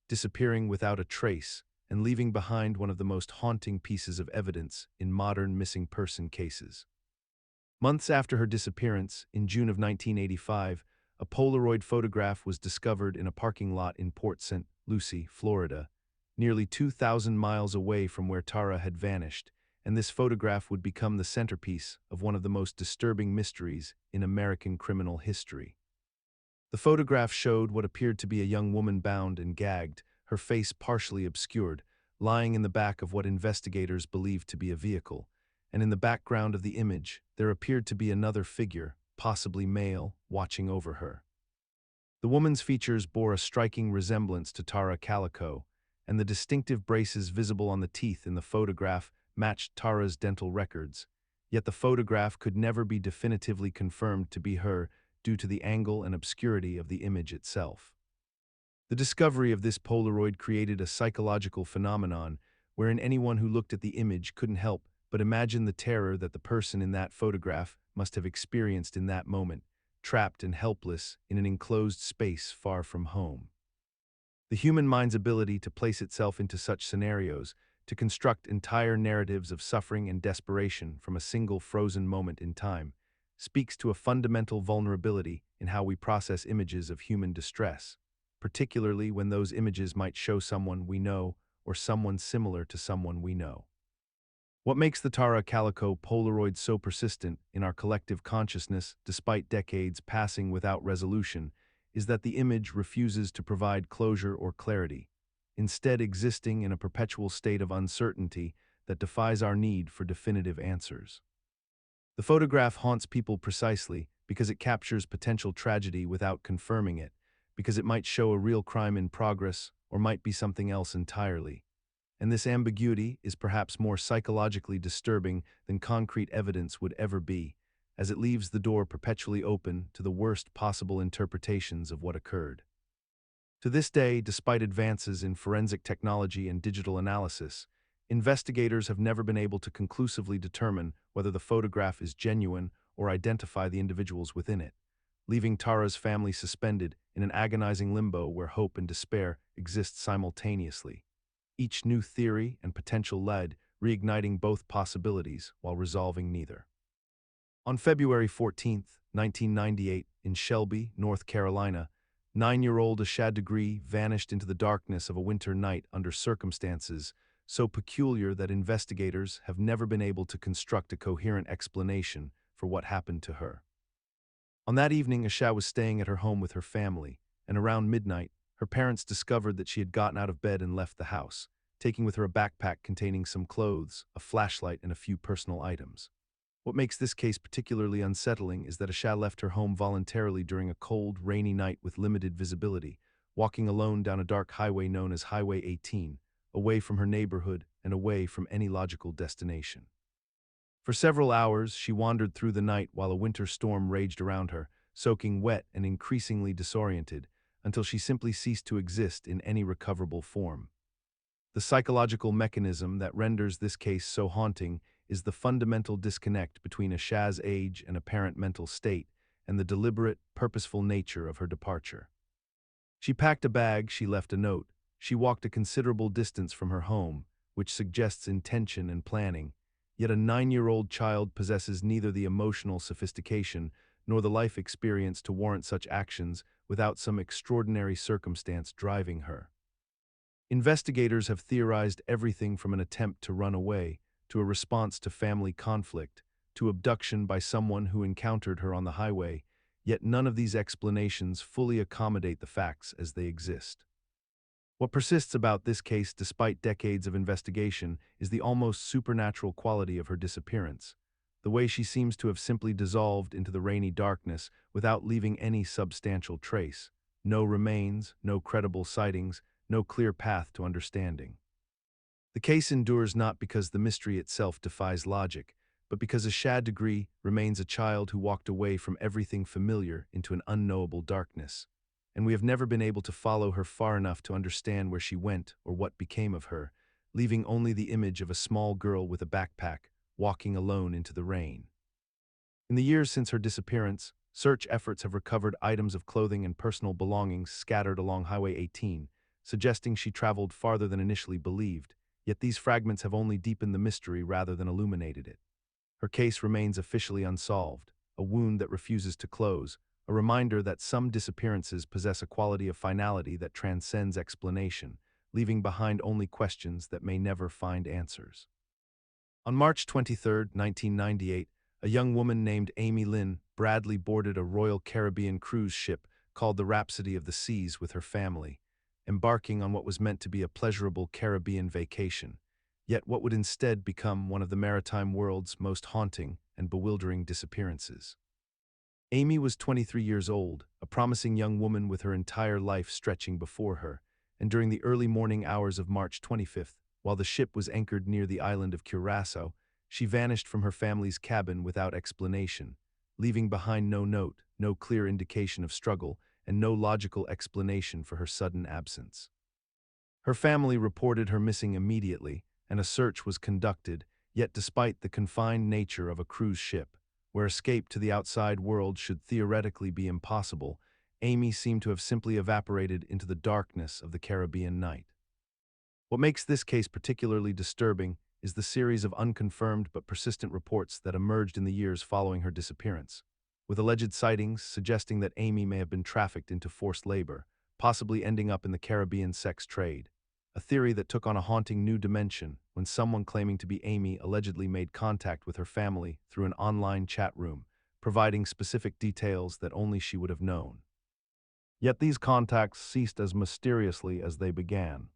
[SPEAKER 1] disappearing without a trace and leaving behind one of the most haunting pieces of evidence in modern missing person cases. Months after her disappearance, in June of 1985, a Polaroid photograph was discovered in a parking lot in Port St. Lucie, Florida, nearly 2,000 miles away from where Tara had vanished, and this photograph would become the centerpiece of one of the most disturbing mysteries in American criminal history. The photograph showed what appeared to be a young woman bound and gagged, her face partially obscured, lying in the back of what investigators believed to be a vehicle, and in the background of the image there appeared to be another figure, possibly male, watching over her. The woman's features bore a striking resemblance to Tara Calico, and the distinctive braces visible on the teeth in the photograph matched Tara's dental records, yet the photograph could never be definitively confirmed to be her due to the angle and obscurity of the image itself. The discovery of this Polaroid created a psychological phenomenon wherein anyone who looked at the image couldn't help but imagine the terror that the person in that photograph must have experienced in that moment, trapped and helpless in an enclosed space far from home. The human mind's ability to place itself into such scenarios, to construct entire narratives of suffering and desperation from a single frozen moment in time, speaks to a fundamental vulnerability in how we process images of human distress, particularly when those images might show someone we know or someone similar to someone we know. What makes the Tara Calico Polaroid so persistent in our collective consciousness despite decades passing without resolution is that the image refuses to provide closure or clarity, instead existing in a perpetual state of uncertainty that defies our need for definitive answers. The photograph haunts people precisely because it captures potential tragedy without confirming it, because it might show a real crime in progress or might be something else entirely. And this ambiguity is perhaps more psychologically disturbing than concrete evidence would ever be, as it leaves the door perpetually open to the worst possible interpretations of what occurred. To this day, despite advances in forensic technology and digital analysis, investigators have never been able to conclusively determine whether the photograph is genuine or identify the individuals within it, leaving Tara's family suspended in an agonizing limbo where hope and despair exist simultaneously, each new theory and potential lead reigniting both possibilities while resolving neither. On February 14, 1998, in Shelby, North Carolina, 9-year-old Ashad Degree vanished into the darkness of a winter night under circumstances so peculiar that investigators have never been able to construct a coherent explanation for what happened to her. On that evening, Ashad was staying at her home with her family, and around midnight, her parents discovered that she had gotten out of bed and left the house, taking with her a backpack containing some clothes, a flashlight, and a few personal items. What makes this case particularly unsettling is that Ashad left her home voluntarily during a cold, rainy night with limited visibility, walking alone down a dark highway known as Highway 18, away from her neighborhood and away from any logical destination. For several hours, she wandered through the night while a winter storm raged around her, soaking wet and increasingly disoriented, until she simply ceased to exist in any recoverable form. The psychological mechanism that renders this case so haunting is the fundamental disconnect between Ashad's age and apparent mental state and the deliberate, purposeful nature of her departure. She packed a bag, she left a note, she walked a considerable distance from her home, which suggests intention and planning, yet a 9-year-old child possesses neither the emotional sophistication nor the life experience to warrant such actions without some extraordinary circumstance driving her. Investigators have theorized everything from an attempt to run away, to a response to family conflict, to abduction by someone who encountered her on the highway, yet none of these explanations fully accommodate the facts as they exist. What persists about this case despite decades of investigation is the almost supernatural quality of her disappearance, the way she seems to have simply dissolved into the rainy darkness without leaving any substantial trace, no remains, no credible sightings, no clear path to understanding. The case endures not because the mystery itself defies logic, but because Ashad Degree remains a child who walked away from everything familiar into an unknowable darkness, and we have never been able to follow her far enough to understand where she went or what became of her, leaving only the image of a small girl with a backpack, walking alone into the rain. In the years since her disappearance, search efforts have recovered items of clothing and personal belongings scattered along Highway 18, suggesting she traveled farther than initially believed, yet these fragments have only deepened the mystery rather than illuminated it. Her case remains officially unsolved, a wound that refuses to close, a reminder that some disappearances possess a quality of finality that transcends explanation, leaving behind only questions that may never find answers. On March 23, 1998, a young woman named Amy Lynn Bradley boarded a Royal Caribbean cruise ship called the Rhapsody of the Seas with her family, embarking on what was meant to be a pleasurable Caribbean vacation, yet what would instead become one of the maritime world's most haunting and bewildering disappearances. Amy was 23 years old, a promising young woman with her entire life stretching before her, and during the early morning hours of March 25th, while the ship was anchored near the island of Curaçao, she vanished from her family's cabin without explanation, leaving behind no note, no clear indication of struggle, and no logical explanation for her sudden absence. Her family reported her missing immediately, and a search was conducted, yet despite the confined nature of a cruise ship, where escape to the outside world should theoretically be impossible, Amy seemed to have simply evaporated into the darkness of the Caribbean night. What makes this case particularly disturbing is the series of unconfirmed but persistent reports that emerged in the years following her disappearance, with alleged sightings suggesting that Amy may have been trafficked into forced labor, possibly ending up in the Caribbean sex trade, a theory that took on a haunting new dimension when someone claiming to be Amy allegedly made contact with her family through an online chat room, providing specific details that only she would have known. Yet these contacts ceased as mysteriously as they began.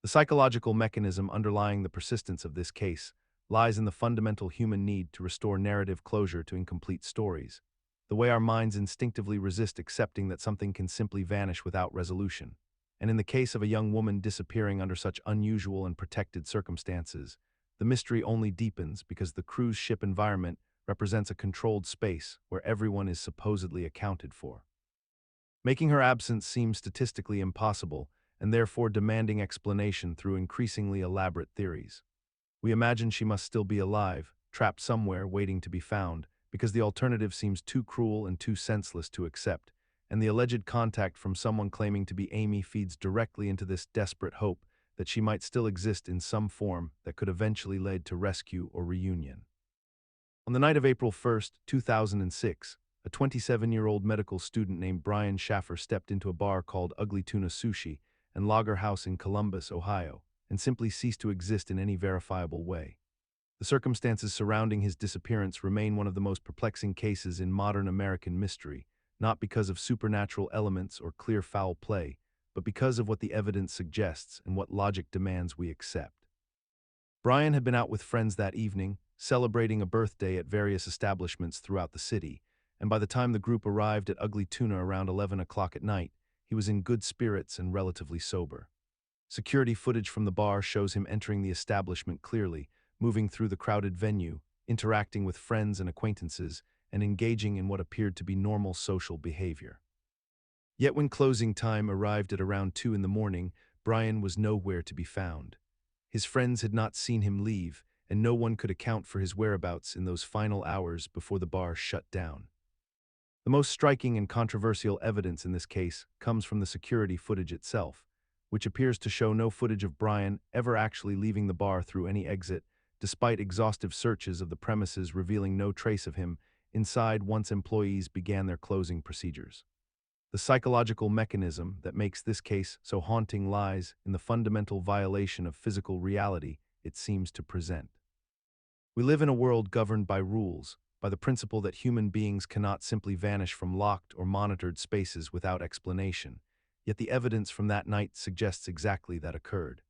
[SPEAKER 1] The psychological mechanism underlying the persistence of this case lies in the fundamental human need to restore narrative closure to incomplete stories, the way our minds instinctively resist accepting that something can simply vanish without resolution. And in the case of a young woman disappearing under such unusual and protected circumstances, the mystery only deepens because the cruise ship environment represents a controlled space where everyone is supposedly accounted for. Making her absence seem statistically impossible, and therefore demanding explanation through increasingly elaborate theories. We imagine she must still be alive, trapped somewhere waiting to be found, because the alternative seems too cruel and too senseless to accept, and the alleged contact from someone claiming to be Amy feeds directly into this desperate hope that she might still exist in some form that could eventually lead to rescue or reunion. On the night of April 1st, 2006, a 27-year-old medical student named Brian Schaffer stepped into a bar called Ugly Tuna Sushi and Lager House in Columbus, Ohio, and simply ceased to exist in any verifiable way. The circumstances surrounding his disappearance remain one of the most perplexing cases in modern American mystery, not because of supernatural elements or clear foul play, but because of what the evidence suggests and what logic demands we accept. Brian had been out with friends that evening, celebrating a birthday at various establishments throughout the city, and by the time the group arrived at Ugly Tuna around 11 o'clock at night, he was in good spirits and relatively sober. Security footage from the bar shows him entering the establishment clearly, moving through the crowded venue, interacting with friends and acquaintances, and engaging in what appeared to be normal social behavior. Yet when closing time arrived at around 2 in the morning, Brian was nowhere to be found. His friends had not seen him leave, and no one could account for his whereabouts in those final hours before the bar shut down. The most striking and controversial evidence in this case comes from the security footage itself, which appears to show no footage of Brian ever actually leaving the bar through any exit, despite exhaustive searches of the premises revealing no trace of him inside once employees began their closing procedures. The psychological mechanism that makes this case so haunting lies in the fundamental violation of physical reality it seems to present. We live in a world governed by rules, by the principle that human beings cannot simply vanish from locked or monitored spaces without explanation, yet the evidence from that night suggests exactly that occurred.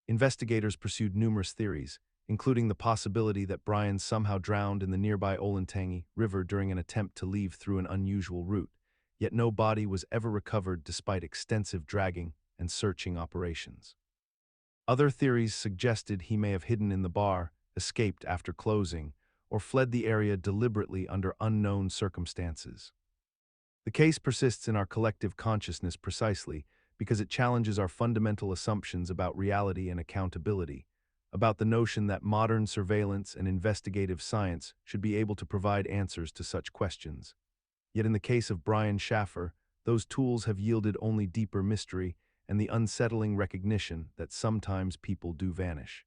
[SPEAKER 1] Investigators pursued numerous theories, including the possibility that Brian somehow drowned in the nearby Olentangy River during an attempt to leave through an unusual route, yet no body was ever recovered despite extensive dragging and searching operations. Other theories suggested he may have hidden in the bar, escaped after closing, or fled the area deliberately under unknown circumstances. The case persists in our collective consciousness precisely because it challenges our fundamental assumptions about reality and accountability, about the notion that modern surveillance and investigative science should be able to provide answers to such questions. Yet in the case of Brian Schaffer, those tools have yielded only deeper mystery and the unsettling recognition that sometimes people do vanish,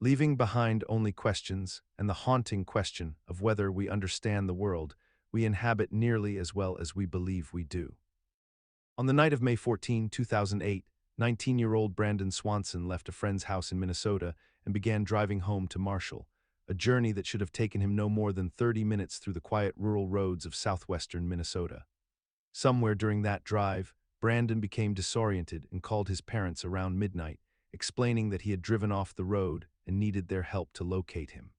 [SPEAKER 1] leaving behind only questions and the haunting question of whether we understand the world we inhabit nearly as well as we believe we do. On the night of May 14, 2008, 19-year-old Brandon Swanson left a friend's house in Minnesota and began driving home to Marshall, a journey that should have taken him no more than 30 minutes through the quiet rural roads of southwestern Minnesota. Somewhere during that drive, Brandon became disoriented and called his parents around midnight, explaining that he had driven off the road and needed their help to locate him.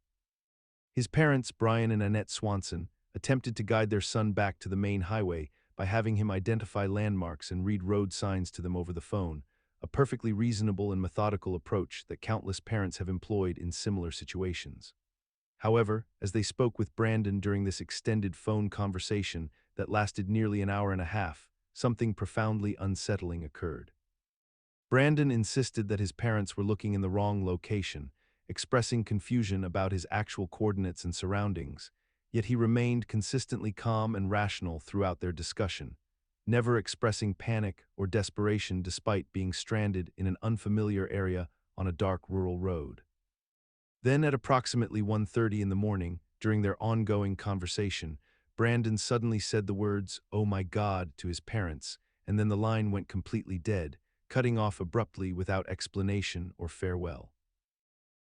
[SPEAKER 1] His parents, Brian and Annette Swanson, attempted to guide their son back to the main highway by having him identify landmarks and read road signs to them over the phone, a perfectly reasonable and methodical approach that countless parents have employed in similar situations. However, as they spoke with Brandon during this extended phone conversation that lasted nearly an hour and a half, something profoundly unsettling occurred. Brandon insisted that his parents were looking in the wrong location, expressing confusion about his actual coordinates and surroundings, yet he remained consistently calm and rational throughout their discussion, never expressing panic or desperation despite being stranded in an unfamiliar area on a dark rural road. Then at approximately 1:30 in the morning, during their ongoing conversation, Brandon suddenly said the words, "Oh my God," to his parents, and then the line went completely dead, cutting off abruptly without explanation or farewell.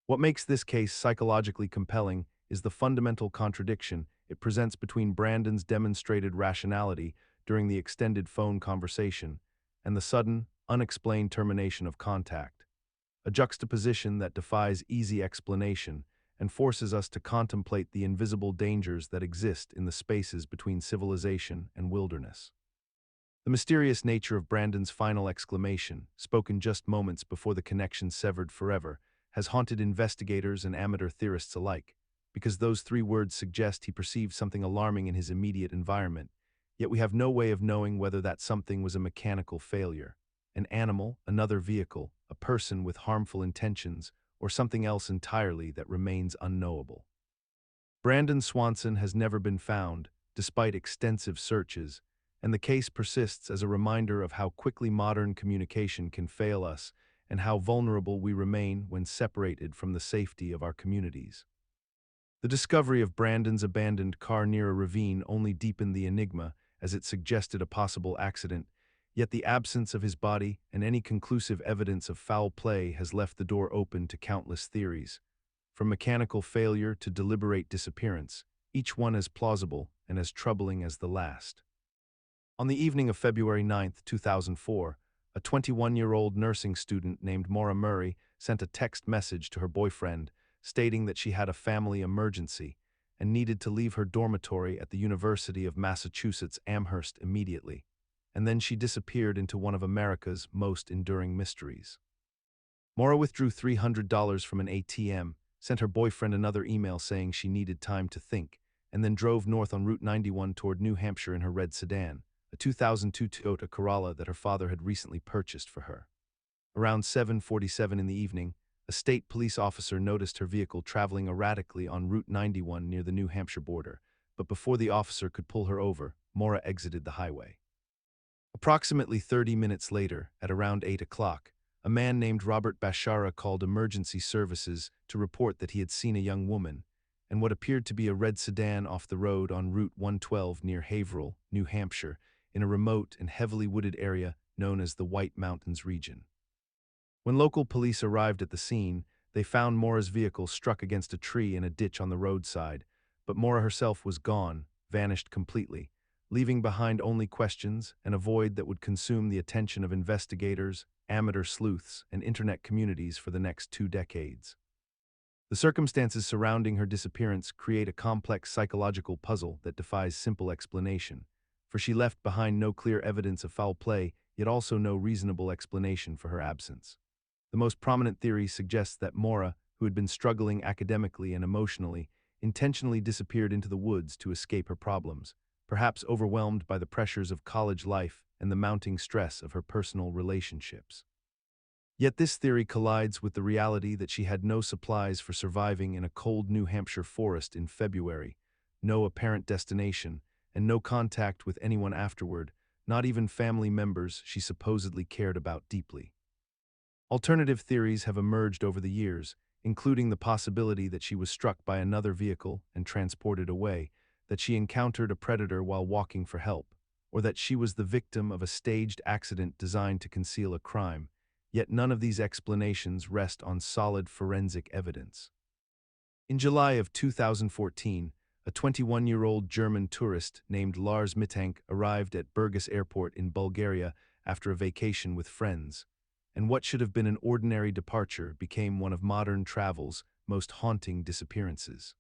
[SPEAKER 1] What makes this case psychologically compelling is the fundamental contradiction it presents between Brandon's demonstrated rationality during the extended phone conversation, and the sudden, unexplained termination of contact. A juxtaposition that defies easy explanation and forces us to contemplate the invisible dangers that exist in the spaces between civilization and wilderness. The mysterious nature of Brandon's final exclamation, spoken just moments before the connection severed forever, has haunted investigators and amateur theorists alike, because those three words suggest he perceived something alarming in his immediate environment, yet we have no way of knowing whether that something was a mechanical failure, an animal, another vehicle, a person with harmful intentions, or something else entirely that remains unknowable. Brandon Swanson has never been found, despite extensive searches, and the case persists as a reminder of how quickly modern communication can fail us and how vulnerable we remain when separated from the safety of our communities. The discovery of Brandon's abandoned car near a ravine only deepened the enigma as it suggested a possible accident, yet the absence of his body and any conclusive evidence of foul play has left the door open to countless theories. From mechanical failure to deliberate disappearance, each one as plausible and as troubling as the last. On the evening of February 9, 2004, a 21-year-old nursing student named Maura Murray sent a text message to her boyfriend stating that she had a family emergency and needed to leave her dormitory at the University of Massachusetts Amherst immediately, and then she disappeared into one of America's most enduring mysteries. Maura withdrew $300 from an ATM, sent her boyfriend another email saying she needed time to think, and then drove north on Route 91 toward New Hampshire in her red sedan, a 2002 Toyota Corolla that her father had recently purchased for her. Around 7:47 in the evening, a state police officer noticed her vehicle traveling erratically on Route 91 near the New Hampshire border, but before the officer could pull her over, Maura exited the highway. Approximately 30 minutes later, at around 8 o'clock, a man named Robert Bashara called emergency services to report that he had seen a young woman and what appeared to be a red sedan off the road on Route 112 near Haverhill, New Hampshire, in a remote and heavily wooded area known as the White Mountains region. When local police arrived at the scene, they found Maura's vehicle struck against a tree in a ditch on the roadside, but Maura herself was gone, vanished completely, leaving behind only questions and a void that would consume the attention of investigators, amateur sleuths, and internet communities for the next 2 decades. The circumstances surrounding her disappearance create a complex psychological puzzle that defies simple explanation, for she left behind no clear evidence of foul play, yet also no reasonable explanation for her absence. The most prominent theory suggests that Maura, who had been struggling academically and emotionally, intentionally disappeared into the woods to escape her problems, perhaps overwhelmed by the pressures of college life and the mounting stress of her personal relationships. Yet this theory collides with the reality that she had no supplies for surviving in a cold New Hampshire forest in February, no apparent destination, and no contact with anyone afterward, not even family members she supposedly cared about deeply. Alternative theories have emerged over the years, including the possibility that she was struck by another vehicle and transported away, that she encountered a predator while walking for help, or that she was the victim of a staged accident designed to conceal a crime, yet none of these explanations rest on solid forensic evidence. In July of 2014, a 21-year-old German tourist named Lars Mittank arrived at Burgas Airport in Bulgaria after a vacation with friends, and what should have been an ordinary departure became one of modern travel's most haunting disappearances.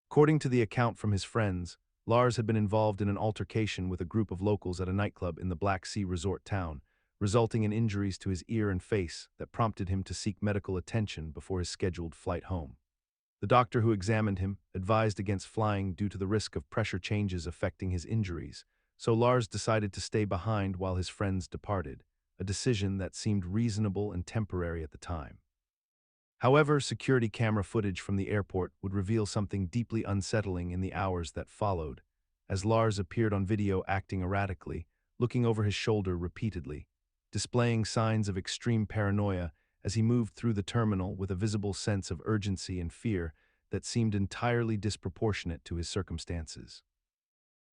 [SPEAKER 1] According to the account from his friends, Lars had been involved in an altercation with a group of locals at a nightclub in the Black Sea resort town, resulting in injuries to his ear and face that prompted him to seek medical attention before his scheduled flight home. The doctor who examined him advised against flying due to the risk of pressure changes affecting his injuries, so Lars decided to stay behind while his friends departed, a decision that seemed reasonable and temporary at the time. However, security camera footage from the airport would reveal something deeply unsettling in the hours that followed, as Lars appeared on video acting erratically, looking over his shoulder repeatedly, displaying signs of extreme paranoia as he moved through the terminal with a visible sense of urgency and fear that seemed entirely disproportionate to his circumstances.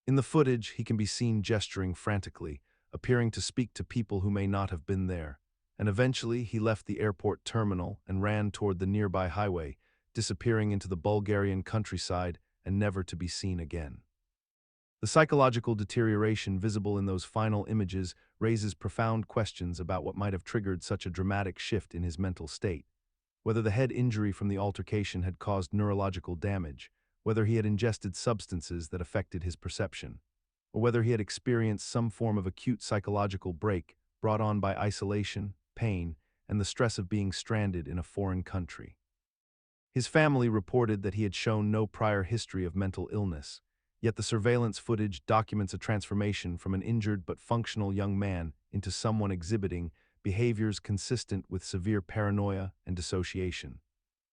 [SPEAKER 1] In the footage, he can be seen gesturing frantically, appearing to speak to people who may not have been there, and eventually he left the airport terminal and ran toward the nearby highway, disappearing into the Bulgarian countryside and never to be seen again. The psychological deterioration visible in those final images raises profound questions about what might have triggered such a dramatic shift in his mental state. Whether the head injury from the altercation had caused neurological damage, whether he had ingested substances that affected his perception, or whether he had experienced some form of acute psychological break brought on by isolation, pain, and the stress of being stranded in a foreign country. His family reported that he had shown no prior history of mental illness, yet the surveillance footage documents a transformation from an injured but functional young man into someone exhibiting behaviors consistent with severe paranoia and dissociation,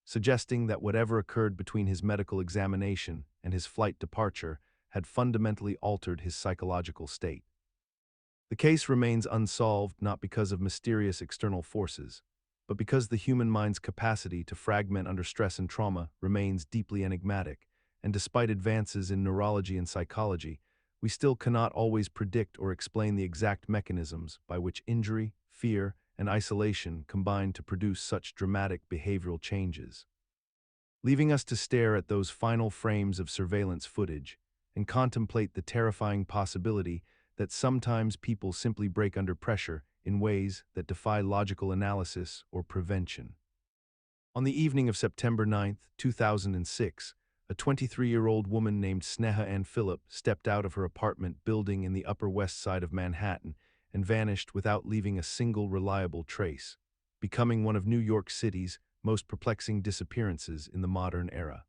[SPEAKER 1] suggesting that whatever occurred between his medical examination and his flight departure had fundamentally altered his psychological state. The case remains unsolved not because of mysterious external forces, but because the human mind's capacity to fragment under stress and trauma remains deeply enigmatic, and despite advances in neurology and psychology, we still cannot always predict or explain the exact mechanisms by which injury, fear, and isolation combine to produce such dramatic behavioral changes. Leaving us to stare at those final frames of surveillance footage and contemplate the terrifying possibility that sometimes people simply break under pressure in ways that defy logical analysis or prevention. On the evening of September 9, 2006, a 23-year-old woman named Sneha Ann Phillip stepped out of her apartment building in the Upper West Side of Manhattan and vanished without leaving a single reliable trace, becoming one of New York City's most perplexing disappearances in the modern era.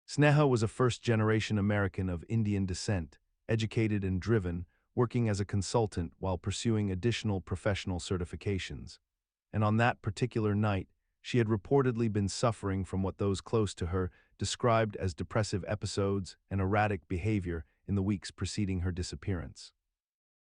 [SPEAKER 1] Sneha was a first-generation American of Indian descent, educated and driven, working as a consultant while pursuing additional professional certifications. And on that particular night, she had reportedly been suffering from what those close to her described as depressive episodes and erratic behavior in the weeks preceding her disappearance.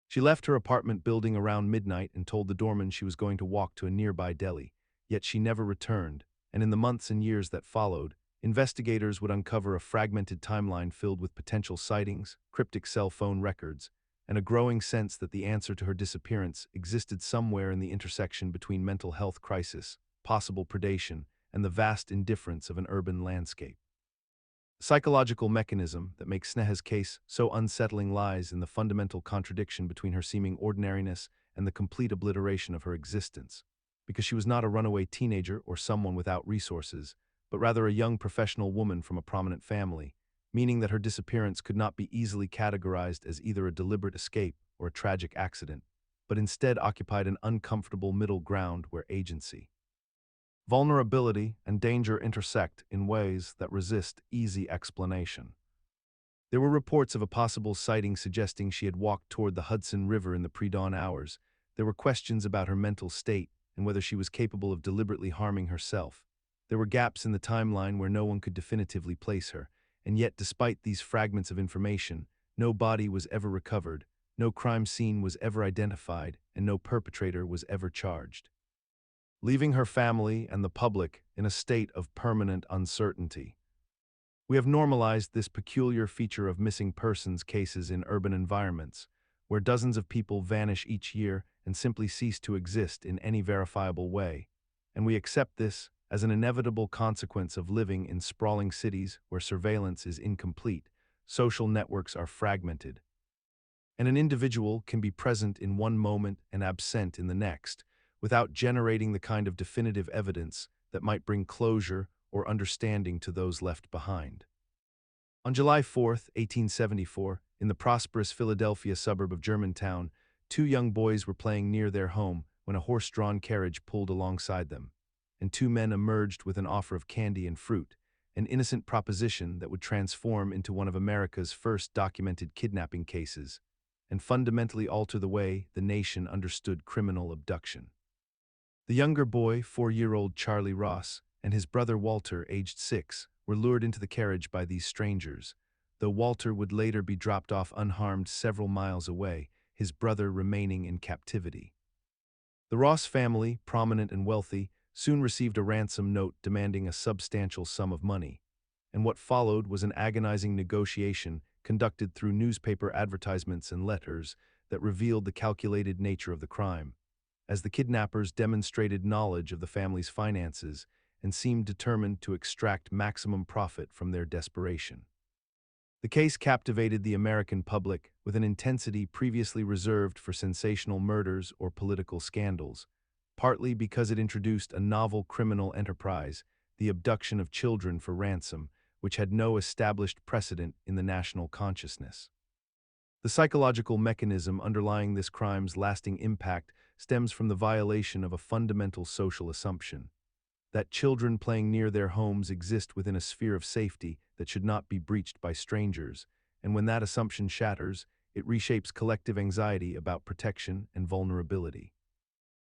[SPEAKER 1] She left her apartment building around midnight and told the doorman she was going to walk to a nearby deli, yet she never returned, and in the months and years that followed, investigators would uncover a fragmented timeline filled with potential sightings, cryptic cell phone records, and a growing sense that the answer to her disappearance existed somewhere in the intersection between mental health crisis, possible predation, and the vast indifference of an urban landscape. The psychological mechanism that makes Sneha's case so unsettling lies in the fundamental contradiction between her seeming ordinariness and the complete obliteration of her existence, because she was not a runaway teenager or someone without resources, but rather a young professional woman from a prominent family, meaning that her disappearance could not be easily categorized as either a deliberate escape or a tragic accident, but instead occupied an uncomfortable middle ground where agency, vulnerability, and danger intersect in ways that resist easy explanation. There were reports of a possible sighting suggesting she had walked toward the Hudson River in the pre-dawn hours. There were questions about her mental state and whether she was capable of deliberately harming herself. There were gaps in the timeline where no one could definitively place her, and yet despite these fragments of information, no body was ever recovered, no crime scene was ever identified, and no perpetrator was ever charged, leaving her family and the public in a state of permanent uncertainty. We have normalized this peculiar feature of missing persons cases in urban environments, where dozens of people vanish each year and simply cease to exist in any verifiable way, and we accept this as an inevitable consequence of living in sprawling cities where surveillance is incomplete, social networks are fragmented, and an individual can be present in one moment and absent in the next, without generating the kind of definitive evidence that might bring closure or understanding to those left behind. On July 4, 1874, in the prosperous Philadelphia suburb of Germantown, two young boys were playing near their home when a horse-drawn carriage pulled alongside them, and two men emerged with an offer of candy and fruit, an innocent proposition that would transform into one of America's first documented kidnapping cases and fundamentally alter the way the nation understood criminal abduction. The younger boy, 4-year-old Charlie Ross, and his brother Walter, aged 6, were lured into the carriage by these strangers, though Walter would later be dropped off unharmed several miles away, his brother remaining in captivity. The Ross family, prominent and wealthy, soon received a ransom note demanding a substantial sum of money, and what followed was an agonizing negotiation conducted through newspaper advertisements and letters that revealed the calculated nature of the crime, as the kidnappers demonstrated knowledge of the family's finances and seemed determined to extract maximum profit from their desperation. The case captivated the American public with an intensity previously reserved for sensational murders or political scandals, partly because it introduced a novel criminal enterprise, the abduction of children for ransom, which had no established precedent in the national consciousness. The psychological mechanism underlying this crime's lasting impact stems from the violation of a fundamental social assumption that children playing near their homes exist within a sphere of safety that should not be breached by strangers, and when that assumption shatters, it reshapes collective anxiety about protection and vulnerability.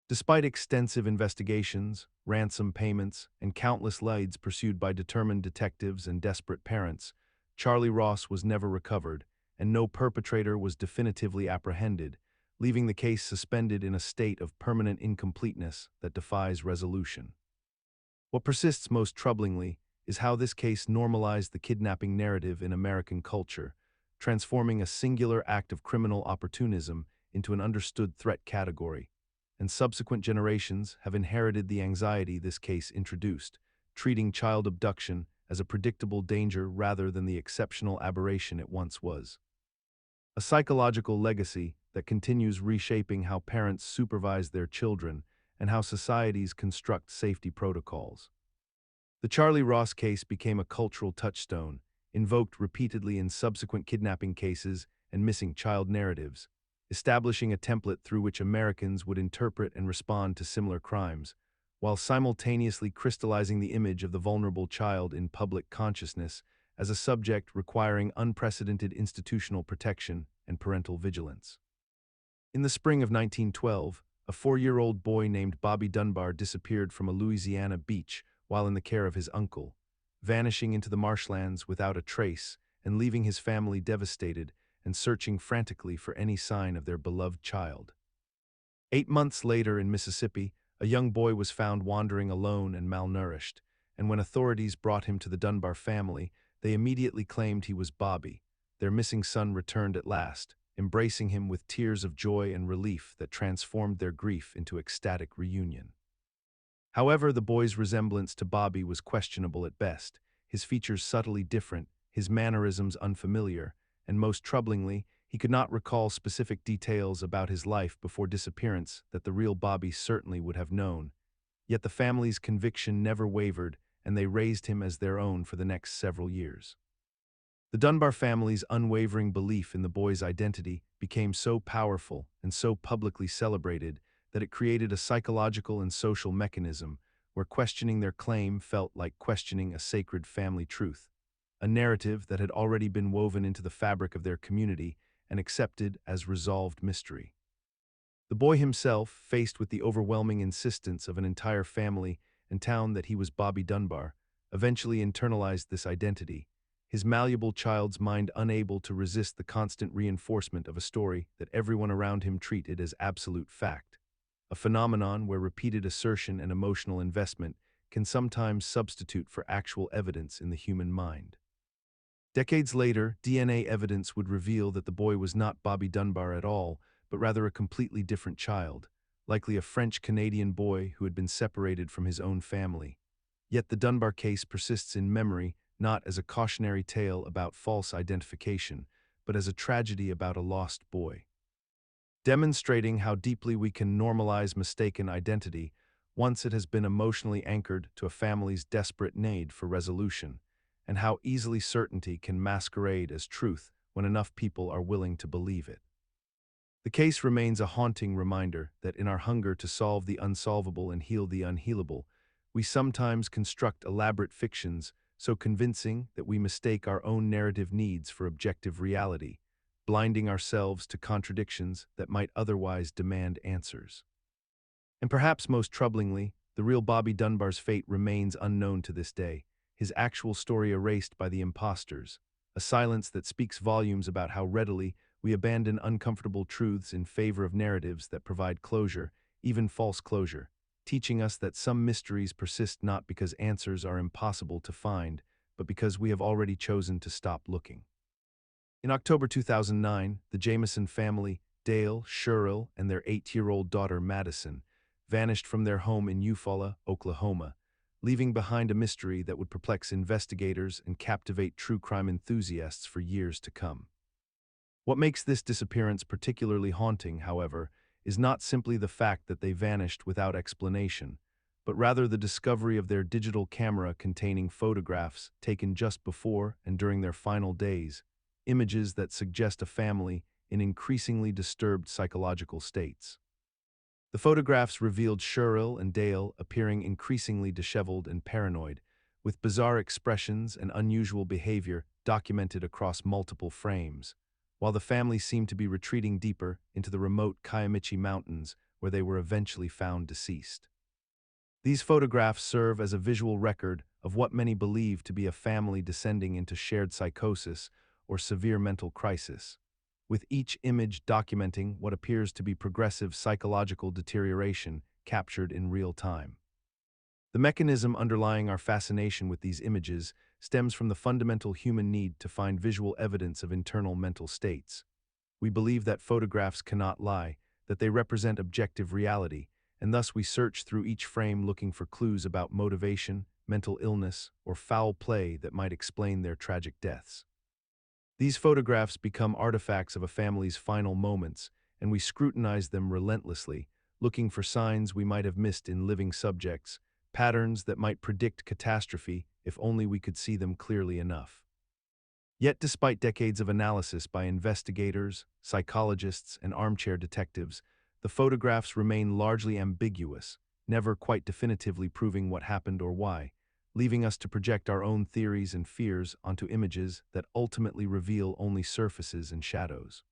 [SPEAKER 1] Despite extensive investigations, ransom payments, and countless leads pursued by determined detectives and desperate parents, Charlie Ross was never recovered, and no perpetrator was definitively apprehended, leaving the case suspended in a state of permanent incompleteness that defies resolution. What persists most troublingly is how this case normalized the kidnapping narrative in American culture, transforming a singular act of criminal opportunism into an understood threat category, and subsequent generations have inherited the anxiety this case introduced, treating child abduction as a predictable danger rather than the exceptional aberration it once was. A psychological legacy that continues reshaping how parents supervise their children and how societies construct safety protocols. The Charlie Ross case became a cultural touchstone, invoked repeatedly in subsequent kidnapping cases and missing child narratives, establishing a template through which Americans would interpret and respond to similar crimes, while simultaneously crystallizing the image of the vulnerable child in public consciousness as a subject requiring unprecedented institutional protection and parental vigilance. In the spring of 1912, a 4-year-old boy named Bobby Dunbar disappeared from a Louisiana beach while in the care of his uncle, vanishing into the marshlands without a trace and leaving his family devastated and searching frantically for any sign of their beloved child. 8 months later in Mississippi, a young boy was found wandering alone and malnourished, and when authorities brought him to the Dunbar family, they immediately claimed he was Bobby. Their missing son returned at last, embracing him with tears of joy and relief that transformed their grief into ecstatic reunion. However, the boy's resemblance to Bobby was questionable at best, his features subtly different, his mannerisms unfamiliar, and most troublingly, he could not recall specific details about his life before disappearance that the real Bobby certainly would have known. Yet the family's conviction never wavered, and they raised him as their own for the next several years. The Dunbar family's unwavering belief in the boy's identity became so powerful and so publicly celebrated that it created a psychological and social mechanism where questioning their claim felt like questioning a sacred family truth, a narrative that had already been woven into the fabric of their community and accepted as resolved mystery. The boy himself, faced with the overwhelming insistence of an entire family and town that he was Bobby Dunbar, eventually internalized this identity, his malleable child's mind unable to resist the constant reinforcement of a story that everyone around him treated as absolute fact, a phenomenon where repeated assertion and emotional investment can sometimes substitute for actual evidence in the human mind. Decades later, DNA evidence would reveal that the boy was not Bobby Dunbar at all, but rather a completely different child, likely a French-Canadian boy who had been separated from his own family. Yet the Dunbar case persists in memory not as a cautionary tale about false identification, but as a tragedy about a lost boy. Demonstrating how deeply we can normalize mistaken identity once it has been emotionally anchored to a family's desperate need for resolution, and how easily certainty can masquerade as truth when enough people are willing to believe it. The case remains a haunting reminder that in our hunger to solve the unsolvable and heal the unhealable, we sometimes construct elaborate fictions so convincing that we mistake our own narrative needs for objective reality, blinding ourselves to contradictions that might otherwise demand answers. And perhaps most troublingly, the real Bobby Dunbar's fate remains unknown to this day, his actual story erased by the imposters, a silence that speaks volumes about how readily we abandon uncomfortable truths in favor of narratives that provide closure, even false closure, teaching us that some mysteries persist not because answers are impossible to find, but because we have already chosen to stop looking. In October 2009, the Jameson family, Dale, Cheryl, and their 8-year-old daughter Madison, vanished from their home in Eufaula, Oklahoma, leaving behind a mystery that would perplex investigators and captivate true crime enthusiasts for years to come. What makes this disappearance particularly haunting, however, is not simply the fact that they vanished without explanation, but rather the discovery of their digital camera containing photographs taken just before and during their final days, images that suggest a family in increasingly disturbed psychological states. The photographs revealed Cheryl and Dale appearing increasingly disheveled and paranoid, with bizarre expressions and unusual behavior documented across multiple frames, while the family seemed to be retreating deeper into the remote Kiamichi Mountains where they were eventually found deceased. These photographs serve as a visual record of what many believe to be a family descending into shared psychosis or severe mental crisis, with each image documenting what appears to be progressive psychological deterioration captured in real time. The mechanism underlying our fascination with these images stems from the fundamental human need to find visual evidence of internal mental states. We believe that photographs cannot lie, that they represent objective reality, and thus we search through each frame looking for clues about motivation, mental illness, or foul play that might explain their tragic deaths. These photographs become artifacts of a family's final moments, and we scrutinize them relentlessly, looking for signs we might have missed in living subjects, patterns that might predict catastrophe if only we could see them clearly enough. Yet despite decades of analysis by investigators, psychologists, and armchair detectives, the photographs remain largely ambiguous, never quite definitively proving what happened or why, leaving us to project our own theories and fears onto images that ultimately reveal only surfaces and shadows.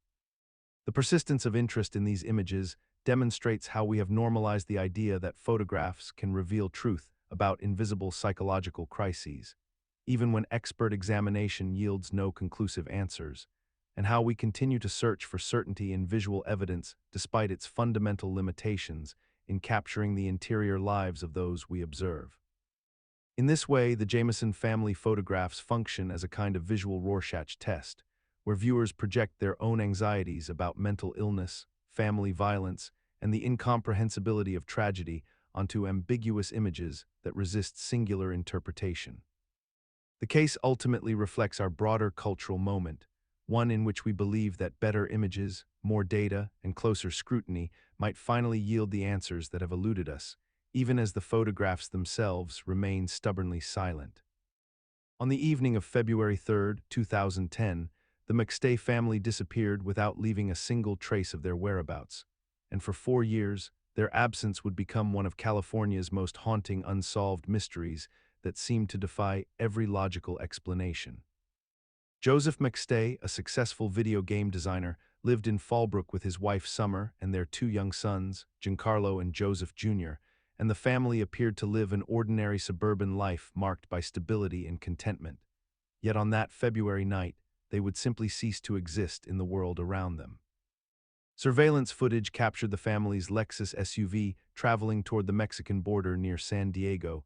[SPEAKER 1] The persistence of interest in these images demonstrates how we have normalized the idea that photographs can reveal truth about invisible psychological crises, even when expert examination yields no conclusive answers, and how we continue to search for certainty in visual evidence despite its fundamental limitations in capturing the interior lives of those we observe. In this way, the Jameson family photographs function as a kind of visual Rorschach test, where viewers project their own anxieties about mental illness, family violence, and the incomprehensibility of tragedy onto ambiguous images that resist singular interpretation. The case ultimately reflects our broader cultural moment, one in which we believe that better images, more data, and closer scrutiny might finally yield the answers that have eluded us, even as the photographs themselves remain stubbornly silent. On the evening of February 3, 2010, the McStay family disappeared without leaving a single trace of their whereabouts, and for 4 years, their absence would become one of California's most haunting unsolved mysteries that seemed to defy every logical explanation. Joseph McStay, a successful video game designer, lived in Fallbrook with his wife Summer and their 2 young sons, Giancarlo and Joseph Jr., and the family appeared to live an ordinary suburban life marked by stability and contentment. Yet on that February night, they would simply cease to exist in the world around them. Surveillance footage captured the family's Lexus SUV traveling toward the Mexican border near San Diego,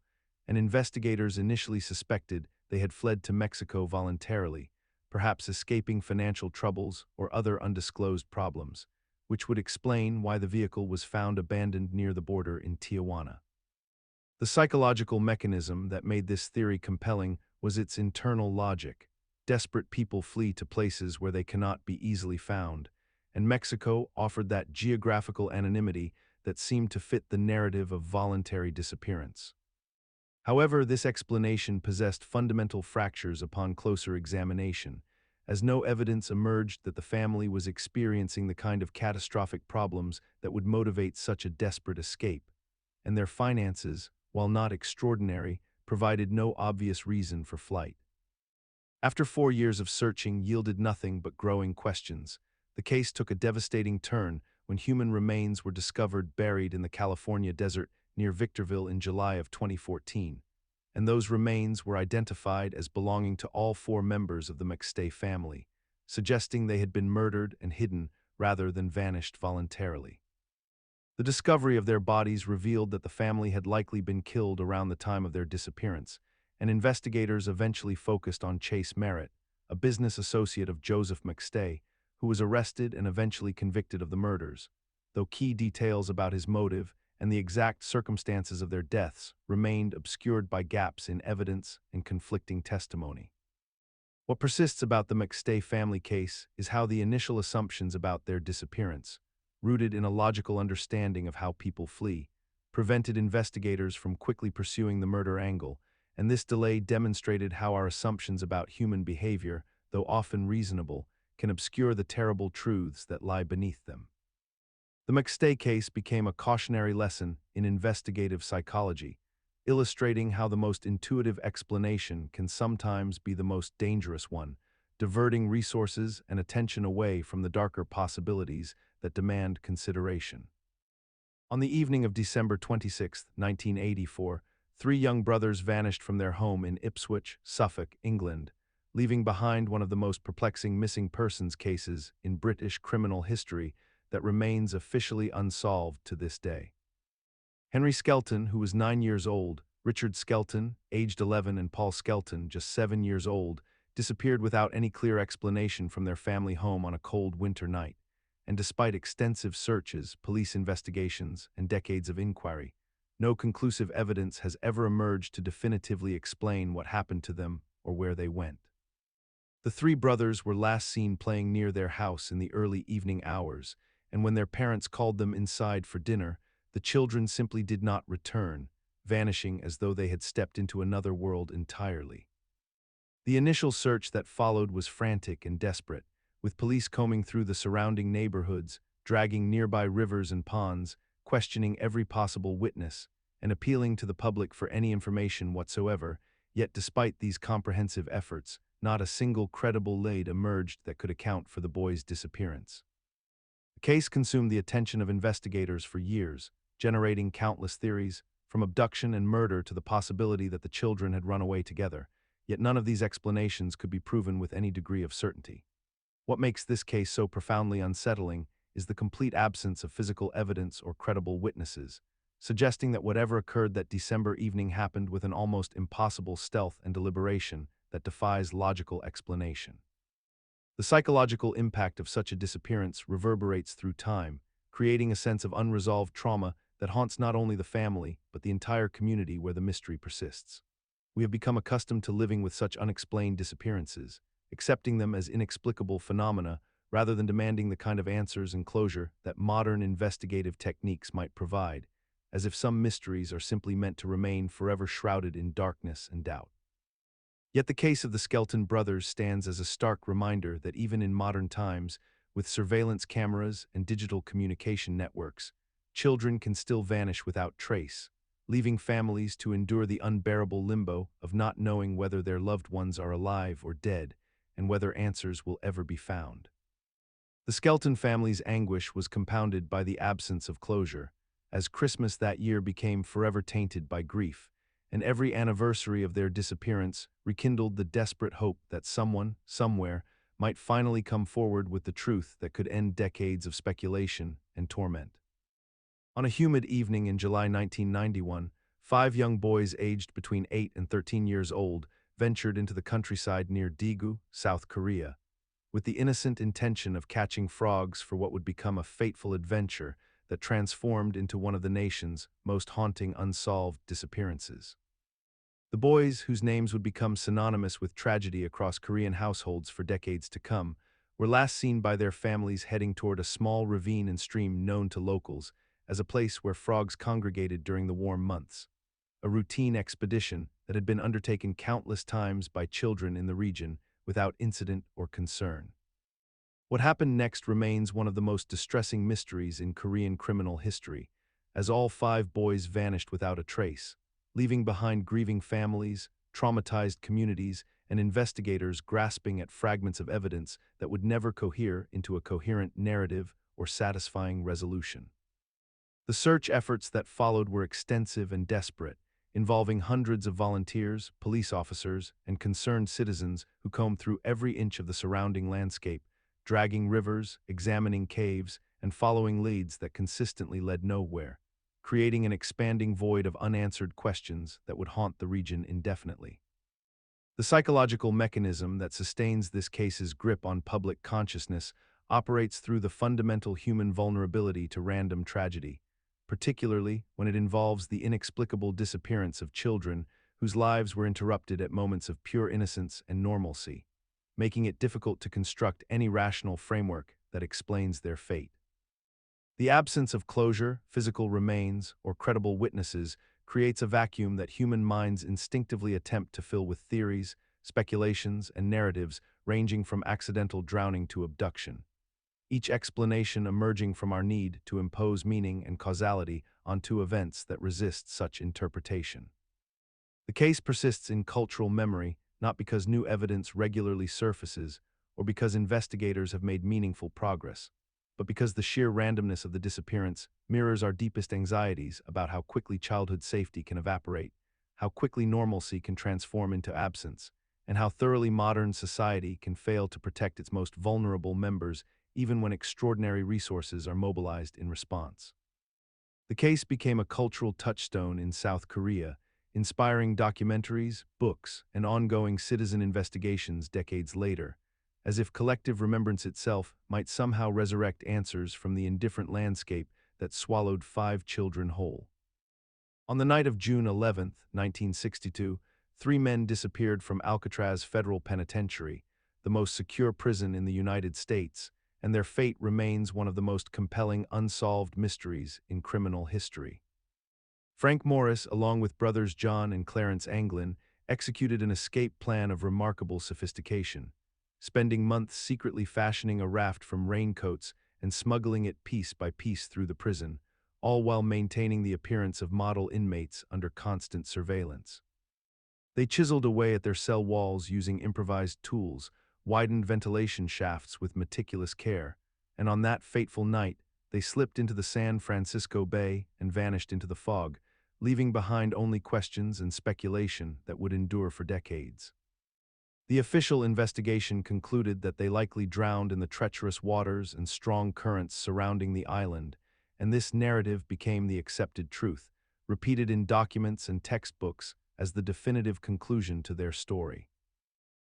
[SPEAKER 1] and investigators initially suspected they had fled to Mexico voluntarily, perhaps escaping financial troubles or other undisclosed problems, which would explain why the vehicle was found abandoned near the border in Tijuana. The psychological mechanism that made this theory compelling was its internal logic. Desperate people flee to places where they cannot be easily found, and Mexico offered that geographical anonymity that seemed to fit the narrative of voluntary disappearance. However, this explanation possessed fundamental fractures upon closer examination, as no evidence emerged that the family was experiencing the kind of catastrophic problems that would motivate such a desperate escape, and their finances, while not extraordinary, provided no obvious reason for flight. After 4 years of searching yielded nothing but growing questions, the case took a devastating turn when human remains were discovered buried in the California desert near Victorville in July of 2014, and those remains were identified as belonging to all 4 members of the McStay family, suggesting they had been murdered and hidden rather than vanished voluntarily. The discovery of their bodies revealed that the family had likely been killed around the time of their disappearance, and investigators eventually focused on Chase Merritt, a business associate of Joseph McStay, who was arrested and eventually convicted of the murders, though key details about his motive and the exact circumstances of their deaths remained obscured by gaps in evidence and conflicting testimony. What persists about the McStay family case is how the initial assumptions about their disappearance, rooted in a logical understanding of how people flee, prevented investigators from quickly pursuing the murder angle, and this delay demonstrated how our assumptions about human behavior, though often reasonable, can obscure the terrible truths that lie beneath them. The McStay case became a cautionary lesson in investigative psychology, illustrating how the most intuitive explanation can sometimes be the most dangerous one, diverting resources and attention away from the darker possibilities that demand consideration. On the evening of December 26, 1984, three young brothers vanished from their home in Ipswich, Suffolk, England, leaving behind one of the most perplexing missing persons cases in British criminal history that remains officially unsolved to this day. Henry Skelton, who was 9 years old, Richard Skelton, aged 11, and Paul Skelton, just 7 years old, disappeared without any clear explanation from their family home on a cold winter night. And despite extensive searches, police investigations, and decades of inquiry, no conclusive evidence has ever emerged to definitively explain what happened to them or where they went. The three brothers were last seen playing near their house in the early evening hours, and when their parents called them inside for dinner, the children simply did not return, vanishing as though they had stepped into another world entirely. The initial search that followed was frantic and desperate, with police combing through the surrounding neighborhoods, dragging nearby rivers and ponds, questioning every possible witness, and appealing to the public for any information whatsoever. Yet despite these comprehensive efforts, not a single credible lead emerged that could account for the boys' disappearance. The case consumed the attention of investigators for years, generating countless theories, from abduction and murder to the possibility that the children had run away together, yet none of these explanations could be proven with any degree of certainty. What makes this case so profoundly unsettling is the complete absence of physical evidence or credible witnesses, suggesting that whatever occurred that December evening happened with an almost impossible stealth and deliberation that defies logical explanation. The psychological impact of such a disappearance reverberates through time, creating a sense of unresolved trauma that haunts not only the family, but the entire community where the mystery persists. We have become accustomed to living with such unexplained disappearances, accepting them as inexplicable phenomena rather than demanding the kind of answers and closure that modern investigative techniques might provide, as if some mysteries are simply meant to remain forever shrouded in darkness and doubt. Yet the case of the Skelton brothers stands as a stark reminder that even in modern times, with surveillance cameras and digital communication networks, children can still vanish without trace, leaving families to endure the unbearable limbo of not knowing whether their loved ones are alive or dead, and whether answers will ever be found. The Skelton family's anguish was compounded by the absence of closure, as Christmas that year became forever tainted by grief, and every anniversary of their disappearance rekindled the desperate hope that someone, somewhere, might finally come forward with the truth that could end decades of speculation and torment. On a humid evening in July 1991, 5 young boys aged between 8 and 13 years old ventured into the countryside near Daegu, South Korea, with the innocent intention of catching frogs for what would become a fateful adventure that transformed into one of the nation's most haunting unsolved disappearances. The boys, whose names would become synonymous with tragedy across Korean households for decades to come, were last seen by their families heading toward a small ravine and stream known to locals as a place where frogs congregated during the warm months, a routine expedition that had been undertaken countless times by children in the region without incident or concern. What happened next remains one of the most distressing mysteries in Korean criminal history, as all 5 boys vanished without a trace, leaving behind grieving families, traumatized communities, and investigators grasping at fragments of evidence that would never cohere into a coherent narrative or satisfying resolution. The search efforts that followed were extensive and desperate, involving hundreds of volunteers, police officers, and concerned citizens who combed through every inch of the surrounding landscape, dragging rivers, examining caves, and following leads that consistently led nowhere, creating an expanding void of unanswered questions that would haunt the region indefinitely. The psychological mechanism that sustains this case's grip on public consciousness operates through the fundamental human vulnerability to random tragedy, particularly when it involves the inexplicable disappearance of children whose lives were interrupted at moments of pure innocence and normalcy, making it difficult to construct any rational framework that explains their fate. The absence of closure, physical remains, or credible witnesses creates a vacuum that human minds instinctively attempt to fill with theories, speculations, and narratives ranging from accidental drowning to abduction, each explanation emerging from our need to impose meaning and causality onto events that resist such interpretation. The case persists in cultural memory not because new evidence regularly surfaces or because investigators have made meaningful progress, but because the sheer randomness of the disappearance mirrors our deepest anxieties about how quickly childhood safety can evaporate, how quickly normalcy can transform into absence, and how thoroughly modern society can fail to protect its most vulnerable members even when extraordinary resources are mobilized in response. The case became a cultural touchstone in South Korea, inspiring documentaries, books, and ongoing citizen investigations decades later, as if collective remembrance itself might somehow resurrect answers from the indifferent landscape that swallowed 5 children whole. On the night of June 11, 1962, 3 men disappeared from Alcatraz Federal Penitentiary, the most secure prison in the United States, and their fate remains one of the most compelling unsolved mysteries in criminal history. Frank Morris, along with brothers John and Clarence Anglin, executed an escape plan of remarkable sophistication, spending months secretly fashioning a raft from raincoats and smuggling it piece by piece through the prison, all while maintaining the appearance of model inmates under constant surveillance. They chiseled away at their cell walls using improvised tools, widened ventilation shafts with meticulous care, and on that fateful night, they slipped into the San Francisco Bay and vanished into the fog, leaving behind only questions and speculation that would endure for decades. The official investigation concluded that they likely drowned in the treacherous waters and strong currents surrounding the island, and this narrative became the accepted truth, repeated in documents and textbooks as the definitive conclusion to their story.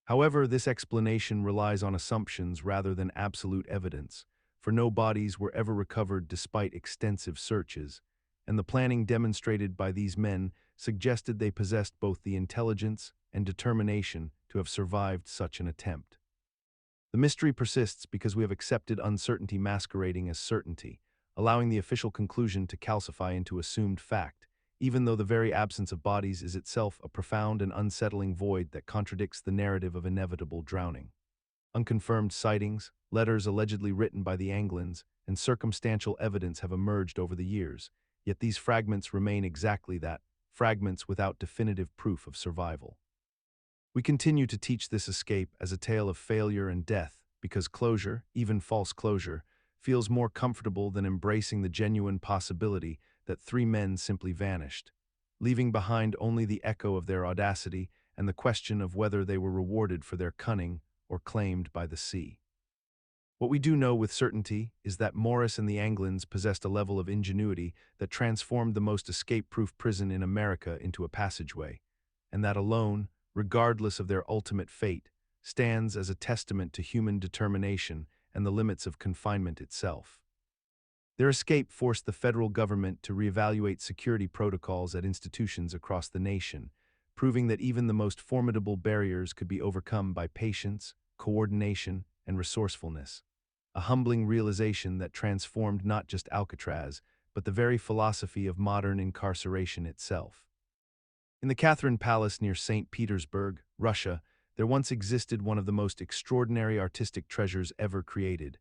[SPEAKER 1] However, this explanation relies on assumptions rather than absolute evidence, for no bodies were ever recovered despite extensive searches, and the planning demonstrated by these men suggested they possessed both the intelligence and determination to have survived such an attempt. The mystery persists because we have accepted uncertainty masquerading as certainty, allowing the official conclusion to calcify into assumed fact, even though the very absence of bodies is itself a profound and unsettling void that contradicts the narrative of inevitable drowning. Unconfirmed sightings, letters allegedly written by the Anglins, and circumstantial evidence have emerged over the years, yet these fragments remain exactly that, fragments without definitive proof of survival. We continue to teach this escape as a tale of failure and death because closure, even false closure, feels more comfortable than embracing the genuine possibility that 3 men simply vanished, leaving behind only the echo of their audacity and the question of whether they were rewarded for their cunning or claimed by the sea. What we do know with certainty is that Morris and the Anglins possessed a level of ingenuity that transformed the most escape-proof prison in America into a passageway, and that alone, regardless of their ultimate fate, stands as a testament to human determination and the limits of confinement itself. Their escape forced the federal government to reevaluate security protocols at institutions across the nation, proving that even the most formidable barriers could be overcome by patience, coordination, and resourcefulness. A humbling realization that transformed not just Alcatraz, but the very philosophy of modern incarceration itself. In the Catherine Palace near St. Petersburg, Russia, there once existed one of the most extraordinary artistic treasures ever created,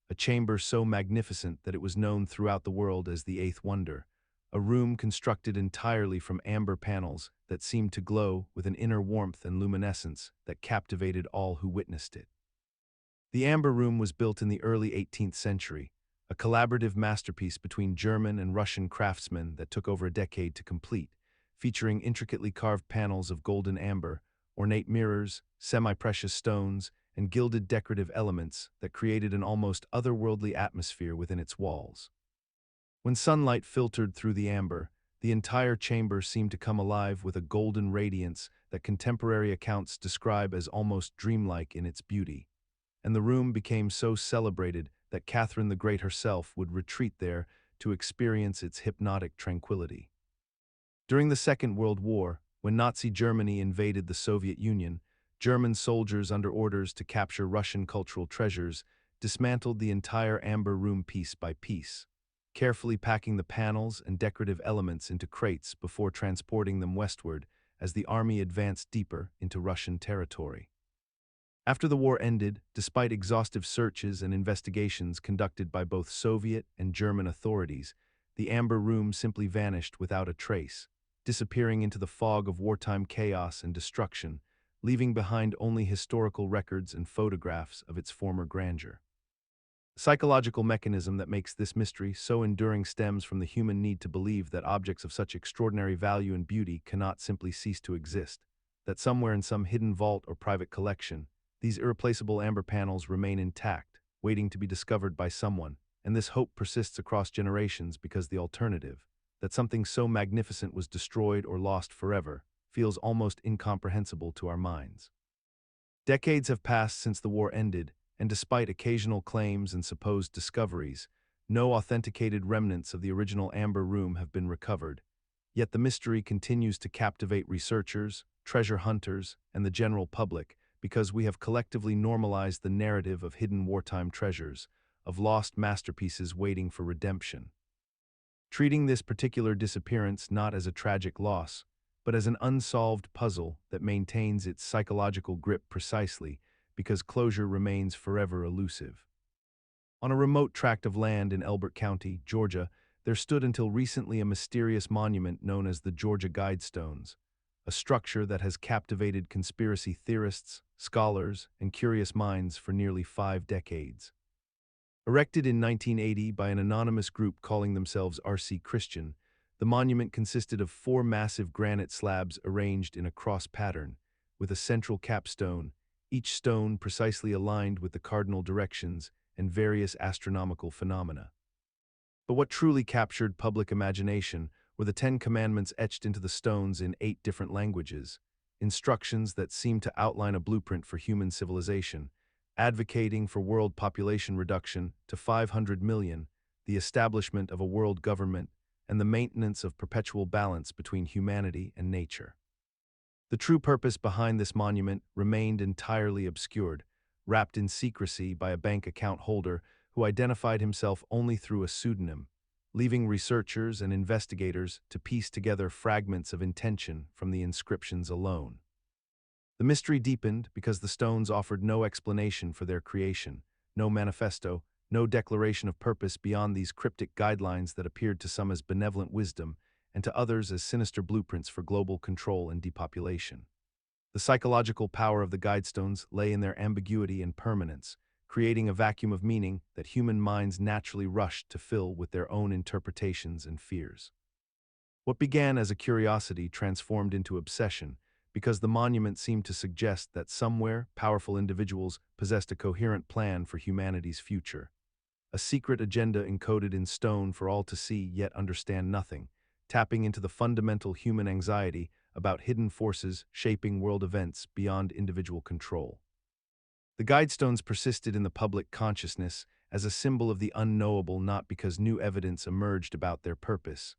[SPEAKER 1] a chamber so magnificent that it was known throughout the world as the Eighth Wonder, a room constructed entirely from amber panels that seemed to glow with an inner warmth and luminescence that captivated all who witnessed it. The Amber Room was built in the early 18th century, a collaborative masterpiece between German and Russian craftsmen that took over a decade to complete, featuring intricately carved panels of golden amber, ornate mirrors, semi-precious stones, and gilded decorative elements that created an almost otherworldly atmosphere within its walls. When sunlight filtered through the amber, the entire chamber seemed to come alive with a golden radiance that contemporary accounts describe as almost dreamlike in its beauty, and the room became so celebrated that Catherine the Great herself would retreat there to experience its hypnotic tranquility. During the Second World War, when Nazi Germany invaded the Soviet Union, German soldiers under orders to capture Russian cultural treasures dismantled the entire amber room piece by piece, carefully packing the panels and decorative elements into crates before transporting them westward as the army advanced deeper into Russian territory. After the war ended, despite exhaustive searches and investigations conducted by both Soviet and German authorities, the amber room simply vanished without a trace, disappearing into the fog of wartime chaos and destruction, leaving behind only historical records and photographs of its former grandeur. The psychological mechanism that makes this mystery so enduring stems from the human need to believe that objects of such extraordinary value and beauty cannot simply cease to exist, that somewhere in some hidden vault or private collection, these irreplaceable amber panels remain intact, waiting to be discovered by someone, and this hope persists across generations because the alternative, that something so magnificent was destroyed or lost forever, feels almost incomprehensible to our minds. Decades have passed since the war ended, and despite occasional claims and supposed discoveries, no authenticated remnants of the original amber room have been recovered. Yet the mystery continues to captivate researchers, treasure hunters, and the general public because we have collectively normalized the narrative of hidden wartime treasures, of lost masterpieces waiting for redemption. Treating this particular disappearance not as a tragic loss, but as an unsolved puzzle that maintains its psychological grip precisely because closure remains forever elusive. On a remote tract of land in Elbert County, Georgia, there stood until recently a mysterious monument known as the Georgia Guidestones, a structure that has captivated conspiracy theorists, scholars, and curious minds for nearly 5 decades. Erected in 1980 by an anonymous group calling themselves R.C. Christian, the monument consisted of 4 massive granite slabs arranged in a cross pattern, with a central capstone, each stone precisely aligned with the cardinal directions and various astronomical phenomena. But what truly captured public imagination were the 10 commandments etched into the stones in 8 different languages, instructions that seemed to outline a blueprint for human civilization, advocating for world population reduction to 500 million, the establishment of a world government, and the maintenance of perpetual balance between humanity and nature. The true purpose behind this monument remained entirely obscured, wrapped in secrecy by a bank account holder who identified himself only through a pseudonym, leaving researchers and investigators to piece together fragments of intention from the inscriptions alone. The mystery deepened because the stones offered no explanation for their creation, no manifesto, no declaration of purpose beyond these cryptic guidelines that appeared to some as benevolent wisdom and to others as sinister blueprints for global control and depopulation. The psychological power of the Guidestones lay in their ambiguity and permanence, creating a vacuum of meaning that human minds naturally rushed to fill with their own interpretations and fears. What began as a curiosity transformed into obsession, because the monument seemed to suggest that somewhere powerful individuals possessed a coherent plan for humanity's future. A secret agenda encoded in stone for all to see yet understand nothing, tapping into the fundamental human anxiety about hidden forces shaping world events beyond individual control. The Guidestones persisted in the public consciousness as a symbol of the unknowable, not because new evidence emerged about their purpose,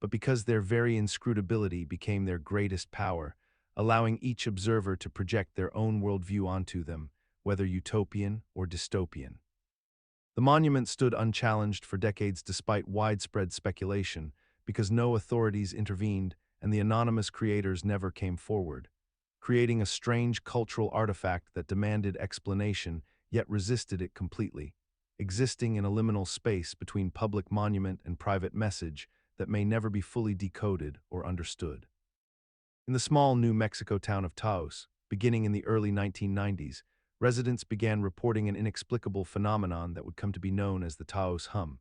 [SPEAKER 1] but because their very inscrutability became their greatest power, allowing each observer to project their own worldview onto them, whether utopian or dystopian. The monument stood unchallenged for decades despite widespread speculation, because no authorities intervened and the anonymous creators never came forward, creating a strange cultural artifact that demanded explanation yet resisted it completely, existing in a liminal space between public monument and private message that may never be fully decoded or understood. In the small New Mexico town of Taos, beginning in the early 1990s, residents began reporting an inexplicable phenomenon that would come to be known as the Taos hum,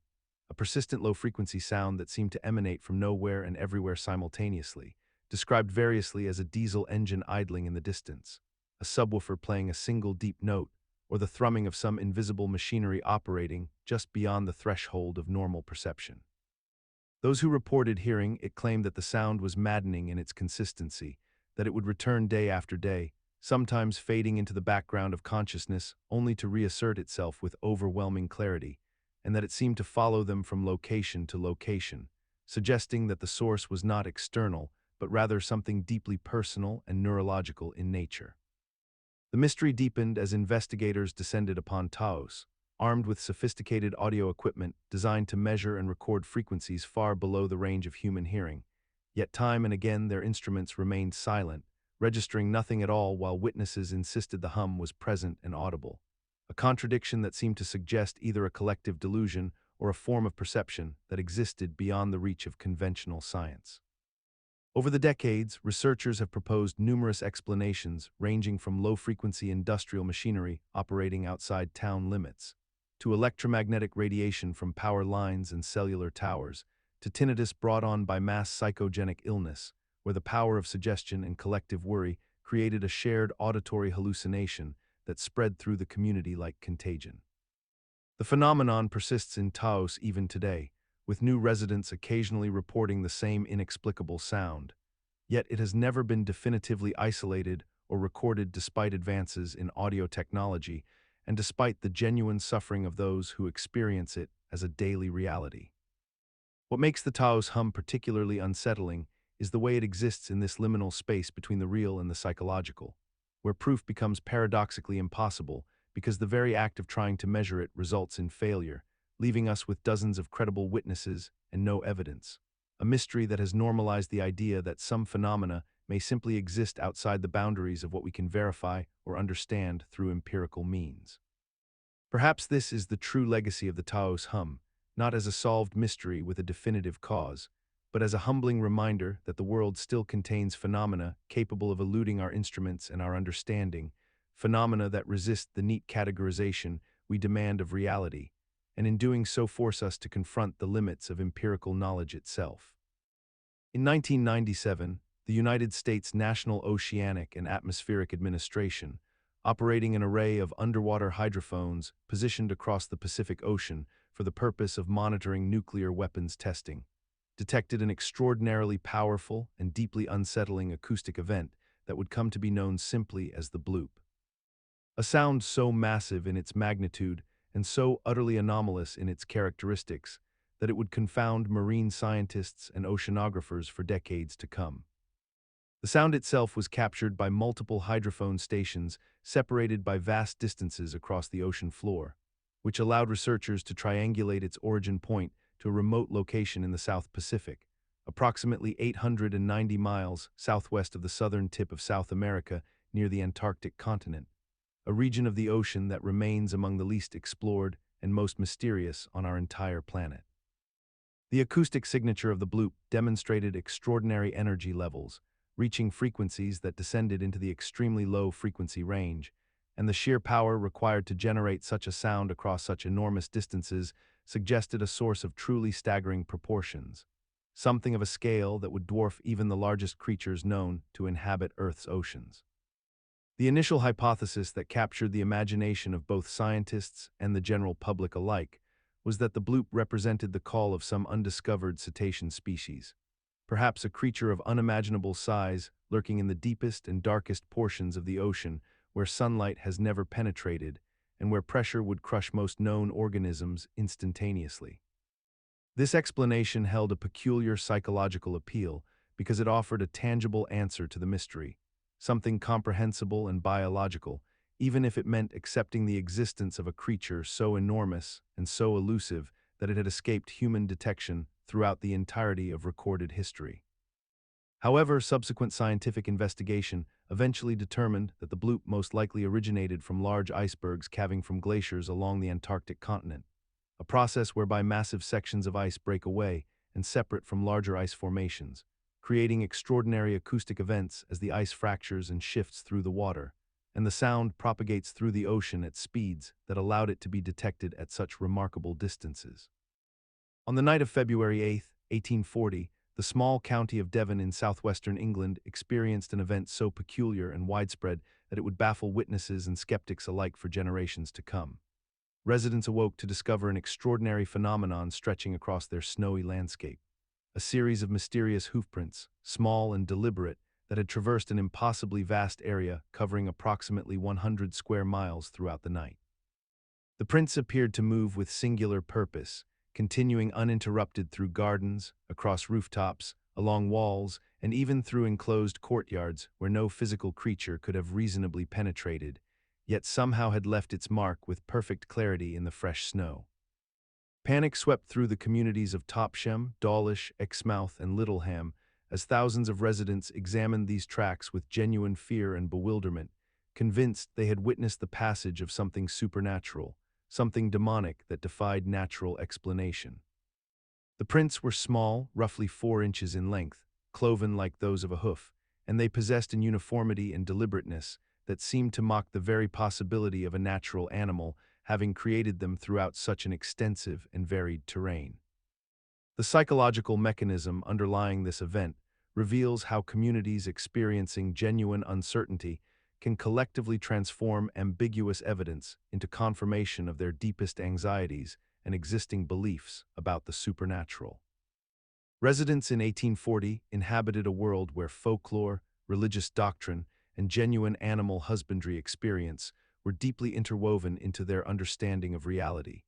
[SPEAKER 1] a persistent low-frequency sound that seemed to emanate from nowhere and everywhere simultaneously, described variously as a diesel engine idling in the distance, a subwoofer playing a single deep note, or the thrumming of some invisible machinery operating just beyond the threshold of normal perception. Those who reported hearing it claimed that the sound was maddening in its consistency, that it would return day after day, sometimes fading into the background of consciousness only to reassert itself with overwhelming clarity, and that it seemed to follow them from location to location, suggesting that the source was not external, but rather something deeply personal and neurological in nature. The mystery deepened as investigators descended upon Taos, armed with sophisticated audio equipment designed to measure and record frequencies far below the range of human hearing. Yet time and again their instruments remained silent, registering nothing at all while witnesses insisted the hum was present and audible. A contradiction that seemed to suggest either a collective delusion or a form of perception that existed beyond the reach of conventional science. Over the decades, researchers have proposed numerous explanations ranging from low-frequency industrial machinery operating outside town limits, to electromagnetic radiation from power lines and cellular towers, to tinnitus brought on by mass psychogenic illness, where the power of suggestion and collective worry created a shared auditory hallucination that spread through the community like contagion. The phenomenon persists in Taos even today, with new residents occasionally reporting the same inexplicable sound. Yet it has never been definitively isolated or recorded despite advances in audio technology and despite the genuine suffering of those who experience it as a daily reality. What makes the Taos hum particularly unsettling is the way it exists in this liminal space between the real and the psychological, where proof becomes paradoxically impossible because the very act of trying to measure it results in failure, leaving us with dozens of credible witnesses and no evidence. A mystery that has normalized the idea that some phenomena may simply exist outside the boundaries of what we can verify or understand through empirical means. Perhaps this is the true legacy of the Taos hum, not as a solved mystery with a definitive cause, but as a humbling reminder that the world still contains phenomena capable of eluding our instruments and our understanding, phenomena that resist the neat categorization we demand of reality, and in doing so force us to confront the limits of empirical knowledge itself. In 1997, the United States National Oceanic and Atmospheric Administration, operating an array of underwater hydrophones positioned across the Pacific Ocean for the purpose of monitoring nuclear weapons testing, detected an extraordinarily powerful and deeply unsettling acoustic event that would come to be known simply as the bloop. A sound so massive in its magnitude and so utterly anomalous in its characteristics that it would confound marine scientists and oceanographers for decades to come. The sound itself was captured by multiple hydrophone stations separated by vast distances across the ocean floor, which allowed researchers to triangulate its origin point to a remote location in the South Pacific, approximately 890 miles southwest of the southern tip of South America near the Antarctic continent, a region of the ocean that remains among the least explored and most mysterious on our entire planet. The acoustic signature of the bloop demonstrated extraordinary energy levels, reaching frequencies that descended into the extremely low frequency range, and the sheer power required to generate such a sound across such enormous distances suggested a source of truly staggering proportions, something of a scale that would dwarf even the largest creatures known to inhabit Earth's oceans. The initial hypothesis that captured the imagination of both scientists and the general public alike was that the bloop represented the call of some undiscovered cetacean species, perhaps a creature of unimaginable size lurking in the deepest and darkest portions of the ocean where sunlight has never penetrated and where pressure would crush most known organisms instantaneously. This explanation held a peculiar psychological appeal because it offered a tangible answer to the mystery, something comprehensible and biological, even if it meant accepting the existence of a creature so enormous and so elusive that it had escaped human detection throughout the entirety of recorded history. However, subsequent scientific investigation eventually determined that the bloop most likely originated from large icebergs calving from glaciers along the Antarctic continent, a process whereby massive sections of ice break away and separate from larger ice formations, creating extraordinary acoustic events as the ice fractures and shifts through the water, and the sound propagates through the ocean at speeds that allowed it to be detected at such remarkable distances. On the night of February 8, 1840, the small county of Devon in southwestern England experienced an event so peculiar and widespread that it would baffle witnesses and skeptics alike for generations to come. Residents awoke to discover an extraordinary phenomenon stretching across their snowy landscape, a series of mysterious hoofprints, small and deliberate, that had traversed an impossibly vast area covering approximately 100 square miles throughout the night. The prince appeared to move with singular purpose, continuing uninterrupted through gardens, across rooftops, along walls, and even through enclosed courtyards where no physical creature could have reasonably penetrated, yet somehow had left its mark with perfect clarity in the fresh snow. Panic swept through the communities of Topsham, Dawlish, Exmouth, and Littleham as thousands of residents examined these tracks with genuine fear and bewilderment, convinced they had witnessed the passage of something supernatural, something demonic that defied natural explanation. The prints were small, roughly 4 inches in length, cloven like those of a hoof, and they possessed an uniformity and deliberateness that seemed to mock the very possibility of a natural animal having created them throughout such an extensive and varied terrain. The psychological mechanism underlying this event reveals how communities experiencing genuine uncertainty can collectively transform ambiguous evidence into confirmation of their deepest anxieties and existing beliefs about the supernatural. Residents in 1840 inhabited a world where folklore, religious doctrine, and genuine animal husbandry experience were deeply interwoven into their understanding of reality.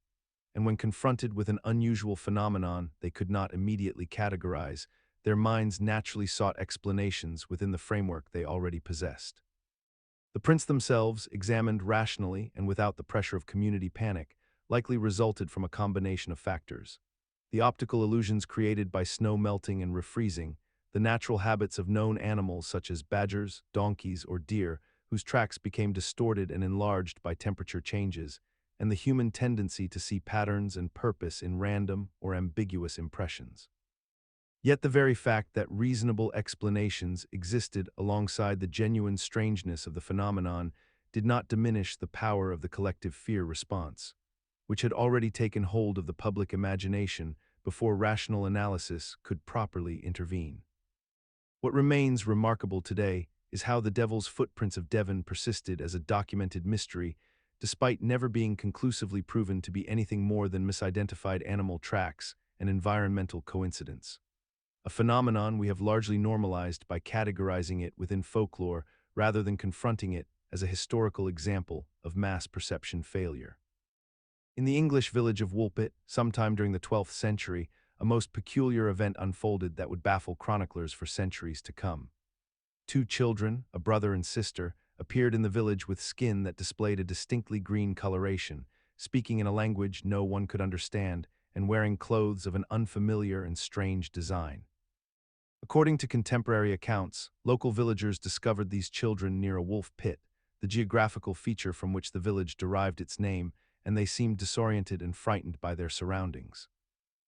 [SPEAKER 1] And when confronted with an unusual phenomenon they could not immediately categorize, their minds naturally sought explanations within the framework they already possessed. The prints themselves, examined rationally and without the pressure of community panic, likely resulted from a combination of factors. The optical illusions created by snow melting and refreezing, the natural habits of known animals such as badgers, donkeys, or deer, whose tracks became distorted and enlarged by temperature changes, and the human tendency to see patterns and purpose in random or ambiguous impressions. Yet the very fact that reasonable explanations existed alongside the genuine strangeness of the phenomenon did not diminish the power of the collective fear response, which had already taken hold of the public imagination before rational analysis could properly intervene. What remains remarkable today is how the Devil's Footprints of Devon persisted as a documented mystery, despite never being conclusively proven to be anything more than misidentified animal tracks and environmental coincidence. A phenomenon we have largely normalized by categorizing it within folklore rather than confronting it as a historical example of mass perception failure. In the English village of Woolpit, sometime during the 12th century, a most peculiar event unfolded that would baffle chroniclers for centuries to come. 2 children, a brother and sister, appeared in the village with skin that displayed a distinctly green coloration, speaking in a language no one could understand, and wearing clothes of an unfamiliar and strange design. According to contemporary accounts, local villagers discovered these children near a wolf pit, the geographical feature from which the village derived its name, and they seemed disoriented and frightened by their surroundings.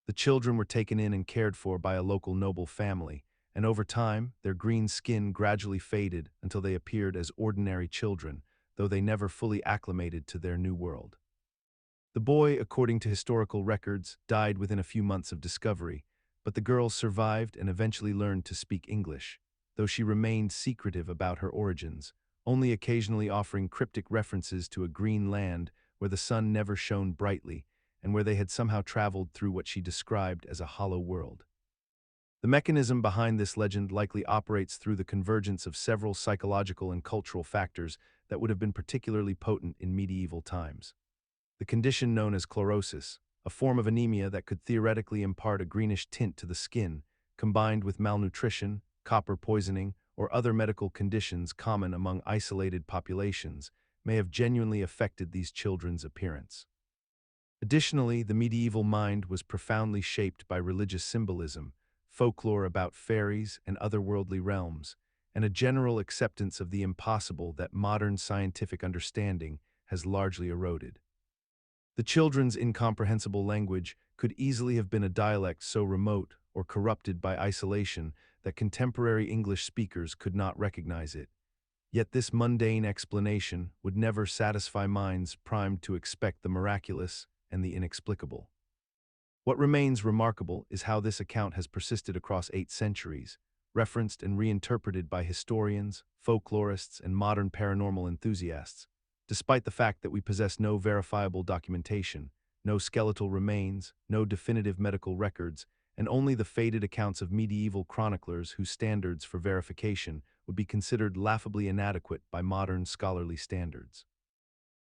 [SPEAKER 1] The children were taken in and cared for by a local noble family, and over time, their green skin gradually faded until they appeared as ordinary children, though they never fully acclimated to their new world. The boy, according to historical records, died within a few months of discovery, but the girl survived and eventually learned to speak English, though she remained secretive about her origins, only occasionally offering cryptic references to a green land where the sun never shone brightly and where they had somehow traveled through what she described as a hollow world. The mechanism behind this legend likely operates through the convergence of several psychological and cultural factors that would have been particularly potent in medieval times. The condition known as chlorosis, a form of anemia that could theoretically impart a greenish tint to the skin, combined with malnutrition, copper poisoning, or other medical conditions common among isolated populations, may have genuinely affected these children's appearance. Additionally, the medieval mind was profoundly shaped by religious symbolism, folklore about fairies and otherworldly realms, and a general acceptance of the impossible that modern scientific understanding has largely eroded. The children's incomprehensible language could easily have been a dialect so remote or corrupted by isolation that contemporary English speakers could not recognize it. Yet this mundane explanation would never satisfy minds primed to expect the miraculous and the inexplicable. What remains remarkable is how this account has persisted across 8 centuries, referenced and reinterpreted by historians, folklorists, and modern paranormal enthusiasts, despite the fact that we possess no verifiable documentation, no skeletal remains, no definitive medical records, and only the faded accounts of medieval chroniclers whose standards for verification would be considered laughably inadequate by modern scholarly standards.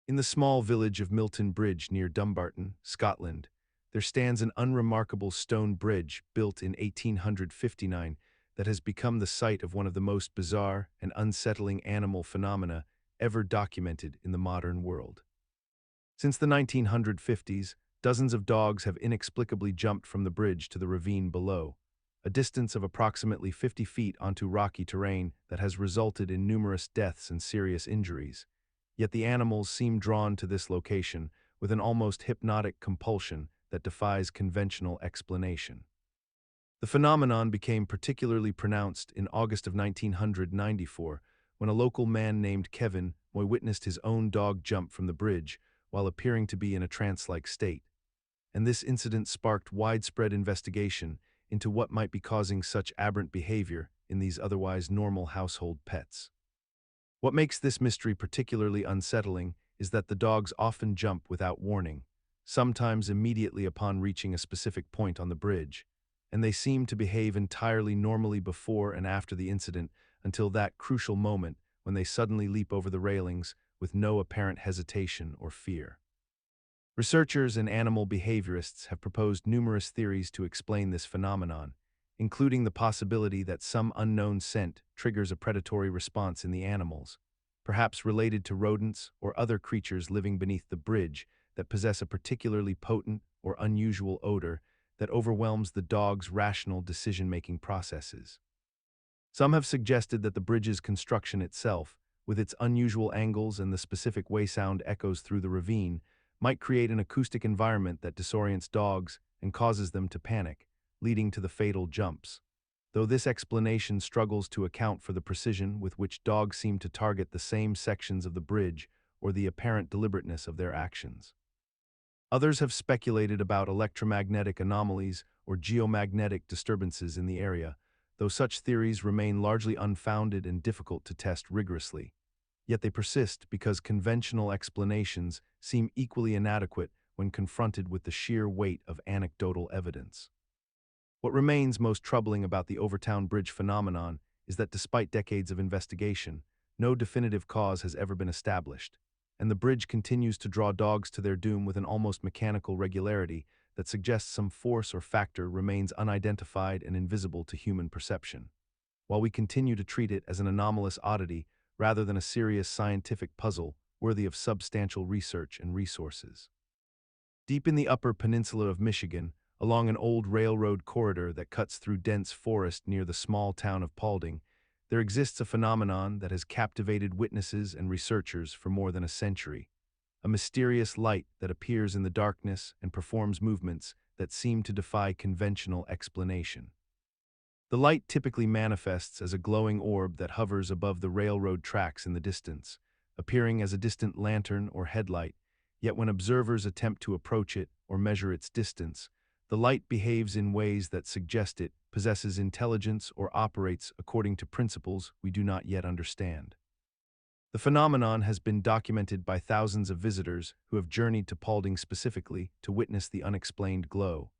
[SPEAKER 1] In the small village of Milton Bridge near Dumbarton, Scotland, there stands an unremarkable stone bridge built in 1859 that has become the site of one of the most bizarre and unsettling animal phenomena ever documented in the modern world. Since the 1950s, dozens of dogs have inexplicably jumped from the bridge to the ravine below, a distance of approximately 50 feet onto rocky terrain that has resulted in numerous deaths and serious injuries. Yet the animals seem drawn to this location with an almost hypnotic compulsion that defies conventional explanation. The phenomenon became particularly pronounced in August of 1994 when a local man named Kevin Moy witnessed his own dog jump from the bridge while appearing to be in a trance-like state. And this incident sparked widespread investigation into what might be causing such aberrant behavior in these otherwise normal household pets. What makes this mystery particularly unsettling is that the dogs often jump without warning, sometimes immediately upon reaching a specific point on the bridge, and they seem to behave entirely normally before and after the incident until that crucial moment when they suddenly leap over the railings with no apparent hesitation or fear. Researchers and animal behaviorists have proposed numerous theories to explain this phenomenon, including the possibility that some unknown scent triggers a predatory response in the animals, perhaps related to rodents or other creatures living beneath the bridge that possess a particularly potent or unusual odor that overwhelms the dog's rational decision-making processes. Some have suggested that the bridge's construction itself, with its unusual angles and the specific way sound echoes through the ravine, might create an acoustic environment that disorients dogs and causes them to panic, leading to the fatal jumps. Though this explanation struggles to account for the precision with which dogs seem to target the same sections of the bridge or the apparent deliberateness of their actions. Others have speculated about electromagnetic anomalies or geomagnetic disturbances in the area, though such theories remain largely unfounded and difficult to test rigorously. Yet they persist because conventional explanations seem equally inadequate when confronted with the sheer weight of anecdotal evidence. What remains most troubling about the Overtown Bridge phenomenon is that despite decades of investigation, no definitive cause has ever been established, and the bridge continues to draw dogs to their doom with an almost mechanical regularity that suggests some force or factor remains unidentified and invisible to human perception. While we continue to treat it as an anomalous oddity rather than a serious scientific puzzle worthy of substantial research and resources. Deep in the Upper Peninsula of Michigan, along an old railroad corridor that cuts through dense forest near the small town of Paulding, there exists a phenomenon that has captivated witnesses and researchers for more than a century. A mysterious light that appears in the darkness and performs movements that seem to defy conventional explanation. The light typically manifests as a glowing orb that hovers above the railroad tracks in the distance, appearing as a distant lantern or headlight, yet when observers attempt to approach it or measure its distance, the light behaves in ways that suggest it possesses intelligence or operates according to principles we do not yet understand. The phenomenon has been documented by thousands of visitors who have journeyed to Paulding specifically to witness the unexplained glow,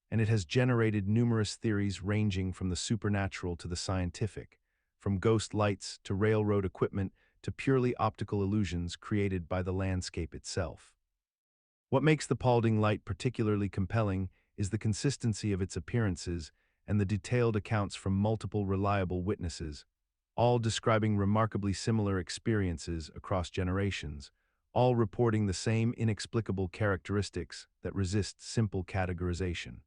[SPEAKER 1] and it has generated numerous theories ranging from the supernatural to the scientific, from ghost lights to railroad equipment to purely optical illusions created by the landscape itself. What makes the Paulding light particularly compelling is the consistency of its appearances and the detailed accounts from multiple reliable witnesses, all describing remarkably similar experiences across generations, all reporting the same inexplicable characteristics that resist simple categorization.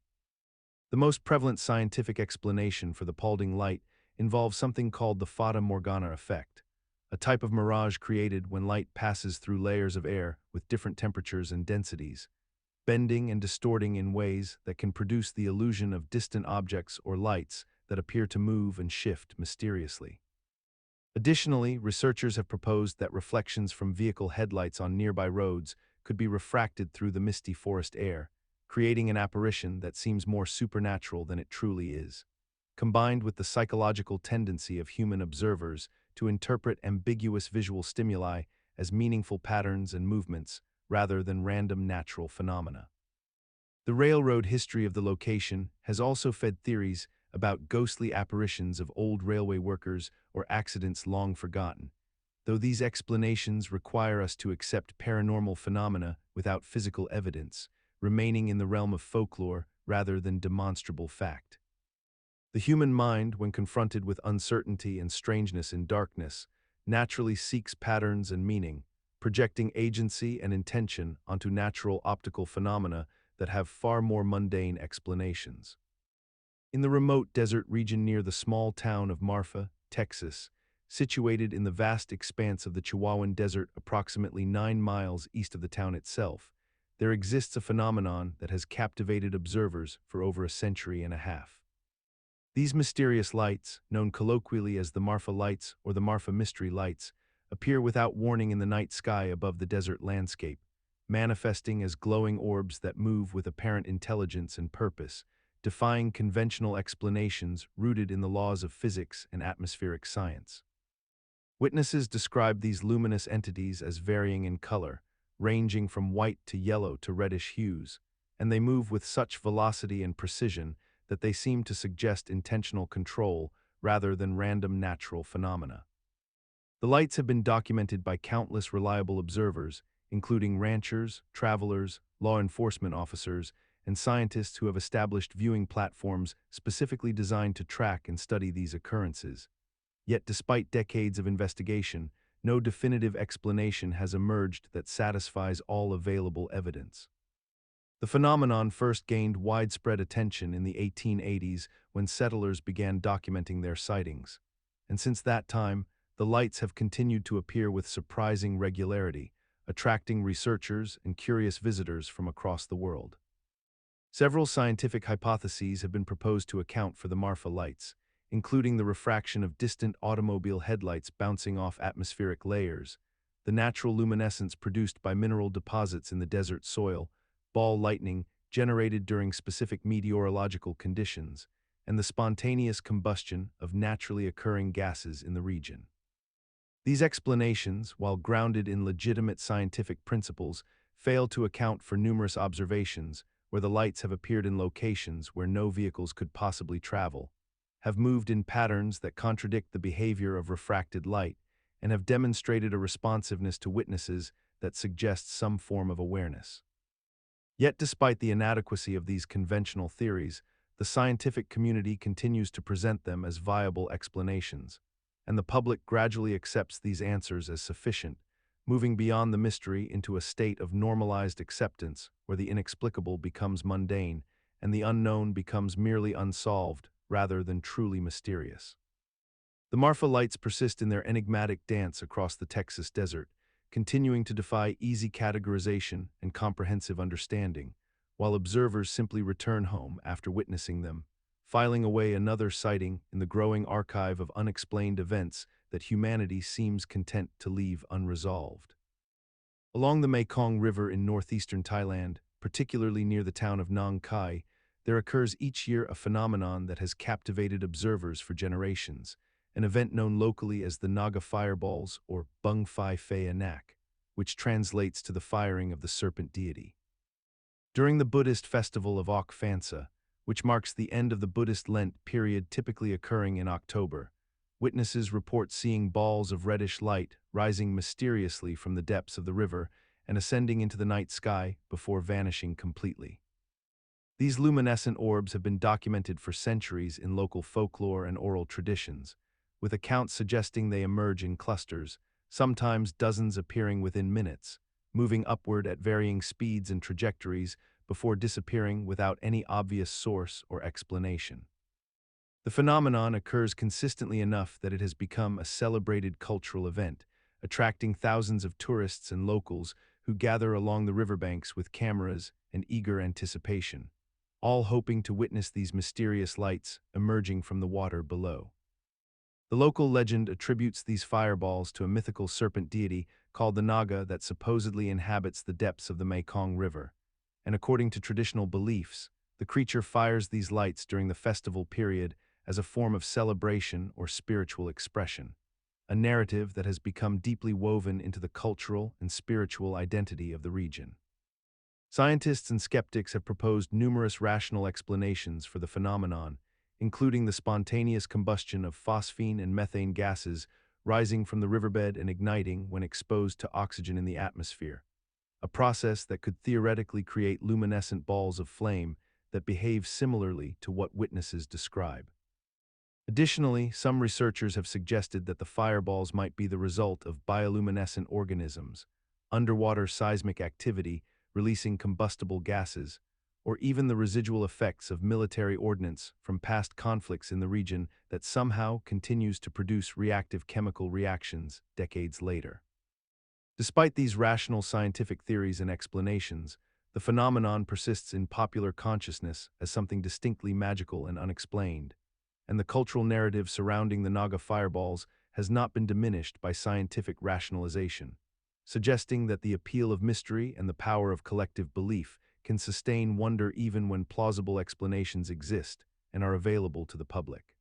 [SPEAKER 1] The most prevalent scientific explanation for the Paulding light involves something called the Fata Morgana effect, a type of mirage created when light passes through layers of air with different temperatures and densities, bending and distorting in ways that can produce the illusion of distant objects or lights that appear to move and shift mysteriously. Additionally, researchers have proposed that reflections from vehicle headlights on nearby roads could be refracted through the misty forest air, creating an apparition that seems more supernatural than it truly is. Combined with the psychological tendency of human observers to interpret ambiguous visual stimuli as meaningful patterns and movements rather than random natural phenomena. The railroad history of the location has also fed theories about ghostly apparitions of old railway workers or accidents long forgotten, though these explanations require us to accept paranormal phenomena without physical evidence, remaining in the realm of folklore rather than demonstrable fact. The human mind, when confronted with uncertainty and strangeness in darkness, naturally seeks patterns and meaning, projecting agency and intention onto natural optical phenomena that have far more mundane explanations. In the remote desert region near the small town of Marfa, Texas, situated in the vast expanse of the Chihuahuan Desert approximately 9 miles east of the town itself, there exists a phenomenon that has captivated observers for over a century and a half. These mysterious lights, known colloquially as the Marfa Lights or the Marfa Mystery Lights, appear without warning in the night sky above the desert landscape, manifesting as glowing orbs that move with apparent intelligence and purpose, defying conventional explanations rooted in the laws of physics and atmospheric science. Witnesses describe these luminous entities as varying in color, ranging from white to yellow to reddish hues, and they move with such velocity and precision that they seem to suggest intentional control rather than random natural phenomena. The lights have been documented by countless reliable observers, including ranchers, travelers, law enforcement officers, and scientists who have established viewing platforms specifically designed to track and study these occurrences. Yet despite decades of investigation, no definitive explanation has emerged that satisfies all available evidence. The phenomenon first gained widespread attention in the 1880s when settlers began documenting their sightings, and since that time, the lights have continued to appear with surprising regularity, attracting researchers and curious visitors from across the world. Several scientific hypotheses have been proposed to account for the Marfa lights, including the refraction of distant automobile headlights bouncing off atmospheric layers, the natural luminescence produced by mineral deposits in the desert soil, ball lightning generated during specific meteorological conditions, and the spontaneous combustion of naturally occurring gases in the region. These explanations, while grounded in legitimate scientific principles, fail to account for numerous observations where the lights have appeared in locations where no vehicles could possibly travel, have moved in patterns that contradict the behavior of refracted light, and have demonstrated a responsiveness to witnesses that suggests some form of awareness. Yet despite the inadequacy of these conventional theories, the scientific community continues to present them as viable explanations, and the public gradually accepts these answers as sufficient, moving beyond the mystery into a state of normalized acceptance where the inexplicable becomes mundane and the unknown becomes merely unsolved rather than truly mysterious. The Marfa lights persist in their enigmatic dance across the Texas desert, continuing to defy easy categorization and comprehensive understanding, while observers simply return home after witnessing them, filing away another sighting in the growing archive of unexplained events that humanity seems content to leave unresolved. Along the Mekong River in northeastern Thailand, particularly near the town of Nong Khai, there occurs each year a phenomenon that has captivated observers for generations, an event known locally as the Naga fireballs or Bung Phai Phai Anak, which translates to the firing of the serpent deity. During the Buddhist festival of Ok Phansa, which marks the end of the Buddhist Lent period typically occurring in October, witnesses report seeing balls of reddish light rising mysteriously from the depths of the river and ascending into the night sky before vanishing completely. These luminescent orbs have been documented for centuries in local folklore and oral traditions, with accounts suggesting they emerge in clusters, sometimes dozens appearing within minutes, moving upward at varying speeds and trajectories before disappearing without any obvious source or explanation. The phenomenon occurs consistently enough that it has become a celebrated cultural event, attracting thousands of tourists and locals who gather along the riverbanks with cameras and eager anticipation, all hoping to witness these mysterious lights emerging from the water below. The local legend attributes these fireballs to a mythical serpent deity called the Naga that supposedly inhabits the depths of the Mekong River, and according to traditional beliefs, the creature fires these lights during the festival period as a form of celebration or spiritual expression, a narrative that has become deeply woven into the cultural and spiritual identity of the region. Scientists and skeptics have proposed numerous rational explanations for the phenomenon, including the spontaneous combustion of phosphine and methane gases rising from the riverbed and igniting when exposed to oxygen in the atmosphere, a process that could theoretically create luminescent balls of flame that behave similarly to what witnesses describe. Additionally, some researchers have suggested that the fireballs might be the result of bioluminescent organisms, underwater seismic activity releasing combustible gases, or even the residual effects of military ordnance from past conflicts in the region that somehow continues to produce reactive chemical reactions decades later. Despite these rational scientific theories and explanations, the phenomenon persists in popular consciousness as something distinctly magical and unexplained, and the cultural narrative surrounding the Naga fireballs has not been diminished by scientific rationalization, suggesting that the appeal of mystery and the power of collective belief can sustain wonder even when plausible explanations exist and are available to the public.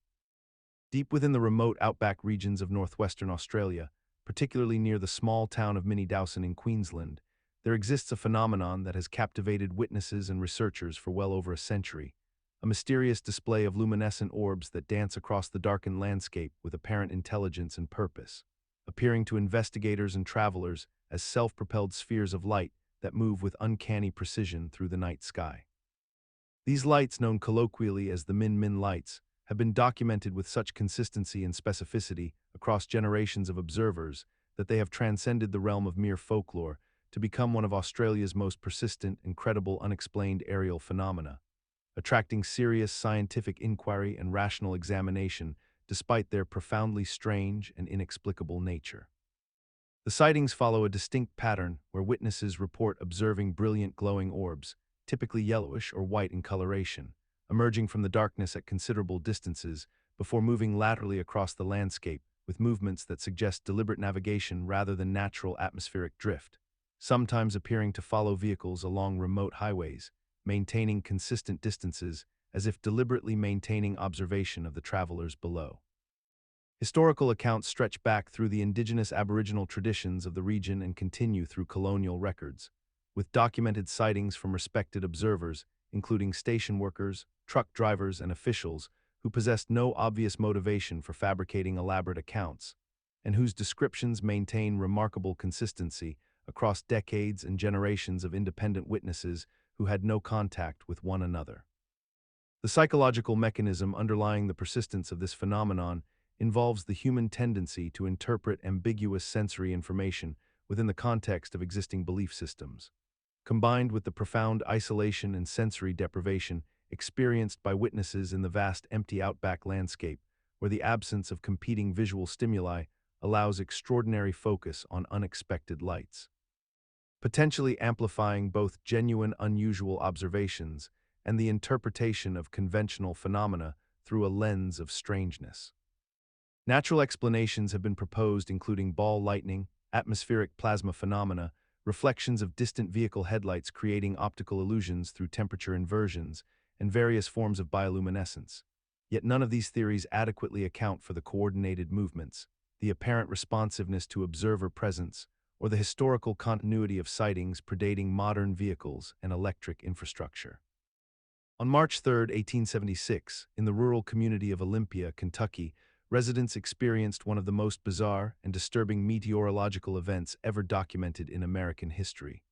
[SPEAKER 1] Deep within the remote outback regions of northwestern Australia, particularly near the small town of Dawson in Queensland, there exists a phenomenon that has captivated witnesses and researchers for well over a century, a mysterious display of luminescent orbs that dance across the darkened landscape with apparent intelligence and purpose, appearing to investigators and travelers as self-propelled spheres of light that move with uncanny precision through the night sky. These lights, known colloquially as the Min lights, have been documented with such consistency and specificity across generations of observers that they have transcended the realm of mere folklore to become one of Australia's most persistent and credible unexplained aerial phenomena, attracting serious scientific inquiry and rational examination despite their profoundly strange and inexplicable nature. The sightings follow a distinct pattern where witnesses report observing brilliant glowing orbs, typically yellowish or white in coloration, emerging from the darkness at considerable distances before moving laterally across the landscape with movements that suggest deliberate navigation rather than natural atmospheric drift, sometimes appearing to follow vehicles along remote highways, maintaining consistent distances as if deliberately maintaining observation of the travelers below. Historical accounts stretch back through the indigenous Aboriginal traditions of the region and continue through colonial records, with documented sightings from respected observers, including station workers, truck drivers, and officials who possessed no obvious motivation for fabricating elaborate accounts, and whose descriptions maintain remarkable consistency across decades and generations of independent witnesses who had no contact with one another. The psychological mechanism underlying the persistence of this phenomenon involves the human tendency to interpret ambiguous sensory information within the context of existing belief systems, combined with the profound isolation and sensory deprivation experienced by witnesses in the vast empty outback landscape, where the absence of competing visual stimuli allows extraordinary focus on unexpected lights, potentially amplifying both genuine unusual observations and the interpretation of conventional phenomena through a lens of strangeness. Natural explanations have been proposed, including ball lightning, atmospheric plasma phenomena, reflections of distant vehicle headlights creating optical illusions through temperature inversions, and various forms of bioluminescence. Yet none of these theories adequately account for the coordinated movements, the apparent responsiveness to observer presence, or the historical continuity of sightings predating modern vehicles and electric infrastructure. On March 3, 1876, in the rural community of Olympia, Kentucky, residents experienced one of the most bizarre and disturbing meteorological events ever documented in American history.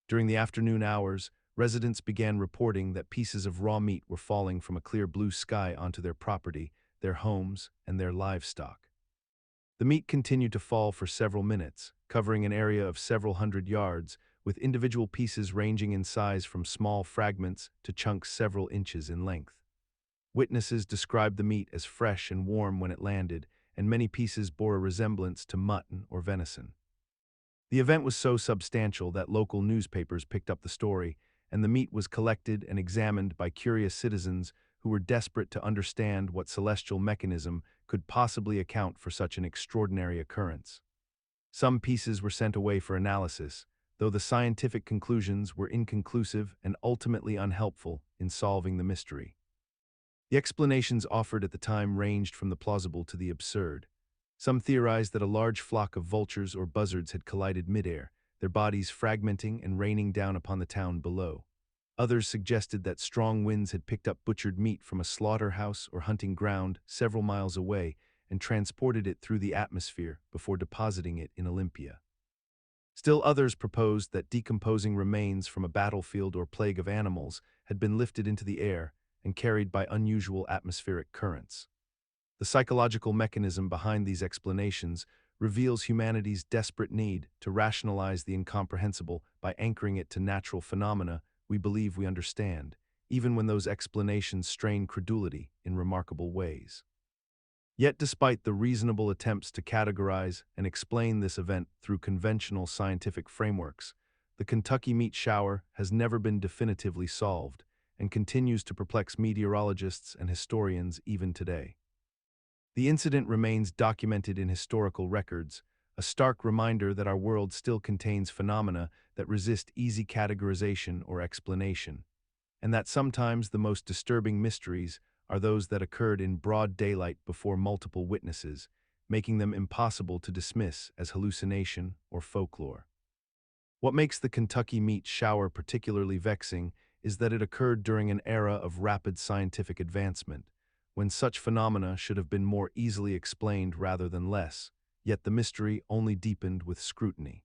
[SPEAKER 1] During the afternoon hours, residents began reporting that pieces of raw meat were falling from a clear blue sky onto their property, their homes, and their livestock. The meat continued to fall for several minutes, covering an area of several hundred yards, with individual pieces ranging in size from small fragments to chunks several inches in length. Witnesses described the meat as fresh and warm when it landed, and many pieces bore a resemblance to mutton or venison. The event was so substantial that local newspapers picked up the story, and the meat was collected and examined by curious citizens who were desperate to understand what celestial mechanism could possibly account for such an extraordinary occurrence. Some pieces were sent away for analysis, though the scientific conclusions were inconclusive and ultimately unhelpful in solving the mystery. The explanations offered at the time ranged from the plausible to the absurd. Some theorized that a large flock of vultures or buzzards had collided midair, their bodies fragmenting and raining down upon the town below. Others suggested that strong winds had picked up butchered meat from a slaughterhouse or hunting ground several miles away and transported it through the atmosphere before depositing it in Olympia. Still others proposed that decomposing remains from a battlefield or plague of animals had been lifted into the air and carried by unusual atmospheric currents. The psychological mechanism behind these explanations reveals humanity's desperate need to rationalize the incomprehensible by anchoring it to natural phenomena we believe we understand, even when those explanations strain credulity in remarkable ways. Yet despite the reasonable attempts to categorize and explain this event through conventional scientific frameworks, the Kentucky meat shower has never been definitively solved and continues to perplex meteorologists and historians even today. The incident remains documented in historical records, a stark reminder that our world still contains phenomena that resist easy categorization or explanation, and that sometimes the most disturbing mysteries are those that occurred in broad daylight before multiple witnesses, making them impossible to dismiss as hallucination or folklore. What makes the Kentucky meat shower particularly vexing is that it occurred during an era of rapid scientific advancement, when such phenomena should have been more easily explained rather than less, yet the mystery only deepened with scrutiny.